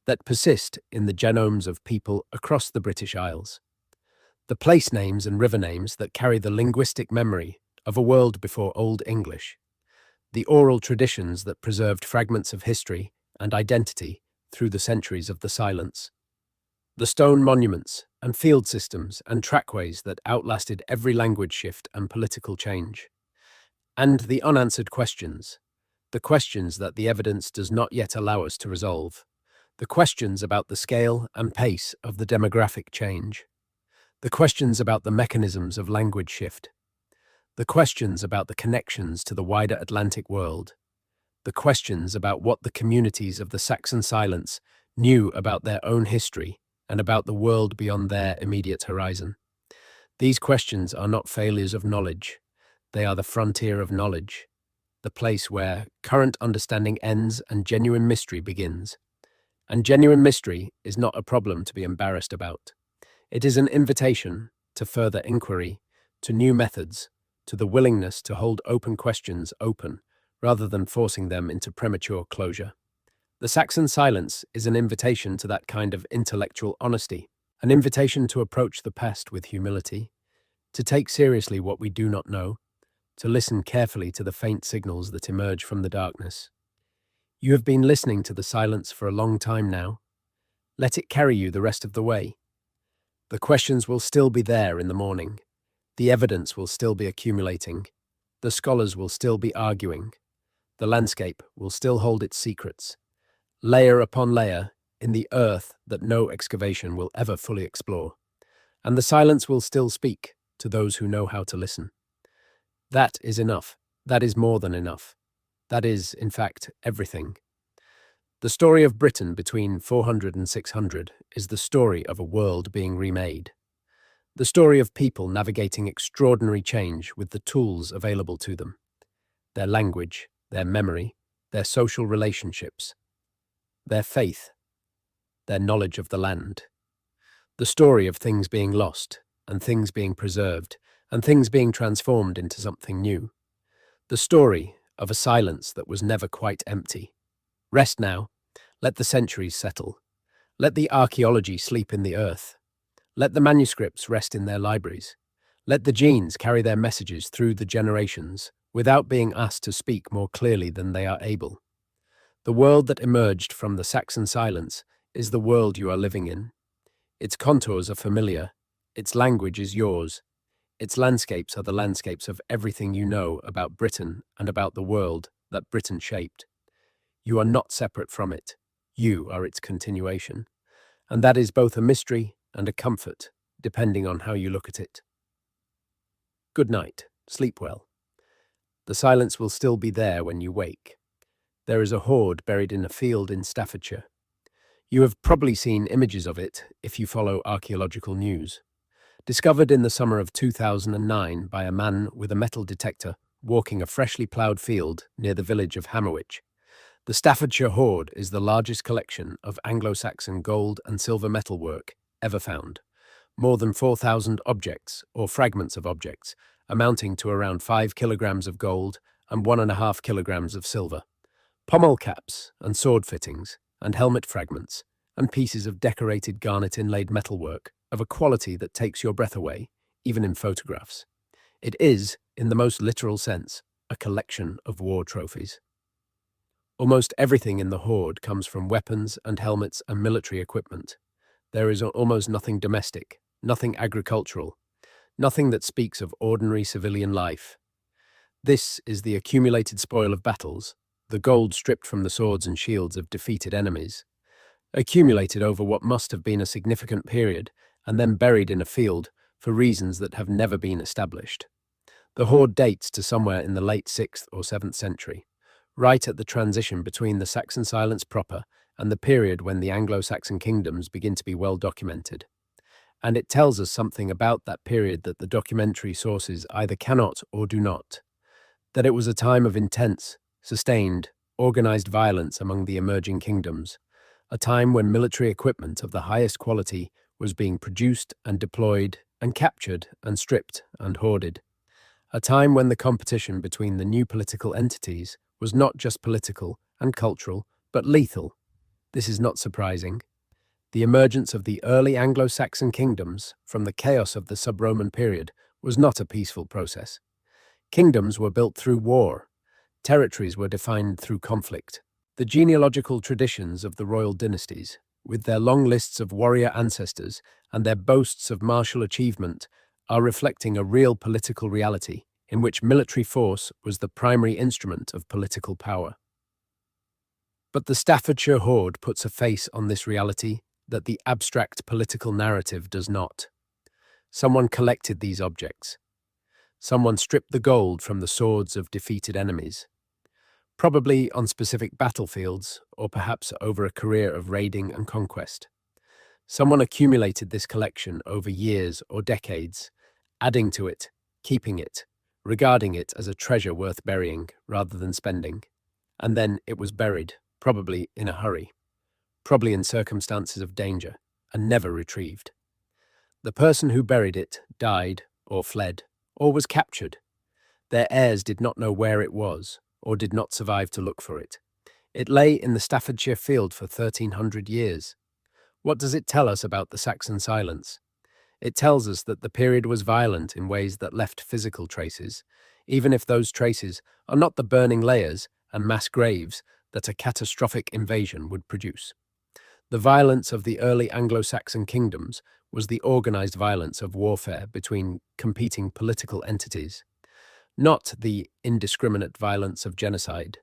that persist in the genomes of people across the British Isles. The place names and river names that carry the linguistic memory of a world before Old English. The oral traditions that preserved fragments of history and identity through the centuries of the silence. The stone monuments and field systems and trackways that outlasted every language shift and political change. And the unanswered questions, the questions that the evidence does not yet allow us to resolve. The questions about the scale and pace of the demographic change. The questions about the mechanisms of language shift. The questions about the connections to the wider Atlantic world. The questions about what the communities of the Saxon silence knew about their own history and about the world beyond their immediate horizon. These questions are not failures of knowledge. They are the frontier of knowledge, the place where current understanding ends and genuine mystery begins. And genuine mystery is not a problem to be embarrassed about. It is an invitation to further inquiry, to new methods, to the willingness to hold open questions open, rather than forcing them into premature closure. The Saxon silence is an invitation to that kind of intellectual honesty, an invitation to approach the past with humility, to take seriously what we do not know, to listen carefully to the faint signals that emerge from the darkness. You have been listening to the silence for a long time now. Let it carry you the rest of the way. The questions will still be there in the morning. The evidence will still be accumulating. The scholars will still be arguing. The landscape will still hold its secrets, layer upon layer, in the earth that no excavation will ever fully explore. And the silence will still speak to those who know how to listen. That is enough. That is more than enough. That is, in fact, everything. The story of Britain between 400 and 600 is the story of a world being remade. The story of people navigating extraordinary change with the tools available to them. Their language, their memory, their social relationships, their faith, their knowledge of the land. The story of things being lost, and things being preserved, and things being transformed into something new. The story of a silence that was never quite empty. Rest now. Let the centuries settle. Let the archaeology sleep in the earth. Let the manuscripts rest in their libraries. Let the genes carry their messages through the generations, without being asked to speak more clearly than they are able. The world that emerged from the Saxon silence is the world you are living in. Its contours are familiar. Its language is yours. Its landscapes are the landscapes of everything you know about Britain and about the world that Britain shaped. You are not separate from it. You are its continuation. And that is both a mystery and a comfort, depending on how you look at it. Good night. Sleep well. The silence will still be there when you wake. There is a hoard buried in a field in Staffordshire. You have probably seen images of it if you follow archaeological news. Discovered in the summer of 2009 by a man with a metal detector walking a freshly ploughed field near the village of Hammerwich. The Staffordshire hoard is the largest collection of Anglo-Saxon gold and silver metalwork ever found. More than 4,000 objects, or fragments of objects, amounting to around 5 kilograms of gold and 1.5 kilograms of silver. Pommel caps and sword fittings, and helmet fragments, and pieces of decorated garnet-inlaid metalwork of a quality that takes your breath away, even in photographs. It is, in the most literal sense, a collection of war trophies. Almost everything in the hoard comes from weapons and helmets and military equipment. There is almost nothing domestic, nothing agricultural, nothing that speaks of ordinary civilian life. This is the accumulated spoil of battles, the gold stripped from the swords and shields of defeated enemies, accumulated over what must have been a significant period and then buried in a field for reasons that have never been established. The hoard dates to somewhere in the late 6th or 7th century, right at the transition between the Saxon silence proper and the period when the Anglo-Saxon kingdoms begin to be well documented. And it tells us something about that period that the documentary sources either cannot or do not. That it was a time of intense, sustained, organized violence among the emerging kingdoms, a time when military equipment of the highest quality was being produced and deployed and captured and stripped and hoarded, a time when the competition between the new political entities was not just political and cultural, but lethal. This is not surprising. The emergence of the early Anglo-Saxon kingdoms from the chaos of the sub-Roman period was not a peaceful process. Kingdoms were built through war. Territories were defined through conflict. The genealogical traditions of the royal dynasties, with their long lists of warrior ancestors and their boasts of martial achievement, are reflecting a real political reality in which military force was the primary instrument of political power. But the Staffordshire hoard puts a face on this reality that the abstract political narrative does not. Someone collected these objects. Someone stripped the gold from the swords of defeated enemies, probably on specific battlefields or perhaps over a career of raiding and conquest. Someone accumulated this collection over years or decades, adding to it, keeping it, regarding it as a treasure worth burying rather than spending. And then it was buried, probably in a hurry, probably in circumstances of danger, and never retrieved. The person who buried it died or fled or was captured. Their heirs did not know where it was or did not survive to look for it. It lay in the Staffordshire field for 1,300 years. What does it tell us about the Saxon silence? It tells us that the period was violent in ways that left physical traces, even if those traces are not the burning layers and mass graves that a catastrophic invasion would produce. The violence of the early Anglo-Saxon kingdoms was the organized violence of warfare between competing political entities, not the indiscriminate violence of genocide.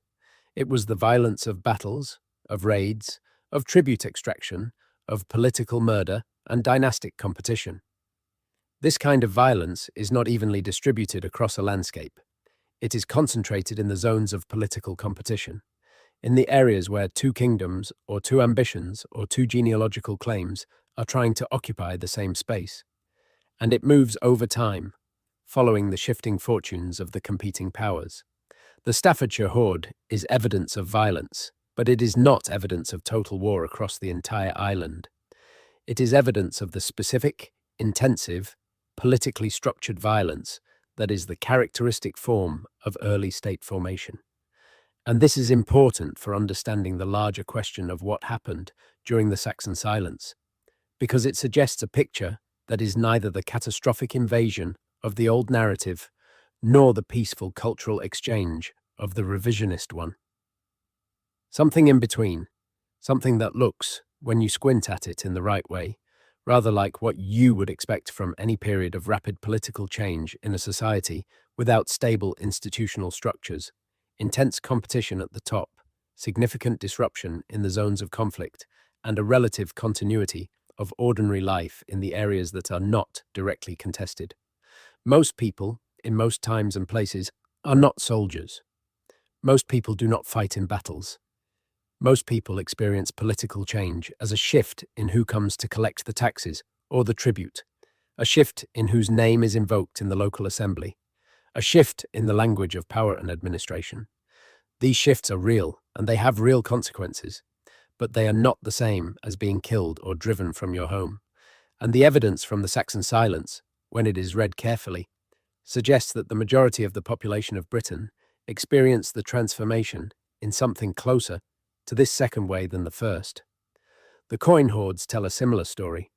It was the violence of battles, of raids, of tribute extraction, of political murder and dynastic competition. This kind of violence is not evenly distributed across a landscape. It is concentrated in the zones of political competition, in the areas where two kingdoms or two ambitions or two genealogical claims are trying to occupy the same space. And it moves over time, following the shifting fortunes of the competing powers. The Staffordshire Hoard is evidence of violence, but it is not evidence of total war across the entire island. It is evidence of the specific, intensive, politically structured violence that is the characteristic form of early state formation. And this is important for understanding the larger question of what happened during the Saxon silence, because it suggests a picture that is neither the catastrophic invasion of the old narrative nor the peaceful cultural exchange of the revisionist one. Something in between, something that looks, when you squint at it in the right way, rather like what you would expect from any period of rapid political change in a society without stable institutional structures, intense competition at the top, significant disruption in the zones of conflict, and a relative continuity of ordinary life in the areas that are not directly contested. Most people, in most times and places, are not soldiers. Most people do not fight in battles. Most people experience political change as a shift in who comes to collect the taxes or the tribute, a shift in whose name is invoked in the local assembly, a shift in the language of power and administration. These shifts are real, and they have real consequences, but they are not the same as being killed or driven from your home. And the evidence from the Saxon silence, when it is read carefully, suggests that the majority of the population of Britain experienced the transformation in something closer to this second way than the first. The coin hoards tell a similar story.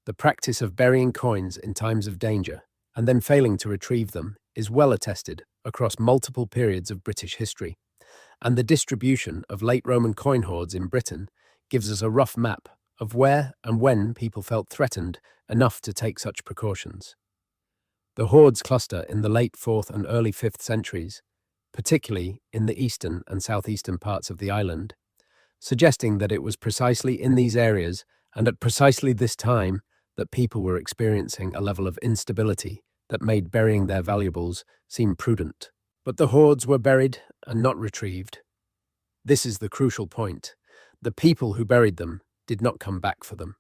The practice of burying coins in times of danger and then failing to retrieve them is well attested across multiple periods of British history, and the distribution of late Roman coin hoards in Britain gives us a rough map of where and when people felt threatened enough to take such precautions. The hoards cluster in the late 4th and early 5th centuries, particularly in the eastern and southeastern parts of the island, suggesting that it was precisely in these areas and at precisely this time that people were experiencing a level of instability that made burying their valuables seem prudent. But the hoards were buried and not retrieved. This is the crucial point. The people who buried them did not come back for them,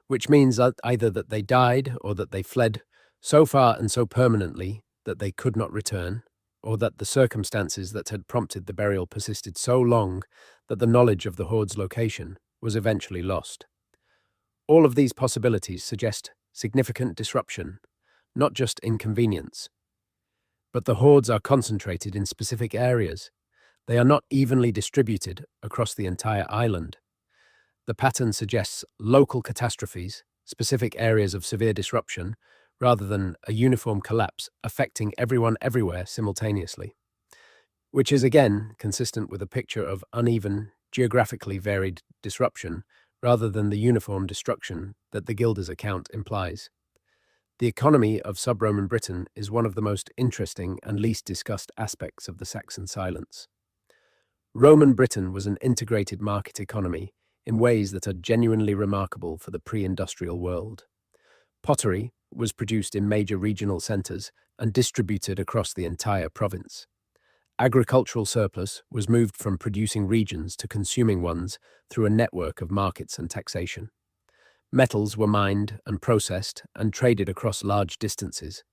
which means either that they died or that they fled so far and so permanently that they could not return, or that the circumstances that had prompted the burial persisted so long that the knowledge of the hoard's location was eventually lost. All of these possibilities suggest significant disruption, not just inconvenience. But the hoards are concentrated in specific areas. They are not evenly distributed across the entire island. The pattern suggests local catastrophes, specific areas of severe disruption, rather than a uniform collapse affecting everyone everywhere simultaneously, which is again consistent with a picture of uneven, geographically varied disruption rather than the uniform destruction that the Gilder's account implies. The economy of sub-Roman Britain is one of the most interesting and least discussed aspects of the Saxon silence. Roman Britain was an integrated market economy in ways that are genuinely remarkable for the pre-industrial world. Pottery was produced in major regional centres and distributed across the entire province. Agricultural surplus was moved from producing regions to consuming ones through a network of markets and taxation. Metals were mined and processed and traded across large distances.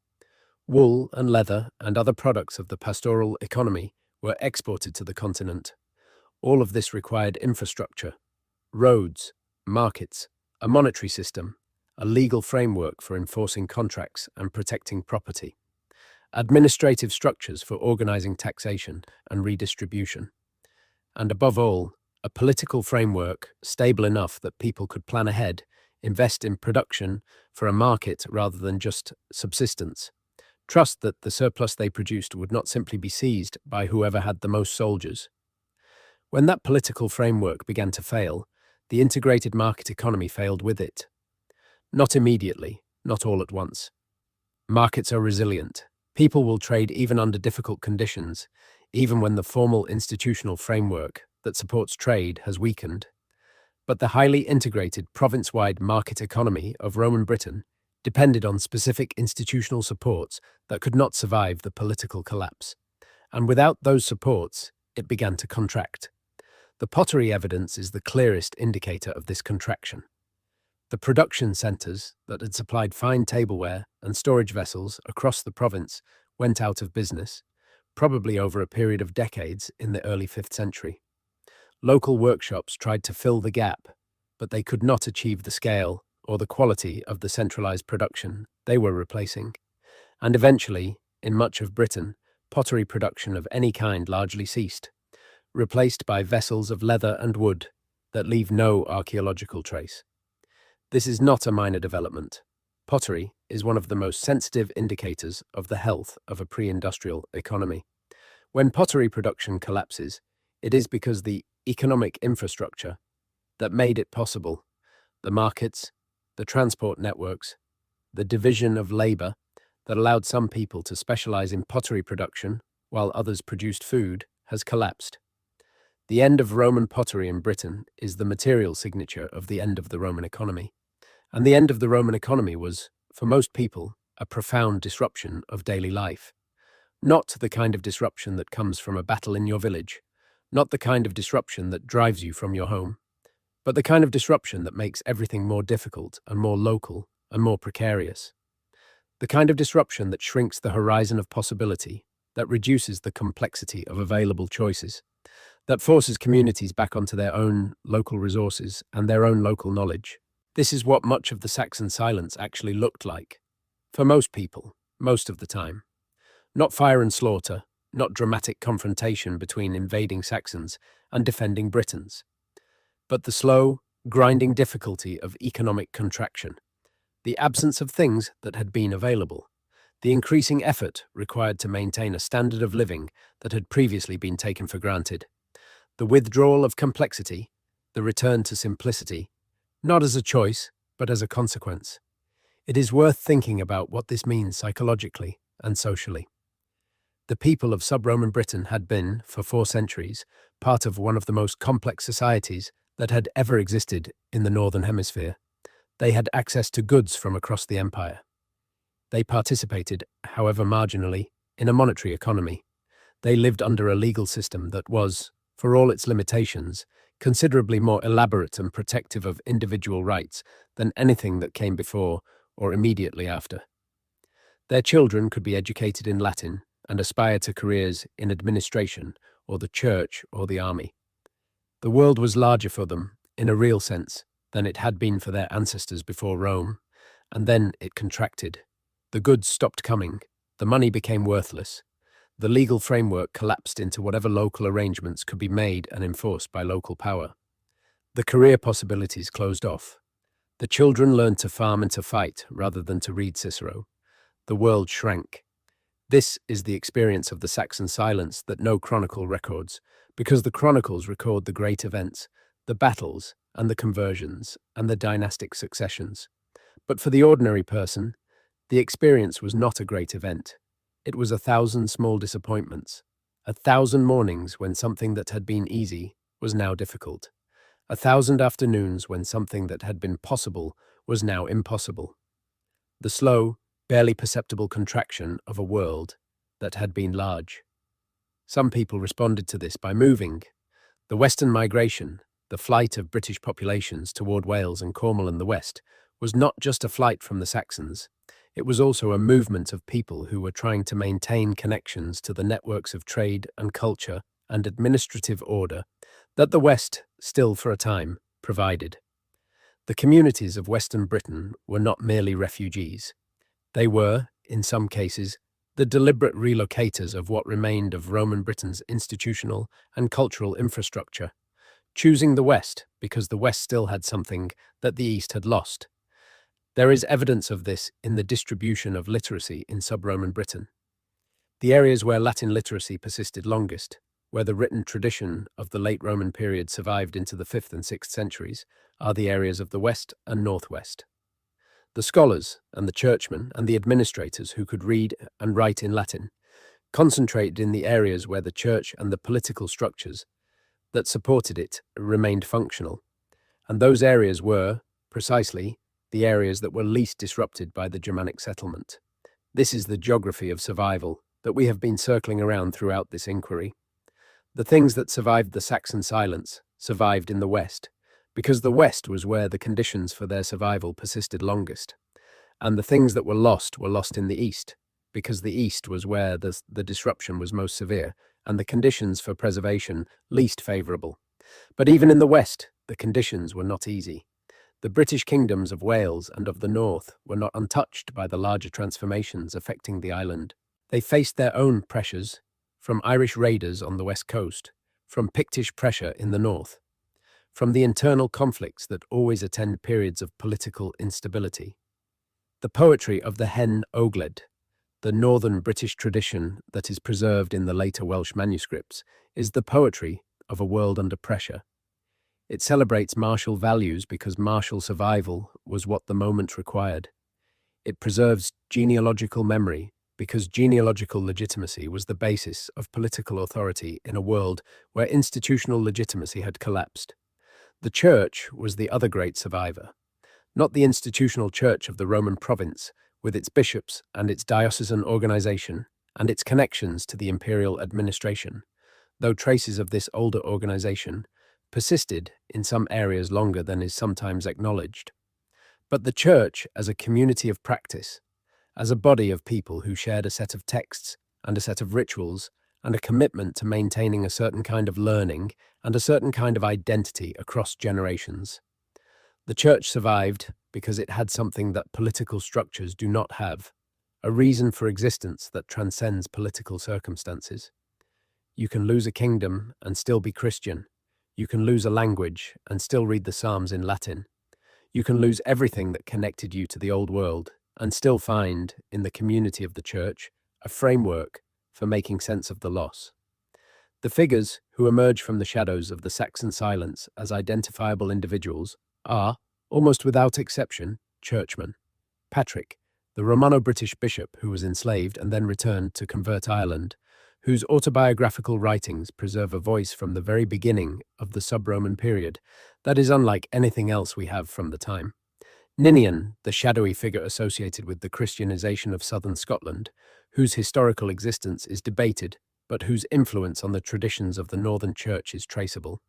Wool and leather and other products of the pastoral economy were exported to the continent. All of this required infrastructure, roads, markets, a monetary system, a legal framework for enforcing contracts and protecting property, administrative structures for organizing taxation and redistribution, and above all, a political framework stable enough that people could plan ahead, invest in production for a market rather than just subsistence, trust that the surplus they produced would not simply be seized by whoever had the most soldiers. When that political framework began to fail, the integrated market economy failed with it. Not immediately, not all at once. Markets are resilient. People will trade even under difficult conditions, even when the formal institutional framework that supports trade has weakened. But the highly integrated province-wide market economy of Roman Britain depended on specific institutional supports that could not survive the political collapse. And without those supports, it began to contract. The pottery evidence is the clearest indicator of this contraction. The production centres that had supplied fine tableware and storage vessels across the province went out of business, probably over a period of decades in the early 5th century. Local workshops tried to fill the gap, but they could not achieve the scale or the quality of the centralised production they were replacing. And eventually, in much of Britain, pottery production of any kind largely ceased, replaced by vessels of leather and wood that leave no archaeological trace. This is not a minor development. Pottery is one of the most sensitive indicators of the health of a pre-industrial economy. When pottery production collapses, it is because the economic infrastructure that made it possible, the markets, the transport networks, the division of labour that allowed some people to specialise in pottery production while others produced food, has collapsed. The end of Roman pottery in Britain is the material signature of the end of the Roman economy. And the end of the Roman economy was, for most people, a profound disruption of daily life. Not the kind of disruption that comes from a battle in your village, not the kind of disruption that drives you from your home, but the kind of disruption that makes everything more difficult and more local and more precarious. The kind of disruption that shrinks the horizon of possibility, that reduces the complexity of available choices, that forces communities back onto their own local resources and their own local knowledge. This is what much of the Saxon silence actually looked like. For most people, most of the time. Not fire and slaughter, not dramatic confrontation between invading Saxons and defending Britons, but the slow, grinding difficulty of economic contraction, the absence of things that had been available, the increasing effort required to maintain a standard of living that had previously been taken for granted, the withdrawal of complexity, the return to simplicity, not as a choice, but as a consequence. It is worth thinking about what this means psychologically and socially. The people of sub-Roman Britain had been, for 4 centuries, part of one of the most complex societies that had ever existed in the Northern Hemisphere. They had access to goods from across the empire. They participated, however marginally, in a monetary economy. They lived under a legal system that was, for all its limitations, considerably more elaborate and protective of individual rights than anything that came before or immediately after. Their children could be educated in Latin and aspire to careers in administration or the church or the army. The world was larger for them, in a real sense, than it had been for their ancestors before Rome, and then it contracted. The goods stopped coming, the money became worthless. The legal framework collapsed into whatever local arrangements could be made and enforced by local power. The career possibilities closed off. The children learned to farm and to fight rather than to read Cicero. The world shrank. This is the experience of the Saxon silence that no chronicle records, because the chronicles record the great events, the battles and the conversions and the dynastic successions. But for the ordinary person, the experience was not a great event. It was 1,000 small disappointments, 1,000 mornings when something that had been easy was now difficult, 1,000 afternoons when something that had been possible was now impossible. The slow, barely perceptible contraction of a world that had been large. Some people responded to this by moving. The Western migration, the flight of British populations toward Wales and Cornwall and the West, was not just a flight from the Saxons. It was also a movement of people who were trying to maintain connections to the networks of trade and culture and administrative order that the West, still for a time, provided. The communities of Western Britain were not merely refugees. They were, in some cases, the deliberate relocators of what remained of Roman Britain's institutional and cultural infrastructure, choosing the West because the West still had something that the East had lost. There is evidence of this in the distribution of literacy in sub-Roman Britain. The areas where Latin literacy persisted longest, where the written tradition of the late Roman period survived into the 5th and 6th centuries, are the areas of the West and Northwest. The scholars and the churchmen and the administrators who could read and write in Latin concentrated in the areas where the church and the political structures that supported it remained functional, and those areas were, precisely, the areas that were least disrupted by the Germanic settlement. This is the geography of survival that we have been circling around throughout this inquiry. The things that survived the Saxon silence survived in the West, because the West was where the conditions for their survival persisted longest. And the things that were lost in the East, because the East was where the disruption was most severe and the conditions for preservation least favourable. But even in the West, the conditions were not easy. The British kingdoms of Wales and of the North were not untouched by the larger transformations affecting the island. They faced their own pressures, from Irish raiders on the west coast, from Pictish pressure in the north, from the internal conflicts that always attend periods of political instability. The poetry of the Hen Ogledd, the northern British tradition that is preserved in the later Welsh manuscripts, is the poetry of a world under pressure. It celebrates martial values because martial survival was what the moment required. It preserves genealogical memory because genealogical legitimacy was the basis of political authority in a world where institutional legitimacy had collapsed. The Church was the other great survivor, not the institutional Church of the Roman province, with its bishops and its diocesan organization and its connections to the imperial administration, though traces of this older organization persisted in some areas longer than is sometimes acknowledged. But the Church as a community of practice, as a body of people who shared a set of texts and a set of rituals and a commitment to maintaining a certain kind of learning and a certain kind of identity across generations. The Church survived because it had something that political structures do not have, a reason for existence that transcends political circumstances. You can lose a kingdom and still be Christian. You can lose a language and still read the Psalms in Latin. You can lose everything that connected you to the old world and still find, in the community of the Church, a framework for making sense of the loss. The figures who emerge from the shadows of the Saxon silence as identifiable individuals are, almost without exception, churchmen. Patrick, the Romano-British bishop who was enslaved and then returned to convert Ireland, whose autobiographical writings preserve a voice from the very beginning of the sub-Roman period that is unlike anything else we have from the time. Ninian, the shadowy figure associated with the Christianization of southern Scotland, whose historical existence is debated, but whose influence on the traditions of the Northern Church is traceable.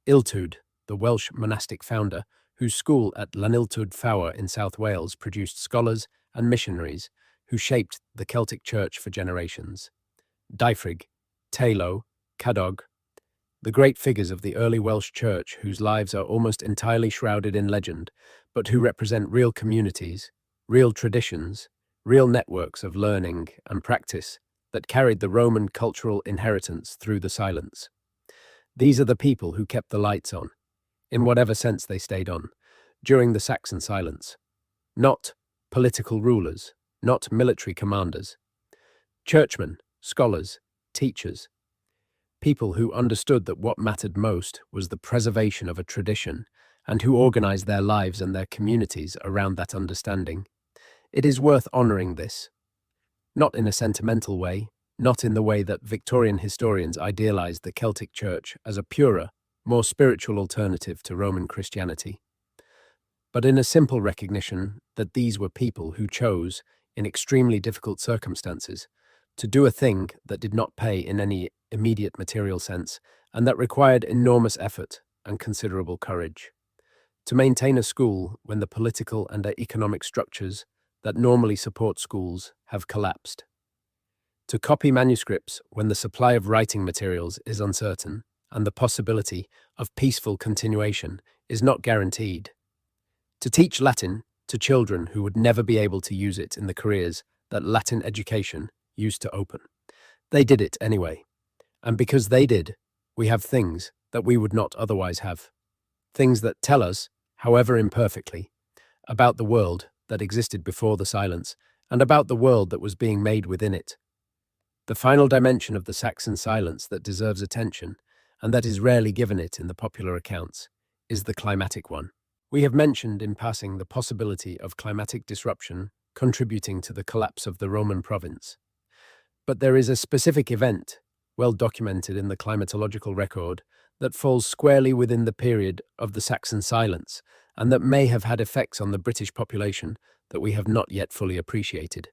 Iltud, the Welsh monastic founder, whose school at Llaniltud Fawr in South Wales produced scholars and missionaries who shaped the Celtic Church for generations. Dyfrig, Tailo, Cadog, the great figures of the early Welsh Church whose lives are almost entirely shrouded in legend, but who represent real communities, real traditions, real networks of learning and practice that carried the Roman cultural inheritance through the silence. These are the people who kept the lights on, in whatever sense they stayed on, during the Saxon silence. Not political rulers, not military commanders. Churchmen, scholars, teachers. People who understood that what mattered most was the preservation of a tradition and who organized their lives and their communities around that understanding. It is worth honoring this. Not in a sentimental way, not in the way that Victorian historians idealized the Celtic Church as a purer, more spiritual alternative to Roman Christianity, but in a simple recognition that these were people who chose, in extremely difficult circumstances, to do a thing that did not pay in any immediate material sense and that required enormous effort and considerable courage. To maintain a school when the political and economic structures that normally support schools have collapsed. To copy manuscripts when the supply of writing materials is uncertain and the possibility of peaceful continuation is not guaranteed. To teach Latin to children who would never be able to use it in the careers that Latin education used to open. They did it anyway. And because they did, we have things that we would not otherwise have. Things that tell us, however imperfectly, about the world that existed before the silence and about the world that was being made within it. The final dimension of the Saxon silence that deserves attention, and that is rarely given it in the popular accounts, is the climatic one. We have mentioned in passing the possibility of climatic disruption contributing to the collapse of the Roman province. But there is a specific event, well documented in the climatological record, that falls squarely within the period of the Saxon silence and that may have had effects on the British population that we have not yet fully appreciated.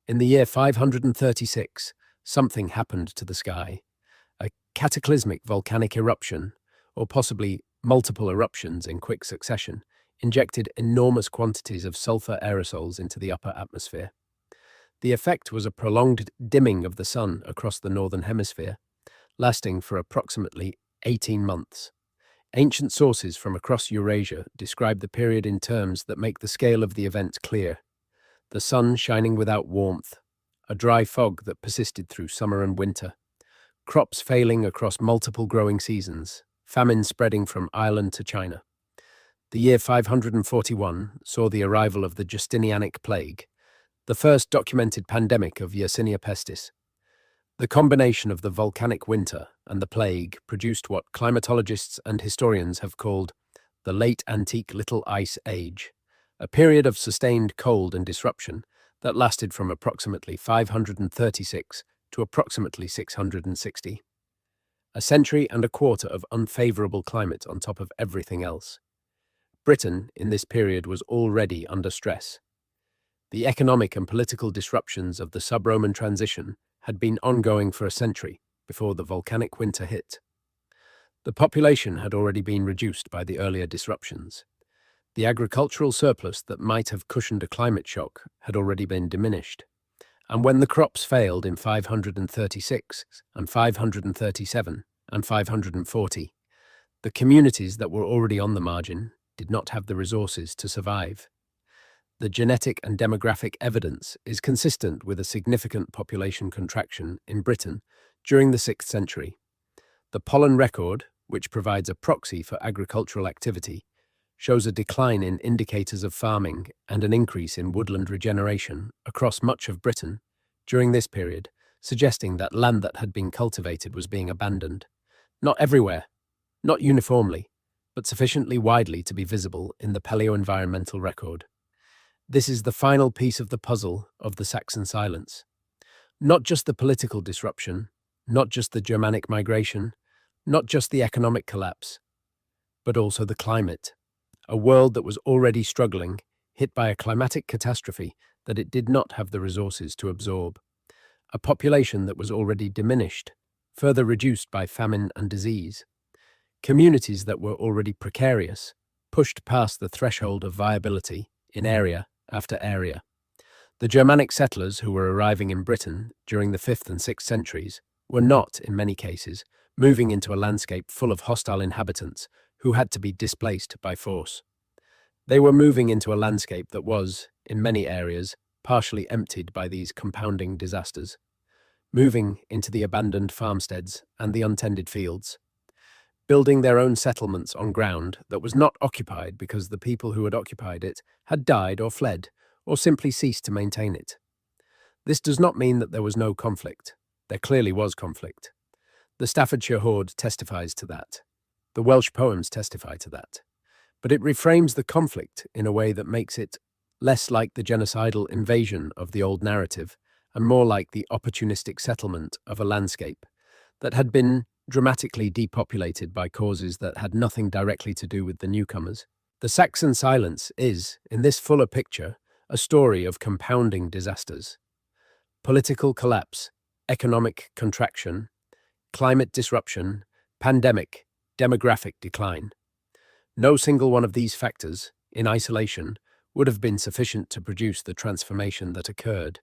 In the year 536, something happened to the sky. A cataclysmic volcanic eruption, or possibly multiple eruptions in quick succession, injected enormous quantities of sulfur aerosols into the upper atmosphere. The effect was a prolonged dimming of the sun across the northern hemisphere, lasting for approximately 18 months. Ancient sources from across Eurasia describe the period in terms that make the scale of the event clear. The sun shining without warmth, a dry fog that persisted through summer and winter, crops failing across multiple growing seasons, famine spreading from Ireland to China. The year 541 saw the arrival of the Justinianic plague, the first documented pandemic of Yersinia pestis. The combination of the volcanic winter and the plague produced what climatologists and historians have called the Late Antique Little Ice Age, a period of sustained cold and disruption that lasted from approximately 536 to approximately 660. A century and a quarter of unfavorable climate on top of everything else. Britain, in this period, was already under stress. The economic and political disruptions of the sub-Roman transition had been ongoing for a century before the volcanic winter hit. The population had already been reduced by the earlier disruptions. The agricultural surplus that might have cushioned a climate shock had already been diminished. And when the crops failed in 536 and 537 and 540, the communities that were already on the margin did not have the resources to survive. The genetic and demographic evidence is consistent with a significant population contraction in Britain during the 6th century. The pollen record, which provides a proxy for agricultural activity, shows a decline in indicators of farming and an increase in woodland regeneration across much of Britain during this period, suggesting that land that had been cultivated was being abandoned. Not everywhere, not uniformly, but sufficiently widely to be visible in the paleoenvironmental record. This is the final piece of the puzzle of the Saxon silence. Not just the political disruption, not just the Germanic migration, not just the economic collapse, but also the climate. A world that was already struggling, hit by a climatic catastrophe that it did not have the resources to absorb. A population that was already diminished, further reduced by famine and disease. Communities that were already precarious, pushed past the threshold of viability in area after area. The Germanic settlers who were arriving in Britain during the 5th and 6th centuries were not, in many cases, moving into a landscape full of hostile inhabitants who had to be displaced by force. They were moving into a landscape that was, in many areas, partially emptied by these compounding disasters, moving into the abandoned farmsteads and the untended fields, building their own settlements on ground that was not occupied because the people who had occupied it had died or fled, or simply ceased to maintain it. This does not mean that there was no conflict. There clearly was conflict. The Staffordshire Hoard testifies to that. The Welsh poems testify to that. But it reframes the conflict in a way that makes it less like the genocidal invasion of the old narrative and more like the opportunistic settlement of a landscape that had been dramatically depopulated by causes that had nothing directly to do with the newcomers. The Saxon silence is, in this fuller picture, a story of compounding disasters. Political collapse, economic contraction, climate disruption, pandemic, demographic decline. No single one of these factors, in isolation, would have been sufficient to produce the transformation that occurred.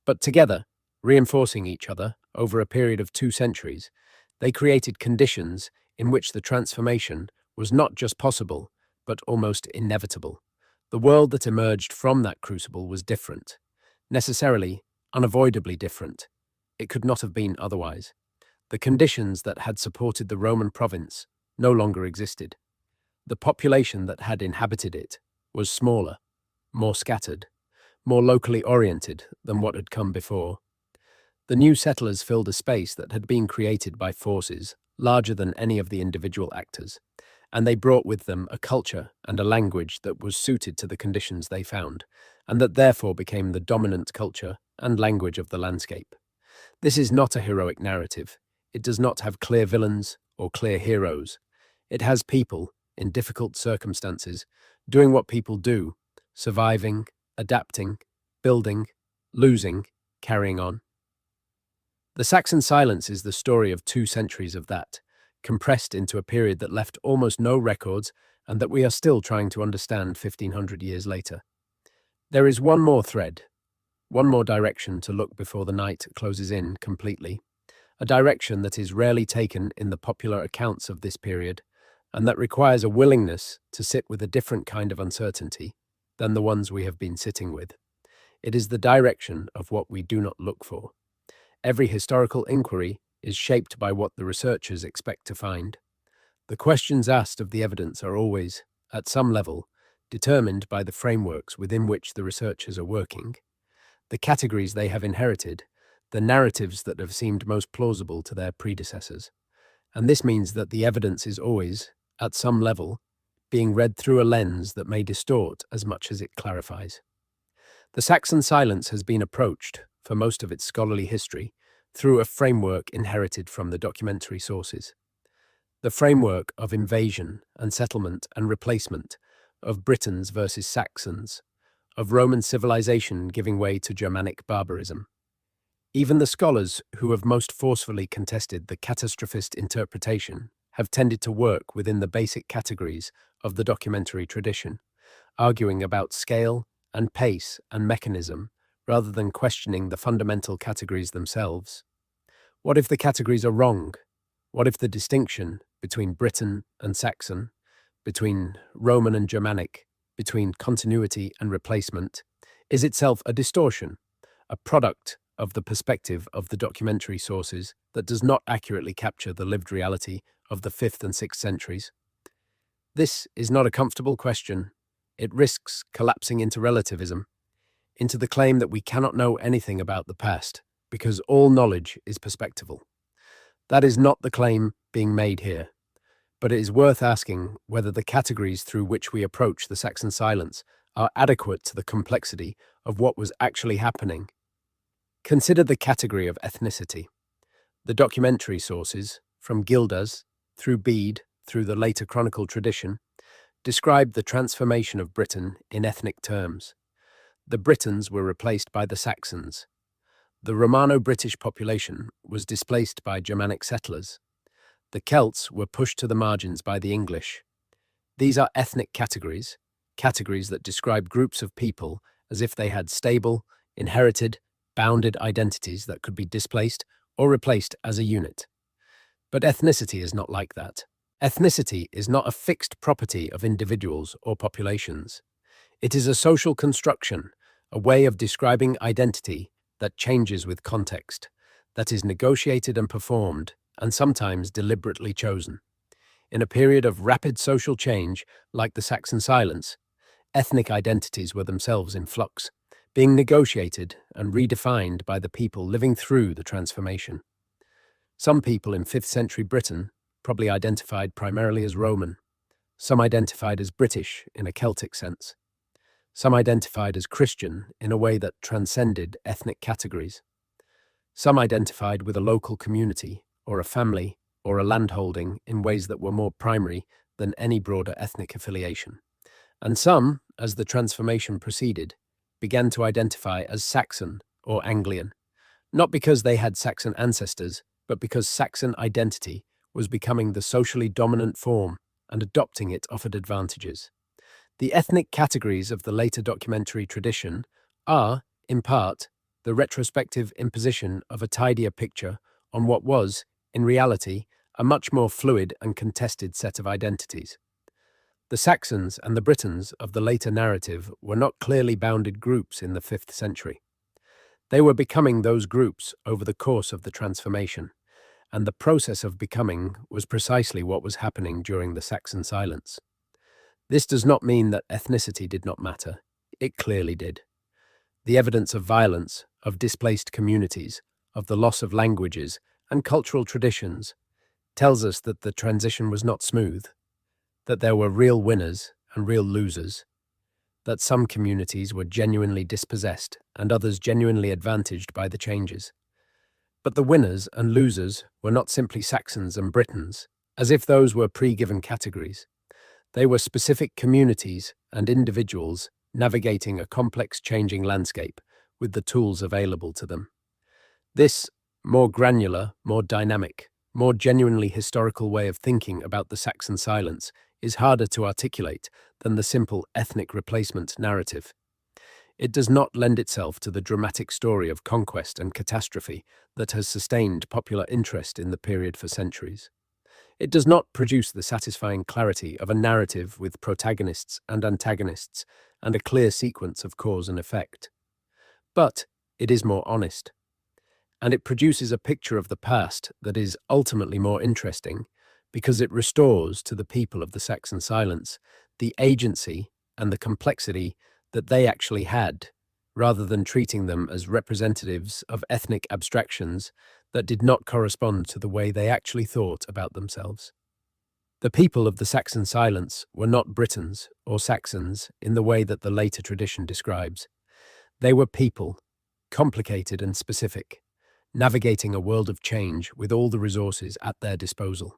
But together, reinforcing each other over a period of 2 centuries, they created conditions in which the transformation was not just possible, but almost inevitable. The world that emerged from that crucible was different, necessarily, unavoidably different. It could not have been otherwise. The conditions that had supported the Roman province no longer existed. The population that had inhabited it was smaller, more scattered, more locally oriented than what had come before. The new settlers filled a space that had been created by forces larger than any of the individual actors, and they brought with them a culture and a language that was suited to the conditions they found, and that therefore became the dominant culture and language of the landscape. This is not a heroic narrative. It does not have clear villains or clear heroes. It has people, in difficult circumstances, doing what people do, surviving, adapting, building, losing, carrying on. The Saxon silence is the story of 2 centuries of that, compressed into a period that left almost no records and that we are still trying to understand 1500 years later. There is one more thread, one more direction to look before the night closes in completely, a direction that is rarely taken in the popular accounts of this period, and that requires a willingness to sit with a different kind of uncertainty than the ones we have been sitting with. It is the direction of what we do not look for. Every historical inquiry is shaped by what the researchers expect to find. The questions asked of the evidence are always, at some level, determined by the frameworks within which the researchers are working, the categories they have inherited, the narratives that have seemed most plausible to their predecessors. And this means that the evidence is always, at some level, being read through a lens that may distort as much as it clarifies. The Saxon silence has been approached, for most of its scholarly history, through a framework inherited from the documentary sources. The framework of invasion and settlement and replacement, of Britons versus Saxons, of Roman civilization giving way to Germanic barbarism. Even the scholars who have most forcefully contested the catastrophist interpretation have tended to work within the basic categories of the documentary tradition, arguing about scale and pace and mechanism rather than questioning the fundamental categories themselves. What if the categories are wrong? What if the distinction between Briton and Saxon, between Roman and Germanic, between continuity and replacement, is itself a distortion, a product of the perspective of the documentary sources that does not accurately capture the lived reality of the 5th and 6th centuries? This is not a comfortable question. It risks collapsing into relativism, into the claim that we cannot know anything about the past because all knowledge is perspectival. That is not the claim being made here, but it is worth asking whether the categories through which we approach the Saxon silence are adequate to the complexity of what was actually happening. Consider the category of ethnicity. The documentary sources, from Gildas, through Bede, through the later chronicle tradition, describe the transformation of Britain in ethnic terms. The Britons were replaced by the Saxons. The Romano-British population was displaced by Germanic settlers. The Celts were pushed to the margins by the English. These are ethnic categories, categories that describe groups of people as if they had stable, inherited, bounded identities that could be displaced or replaced as a unit. But ethnicity is not like that. Ethnicity is not a fixed property of individuals or populations. It is a social construction, a way of describing identity that changes with context, that is negotiated and performed, and sometimes deliberately chosen. In a period of rapid social change, like the Saxon silence, ethnic identities were themselves in flux, being negotiated and redefined by the people living through the transformation. Some people in 5th century Britain probably identified primarily as Roman. Some identified as British in a Celtic sense. Some identified as Christian in a way that transcended ethnic categories. Some identified with a local community, or a family, or a landholding in ways that were more primary than any broader ethnic affiliation. And some, as the transformation proceeded, began to identify as Saxon or Anglian, not because they had Saxon ancestors, but because Saxon identity was becoming the socially dominant form and adopting it offered advantages. The ethnic categories of the later documentary tradition are, in part, the retrospective imposition of a tidier picture on what was, in reality, a much more fluid and contested set of identities. The Saxons and the Britons of the later narrative were not clearly bounded groups in the 5th century. They were becoming those groups over the course of the transformation, and the process of becoming was precisely what was happening during the Saxon silence. This does not mean that ethnicity did not matter. It clearly did. The evidence of violence, of displaced communities, of the loss of languages and cultural traditions tells us that the transition was not smooth, that there were real winners and real losers, that some communities were genuinely dispossessed and others genuinely advantaged by the changes. But the winners and losers were not simply Saxons and Britons, as if those were pre-given categories. They were specific communities and individuals navigating a complex changing landscape with the tools available to them. This more granular, more dynamic, more genuinely historical way of thinking about the Saxon silence is harder to articulate than the simple ethnic replacement narrative. It does not lend itself to the dramatic story of conquest and catastrophe that has sustained popular interest in the period for centuries. It does not produce the satisfying clarity of a narrative with protagonists and antagonists and a clear sequence of cause and effect. But it is more honest, and it produces a picture of the past that is ultimately more interesting because it restores to the people of the Saxon silence the agency and the complexity that they actually had, rather than treating them as representatives of ethnic abstractions that did not correspond to the way they actually thought about themselves. The people of the Saxon silence were not Britons or Saxons in the way that the later tradition describes. They were people, complicated and specific, navigating a world of change with all the resources at their disposal.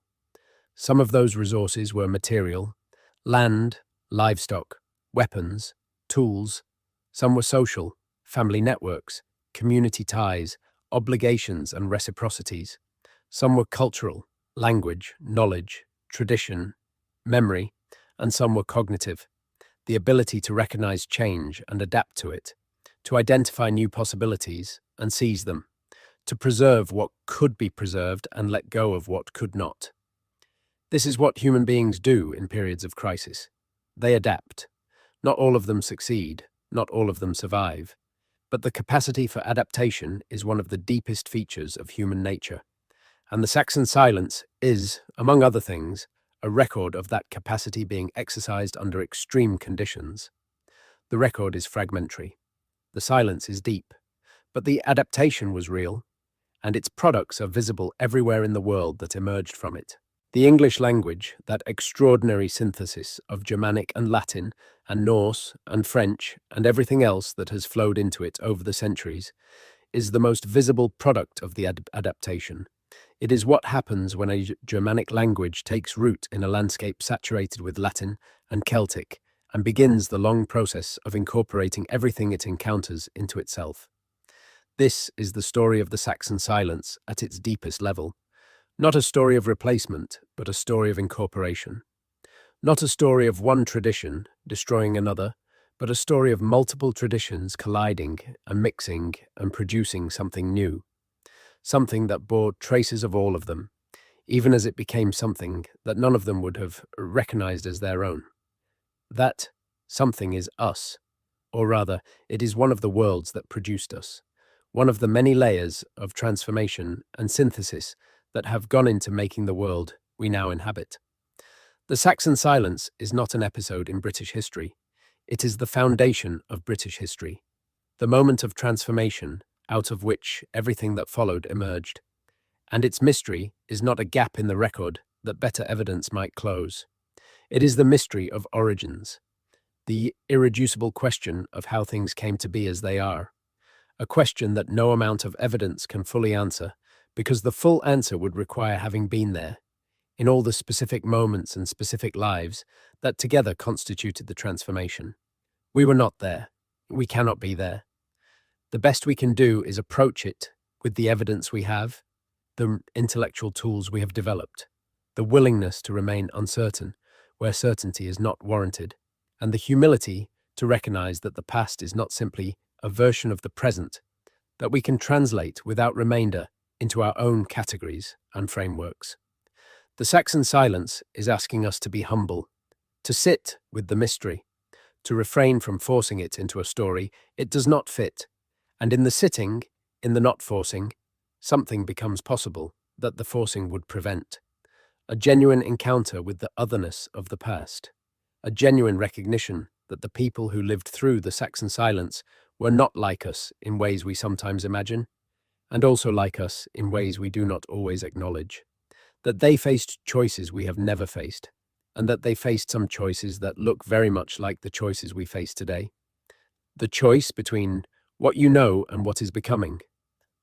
Some of those resources were material, land, livestock, weapons, tools. Some were social, family networks, community ties, obligations and reciprocities. Some were cultural, language, knowledge, tradition, memory, and some were cognitive, the ability to recognize change and adapt to it, to identify new possibilities and seize them, to preserve what could be preserved and let go of what could not. This is what human beings do in periods of crisis. They adapt. Not all of them succeed, not all of them survive, but the capacity for adaptation is one of the deepest features of human nature, and the Saxon silence is, among other things, a record of that capacity being exercised under extreme conditions. The record is fragmentary. The silence is deep, but the adaptation was real, and its products are visible everywhere in the world that emerged from it. The English language, that extraordinary synthesis of Germanic and Latin and Norse and French and everything else that has flowed into it over the centuries, is the most visible product of the adaptation. It is what happens when a Germanic language takes root in a landscape saturated with Latin and Celtic and begins the long process of incorporating everything it encounters into itself. This is the story of the Saxon silence at its deepest level. Not a story of replacement, but a story of incorporation. Not a story of one tradition destroying another, but a story of multiple traditions colliding and mixing and producing something new. Something that bore traces of all of them, even as it became something that none of them would have recognized as their own. That something is us, or rather, it is one of the worlds that produced us, one of the many layers of transformation and synthesis that have gone into making the world we now inhabit. The Saxon silence is not an episode in British history. It is the foundation of British history, the moment of transformation out of which everything that followed emerged. And its mystery is not a gap in the record that better evidence might close. It is the mystery of origins, the irreducible question of how things came to be as they are, a question that no amount of evidence can fully answer, because the full answer would require having been there, in all the specific moments and specific lives that together constituted the transformation. We were not there. We cannot be there. The best we can do is approach it with the evidence we have, the intellectual tools we have developed, the willingness to remain uncertain where certainty is not warranted, and the humility to recognize that the past is not simply a version of the present that we can translate without remainder into our own categories and frameworks. The Saxon silence is asking us to be humble, to sit with the mystery, to refrain from forcing it into a story it does not fit, and in the sitting, in the not forcing, something becomes possible that the forcing would prevent. A genuine encounter with the otherness of the past, a genuine recognition that the people who lived through the Saxon silence were not like us in ways we sometimes imagine, and also like us in ways we do not always acknowledge, that they faced choices we have never faced, and that they faced some choices that look very much like the choices we face today. The choice between what you know and what is becoming,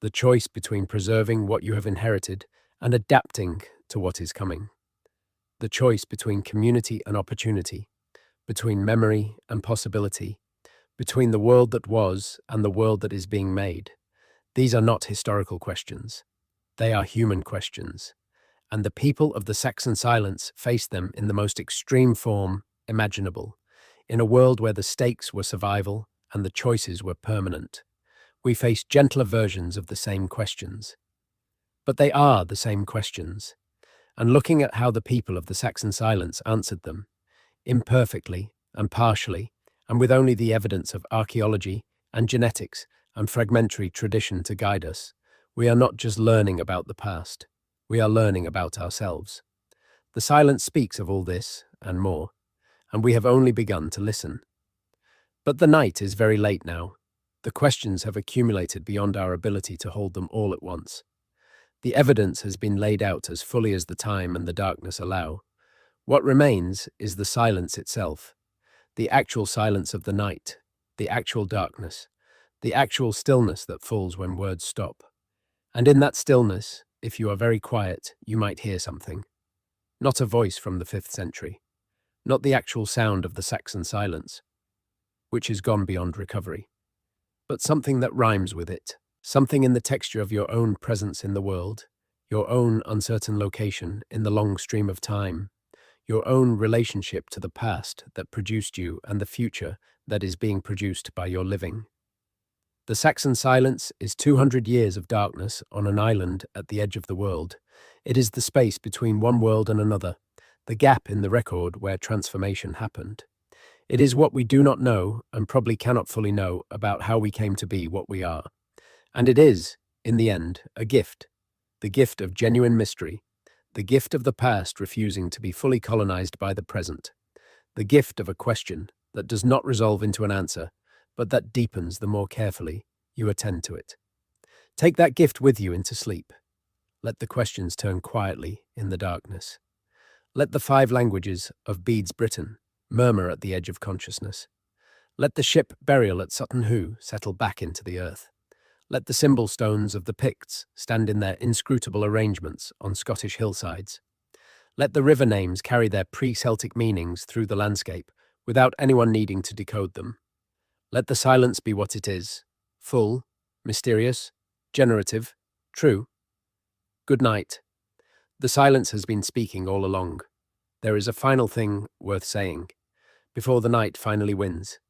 the choice between preserving what you have inherited and adapting to what is coming. the choice between community and opportunity, between memory and possibility, between the world that was and the world that is being made. These are not historical questions. They are human questions, and the people of the Saxon Silence faced them in the most extreme form imaginable, in a world where the stakes were survival and the choices were permanent. We face gentler versions of the same questions. But they are the same questions, and looking at how the people of the Saxon Silence answered them, imperfectly and partially, and with only the evidence of archaeology and genetics and fragmentary tradition to guide us, we are not just learning about the past, we are learning about ourselves. The silence speaks of all this and more, and we have only begun to listen. But the night is very late now. The questions have accumulated beyond our ability to hold them all at once. The evidence has been laid out as fully as the time and the darkness allow. What remains is the silence itself, the actual silence of the night, the actual darkness, the actual stillness that falls when words stop. And in that stillness, if you are very quiet, you might hear something. Not a voice from the 5th century, not the actual sound of the Saxon silence, which is gone beyond recovery, but something that rhymes with it, something in the texture of your own presence in the world, your own uncertain location in the long stream of time, your own relationship to the past that produced you and the future that is being produced by your living. The Saxon silence is 200 years of darkness on an island at the edge of the world. It is the space between one world and another, the gap in the record where transformation happened. It is what we do not know and probably cannot fully know about how we came to be what we are. And it is, in the end, a gift, the gift of genuine mystery, the gift of the past refusing to be fully colonized by the present, the gift of a question that does not resolve into an answer, but that deepens the more carefully you attend to it. Take that gift with you into sleep. Let the questions turn quietly in the darkness. Let the 5 languages of Bede's Britain murmur at the edge of consciousness. Let the ship burial at Sutton Hoo settle back into the earth. Let the symbol stones of the Picts stand in their inscrutable arrangements on Scottish hillsides. Let the river names carry their pre-Celtic meanings through the landscape without anyone needing to decode them. Let the silence be what it is, full, mysterious, generative, true. Good night. The silence has been speaking all along. There is a final thing worth saying, before the night finally wins.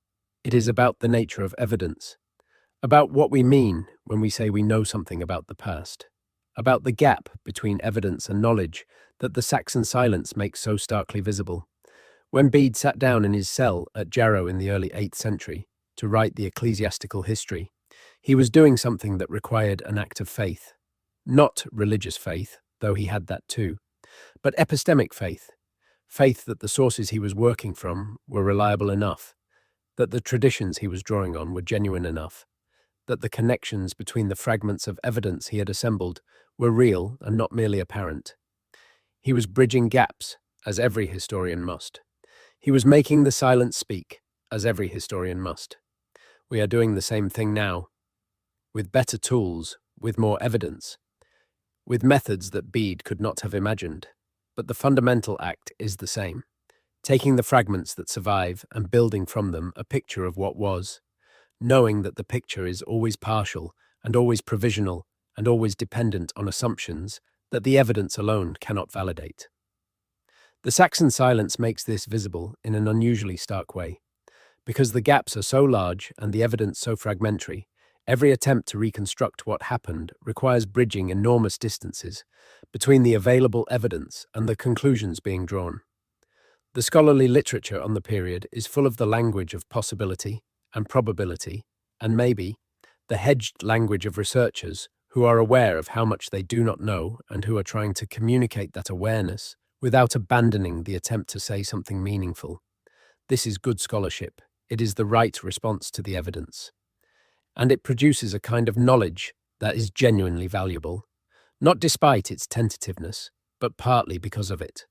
It is about the nature of evidence, about what we mean when we say we know something about the past, about the gap between evidence and knowledge that the Saxon silence makes so starkly visible. When Bede sat down in his cell at Jarrow in the early 8th century to write the ecclesiastical history, he was doing something that required an act of faith. Not religious faith, though he had that too, but epistemic faith. Faith that the sources he was working from were reliable enough, that the traditions he was drawing on were genuine enough, that the connections between the fragments of evidence he had assembled were real and not merely apparent. He was bridging gaps, as every historian must. He was making the silence speak, as every historian must. We are doing the same thing now, with better tools, with more evidence, with methods that Bede could not have imagined. But the fundamental act is the same, taking the fragments that survive and building from them a picture of what was, knowing that the picture is always partial and always provisional and always dependent on assumptions that the evidence alone cannot validate. The Saxon silence makes this visible in an unusually stark way. Because the gaps are so large and the evidence so fragmentary, every attempt to reconstruct what happened requires bridging enormous distances between the available evidence and the conclusions being drawn. The scholarly literature on the period is full of the language of possibility and probability, and maybe the hedged language of researchers who are aware of how much they do not know and who are trying to communicate that awareness without abandoning the attempt to say something meaningful. This is good scholarship. It is the right response to the evidence. And it produces a kind of knowledge that is genuinely valuable, not despite its tentativeness, but partly because of it.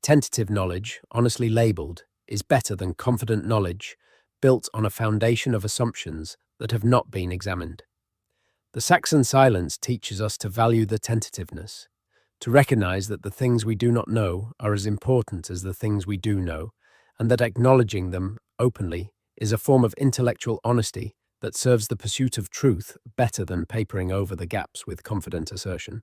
Tentative knowledge, honestly labelled, is better than confident knowledge built on a foundation of assumptions that have not been examined. The Saxon silence teaches us to value the tentativeness, to recognize that the things we do not know are as important as the things we do know, and that acknowledging them openly is a form of intellectual honesty that serves the pursuit of truth better than papering over the gaps with confident assertion.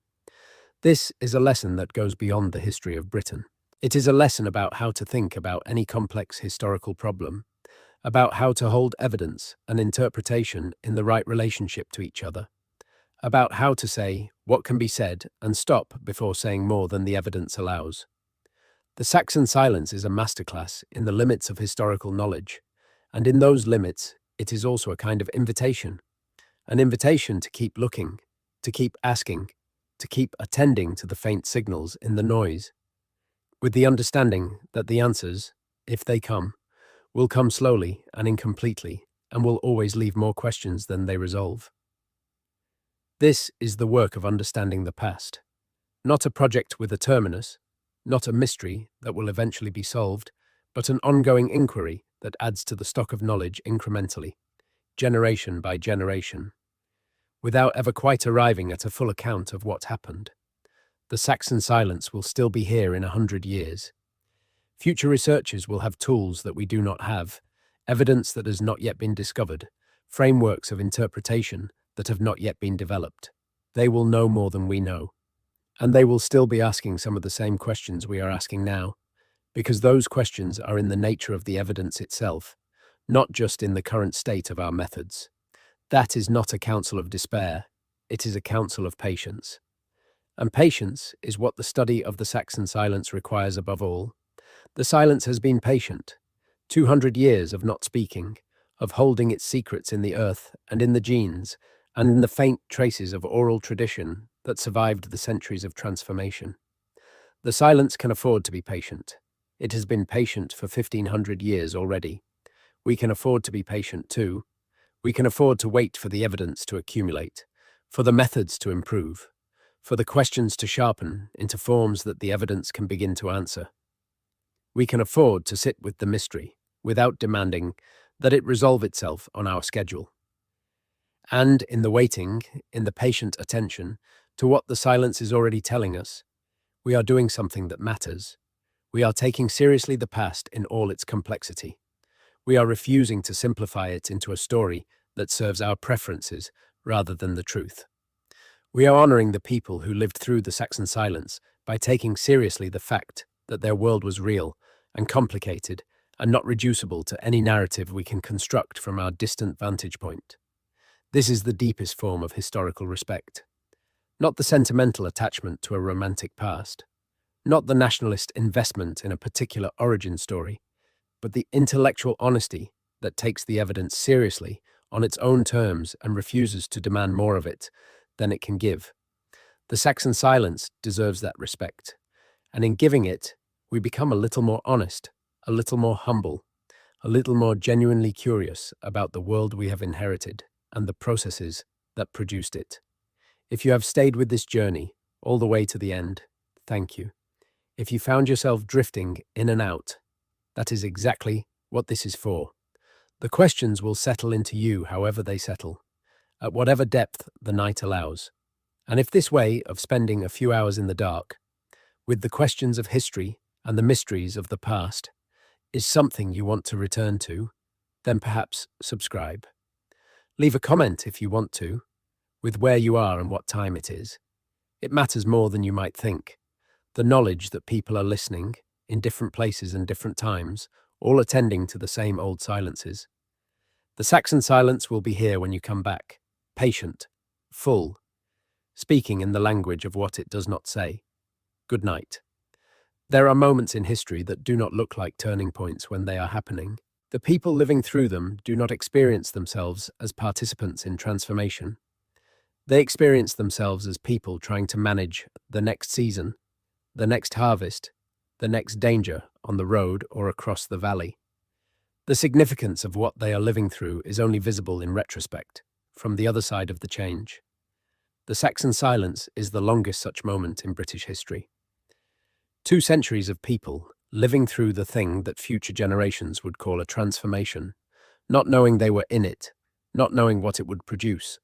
This is a lesson that goes beyond the history of Britain. It is a lesson about how to think about any complex historical problem, about how to hold evidence and interpretation in the right relationship to each other, about how to say what can be said and stop before saying more than the evidence allows. The Saxon silence is a masterclass in the limits of historical knowledge, and in those limits, it is also a kind of invitation. An invitation to keep looking, to keep asking, to keep attending to the faint signals in the noise, with the understanding that the answers, if they come, will come slowly and incompletely, and will always leave more questions than they resolve. This is the work of understanding the past, not a project with a terminus, not a mystery that will eventually be solved, but an ongoing inquiry that adds to the stock of knowledge incrementally, generation by generation, without ever quite arriving at a full account of what happened. The Saxon silence will still be here in 100 years. Future researchers will have tools that we do not have, evidence that has not yet been discovered, frameworks of interpretation that have not yet been developed. They will know more than we know, and they will still be asking some of the same questions we are asking now, because those questions are in the nature of the evidence itself, not just in the current state of our methods. That is not a counsel of despair, it is a counsel of patience. And patience is what the study of the Saxon silence requires above all. The silence has been patient. 200 years of not speaking, of holding its secrets in the earth and in the genes, and in the faint traces of oral tradition that survived the centuries of transformation. The silence can afford to be patient. It has been patient for 1500 years already. We can afford to be patient too. We can afford to wait for the evidence to accumulate, for the methods to improve, for the questions to sharpen into forms that the evidence can begin to answer. We can afford to sit with the mystery without demanding that it resolve itself on our schedule. And in the waiting, in the patient attention to what the silence is already telling us, we are doing something that matters. We are taking seriously the past in all its complexity. We are refusing to simplify it into a story that serves our preferences rather than the truth. We are honoring the people who lived through the Saxon silence by taking seriously the fact that their world was real and complicated and not reducible to any narrative we can construct from our distant vantage point. This is the deepest form of historical respect. Not the sentimental attachment to a romantic past, not the nationalist investment in a particular origin story, but the intellectual honesty that takes the evidence seriously on its own terms and refuses to demand more of it than it can give. The Saxon silence deserves that respect, and in giving it, we become a little more honest, a little more humble, a little more genuinely curious about the world we have inherited and the processes that produced it. If you have stayed with this journey all the way to the end, thank you. If you found yourself drifting in and out, that is exactly what this is for. The questions will settle into you however they settle, at whatever depth the night allows. And if this way of spending a few hours in the dark, with the questions of history and the mysteries of the past, is something you want to return to, then perhaps subscribe. Leave a comment if you want to, with where you are and what time it is. It matters more than you might think. The knowledge that people are listening, in different places and different times, all attending to the same old silences. The Saxon silence will be here when you come back, patient, full, speaking in the language of what it does not say. Good night. There are moments in history that do not look like turning points when they are happening. The people living through them do not experience themselves as participants in transformation. They experience themselves as people trying to manage the next season, the next harvest, the next danger on the road or across the valley. The significance of what they are living through is only visible in retrospect, from the other side of the change. The Saxon silence is the longest such moment in British history. 2 centuries of people living through the thing that future generations would call a transformation, not knowing they were in it, not knowing what it would produce,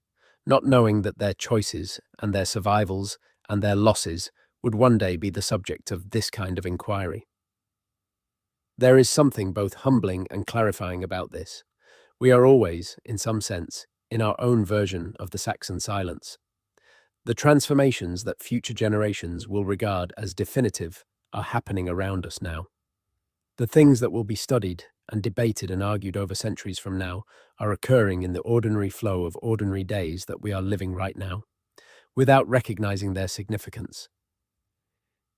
not knowing that their choices and their survivals and their losses would one day be the subject of this kind of inquiry. There is something both humbling and clarifying about this. We are always, in some sense, in our own version of the Saxon silence. The transformations that future generations will regard as definitive are happening around us now. The things that will be studied and debated and argued over centuries from now are occurring in the ordinary flow of ordinary days that we are living right now, without recognizing their significance.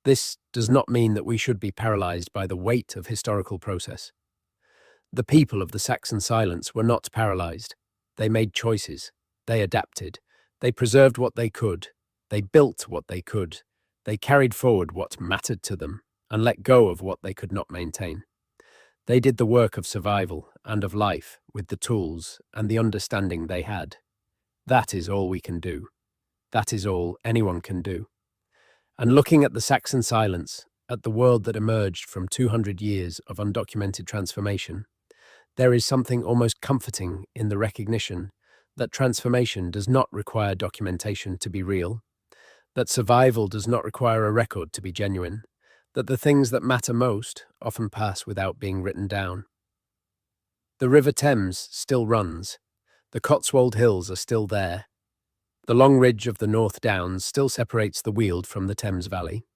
This does not mean that we should be paralyzed by the weight of historical process. The people of the Saxon silence were not paralyzed. They made choices. They adapted. They preserved what they could. They built what they could. They carried forward what mattered to them and let go of what they could not maintain. They did the work of survival and of life with the tools and the understanding they had. That is all we can do. That is all anyone can do. And looking at the Saxon silence, at the world that emerged from 200 years of undocumented transformation, there is something almost comforting in the recognition that transformation does not require documentation to be real, that survival does not require a record to be genuine, that the things that matter most often pass without being written down. The River Thames still runs. The Cotswold Hills are still there. The long ridge of the North Downs still separates the Weald from the Thames Valley.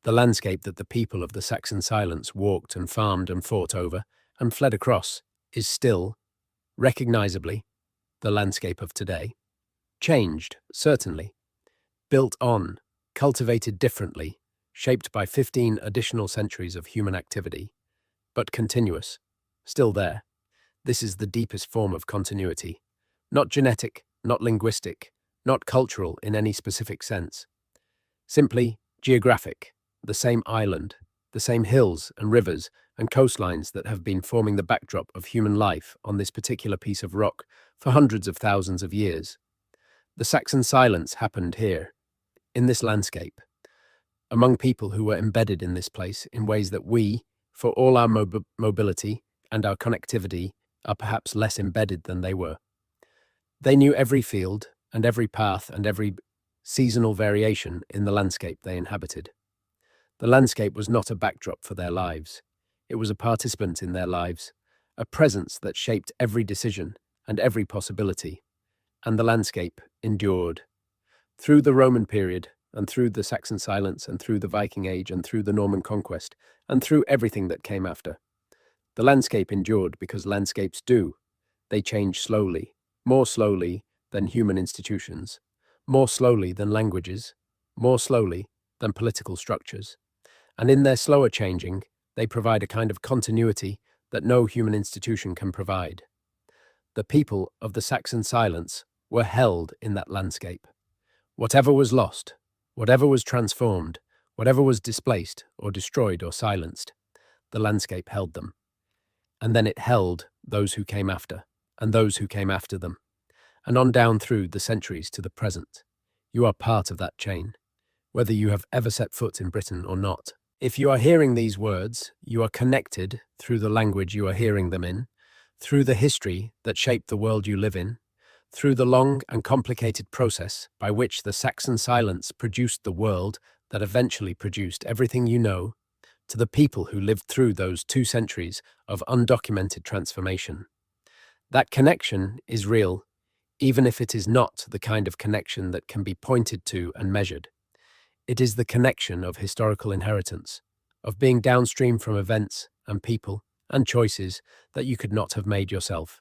The landscape that the people of the Saxon silence walked and farmed and fought over and fled across is still, recognizably, the landscape of today. Changed, certainly. Built on, cultivated differently, shaped by 15 additional centuries of human activity, but continuous, still there. This is the deepest form of continuity, not genetic, not linguistic, not cultural in any specific sense. Simply geographic, the same island, the same hills and rivers and coastlines that have been forming the backdrop of human life on this particular piece of rock for hundreds of thousands of years. The Saxon silence happened here, in this landscape, among people who were embedded in this place in ways that we, for all our mobility and our connectivity, are perhaps less embedded than they were. They knew every field and every path and every seasonal variation in the landscape they inhabited. The landscape was not a backdrop for their lives. It was a participant in their lives, a presence that shaped every decision and every possibility. And the landscape endured. Through the Roman period, and through the Saxon silence, and through the Viking Age, and through the Norman conquest, and through everything that came after. The landscape endured because landscapes do. They change slowly, more slowly than human institutions, more slowly than languages, more slowly than political structures. And in their slower changing, they provide a kind of continuity that no human institution can provide. The people of the Saxon silence were held in that landscape. Whatever was lost, whatever was transformed, whatever was displaced or destroyed or silenced, the landscape held them. And then it held those who came after, and those who came after them, and on down through the centuries to the present. You are part of that chain, whether you have ever set foot in Britain or not. If you are hearing these words, you are connected through the language you are hearing them in, through the history that shaped the world you live in, through the long and complicated process by which the Saxon silence produced the world that eventually produced everything you know, to the people who lived through those 2 centuries of undocumented transformation. That connection is real, even if it is not the kind of connection that can be pointed to and measured. It is the connection of historical inheritance, of being downstream from events and people and choices that you could not have made yourself.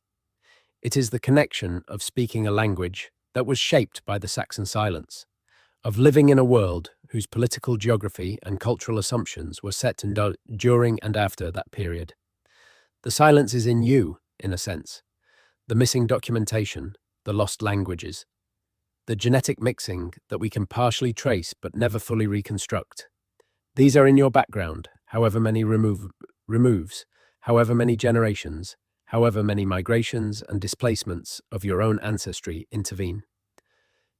It is the connection of speaking a language that was shaped by the Saxon silence, of living in a world whose political geography and cultural assumptions were set during and after that period. The silence is in you, in a sense. The missing documentation, the lost languages, the genetic mixing that we can partially trace but never fully reconstruct. These are in your background, however many removes, however many generations, however many migrations and displacements of your own ancestry intervene.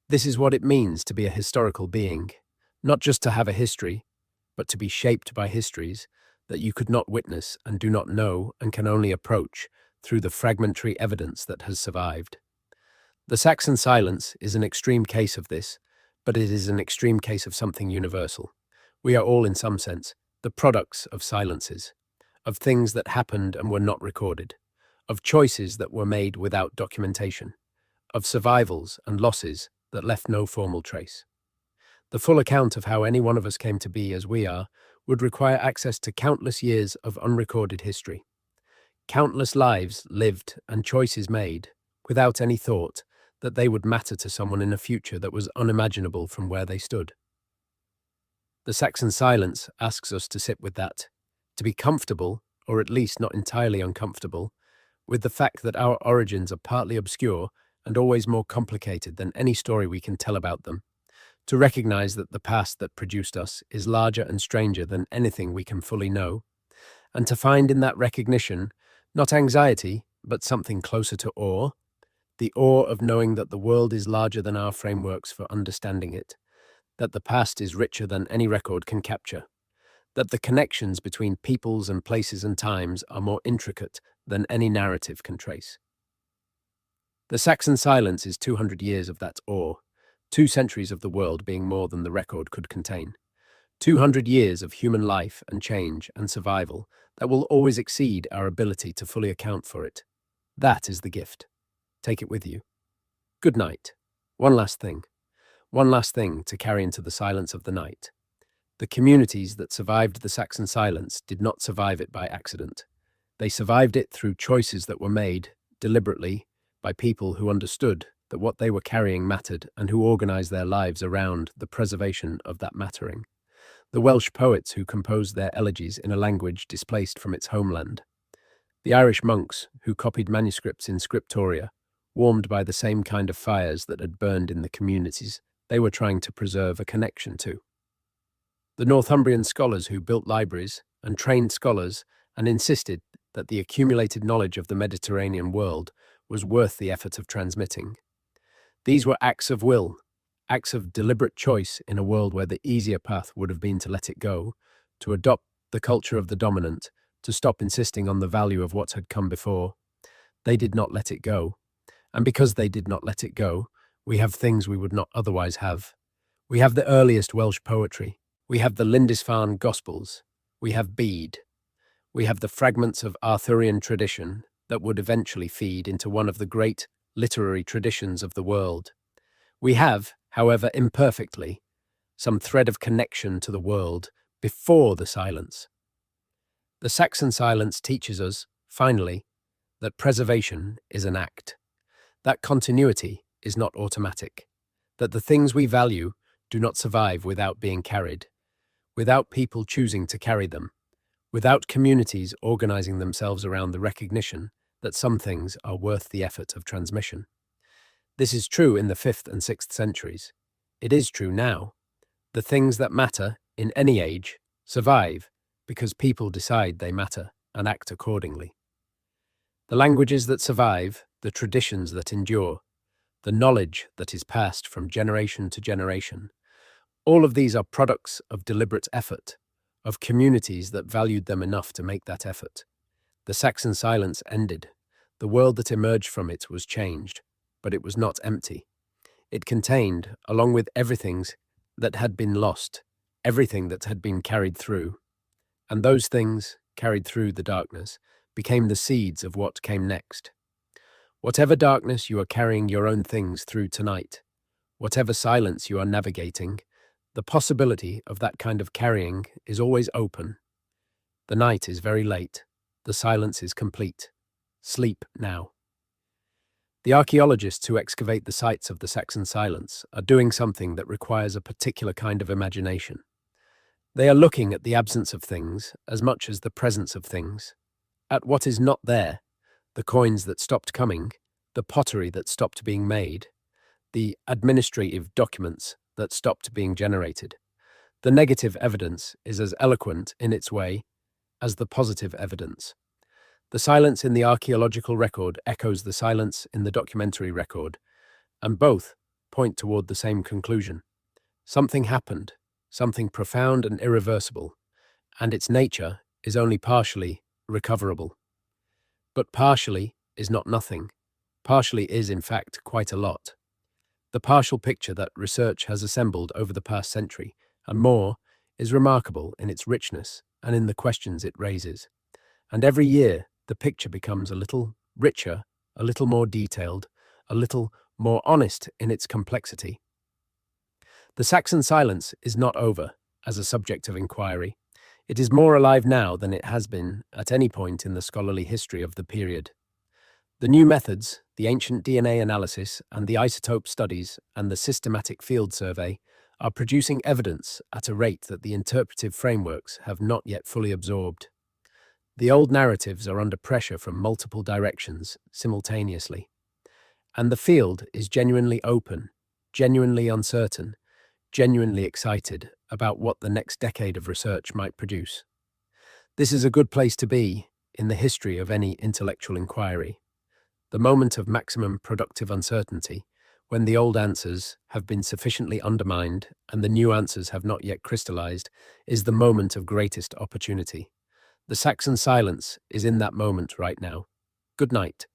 This is what it means to be a historical being, not just to have a history, but to be shaped by histories that you could not witness and do not know and can only approach through the fragmentary evidence that has survived. The Saxon silence is an extreme case of this, but it is an extreme case of something universal. We are all, in some sense, the products of silences, of things that happened and were not recorded, of choices that were made without documentation, of survivals and losses that left no formal trace. The full account of how any one of us came to be as we are would require access to countless years of unrecorded history, countless lives lived and choices made without any thought that they would matter to someone in a future that was unimaginable from where they stood. The Saxon silence asks us to sit with that, to be comfortable, or at least not entirely uncomfortable, with the fact that our origins are partly obscure and always more complicated than any story we can tell about them, to recognize that the past that produced us is larger and stranger than anything we can fully know, and to find in that recognition not anxiety, but something closer to awe, the awe of knowing that the world is larger than our frameworks for understanding it, that the past is richer than any record can capture, that the connections between peoples and places and times are more intricate than any narrative can trace. The Saxon silence is 200 years of that awe, 2 centuries of the world being more than the record could contain. 200 years of human life and change and survival that will always exceed our ability to fully account for it. That is the gift. Take it with you. Good night. One last thing to carry into the silence of the night. The communities that survived the Saxon silence did not survive it by accident. They survived it through choices that were made, deliberately, by people who understood that what they were carrying mattered and who organized their lives around the preservation of that mattering. The Welsh poets who composed their elegies in a language displaced from its homeland. The Irish monks who copied manuscripts in scriptoria, warmed by the same kind of fires that had burned in the communities they were trying to preserve a connection to. The Northumbrian scholars who built libraries and trained scholars and insisted that the accumulated knowledge of the Mediterranean world was worth the effort of transmitting. These were acts of will, acts of deliberate choice in a world where the easier path would have been to let it go, to adopt the culture of the dominant, to stop insisting on the value of what had come before. They did not let it go. And because they did not let it go, we have things we would not otherwise have. We have the earliest Welsh poetry. We have the Lindisfarne Gospels. We have Bede. We have the fragments of Arthurian tradition that would eventually feed into one of the great literary traditions of the world. We have, however imperfectly, some thread of connection to the world before the silence. The Saxon silence teaches us, finally, that preservation is an act, that continuity is not automatic, that the things we value do not survive without being carried, without people choosing to carry them, without communities organizing themselves around the recognition that some things are worth the effort of transmission. This is true in the 5th and 6th centuries. It is true now. The things that matter, in any age, survive because people decide they matter and act accordingly. The languages that survive, the traditions that endure, the knowledge that is passed from generation to generation, all of these are products of deliberate effort, of communities that valued them enough to make that effort. The Saxon silence ended. The world that emerged from it was changed, but it was not empty. It contained, along with everything that had been lost, everything that had been carried through. And those things, carried through the darkness, became the seeds of what came next. Whatever darkness you are carrying your own things through tonight, whatever silence you are navigating, the possibility of that kind of carrying is always open. The night is very late. The silence is complete. Sleep now. The archaeologists who excavate the sites of the Saxon silence are doing something that requires a particular kind of imagination. They are looking at the absence of things as much as the presence of things, at what is not there, the coins that stopped coming, the pottery that stopped being made, the administrative documents that stopped being generated. The negative evidence is as eloquent in its way as the positive evidence. The silence in the archaeological record echoes the silence in the documentary record, and both point toward the same conclusion. Something happened, something profound and irreversible, and its nature is only partially recoverable. But partially is not nothing. Partially is, in fact, quite a lot. The partial picture that research has assembled over the past century and more is remarkable in its richness and in the questions it raises. And every year, the picture becomes a little richer, a little more detailed, a little more honest in its complexity. The Saxon silence is not over as a subject of inquiry. It is more alive now than it has been at any point in the scholarly history of the period. The new methods, the ancient DNA analysis and the isotope studies and the systematic field survey, are producing evidence at a rate that the interpretive frameworks have not yet fully absorbed. The old narratives are under pressure from multiple directions simultaneously, and the field is genuinely open, genuinely uncertain, genuinely excited about what the next decade of research might produce. This is a good place to be in the history of any intellectual inquiry. The moment of maximum productive uncertainty, when the old answers have been sufficiently undermined and the new answers have not yet crystallized, is the moment of greatest opportunity. The Saxon silence is in that moment right now. Good night.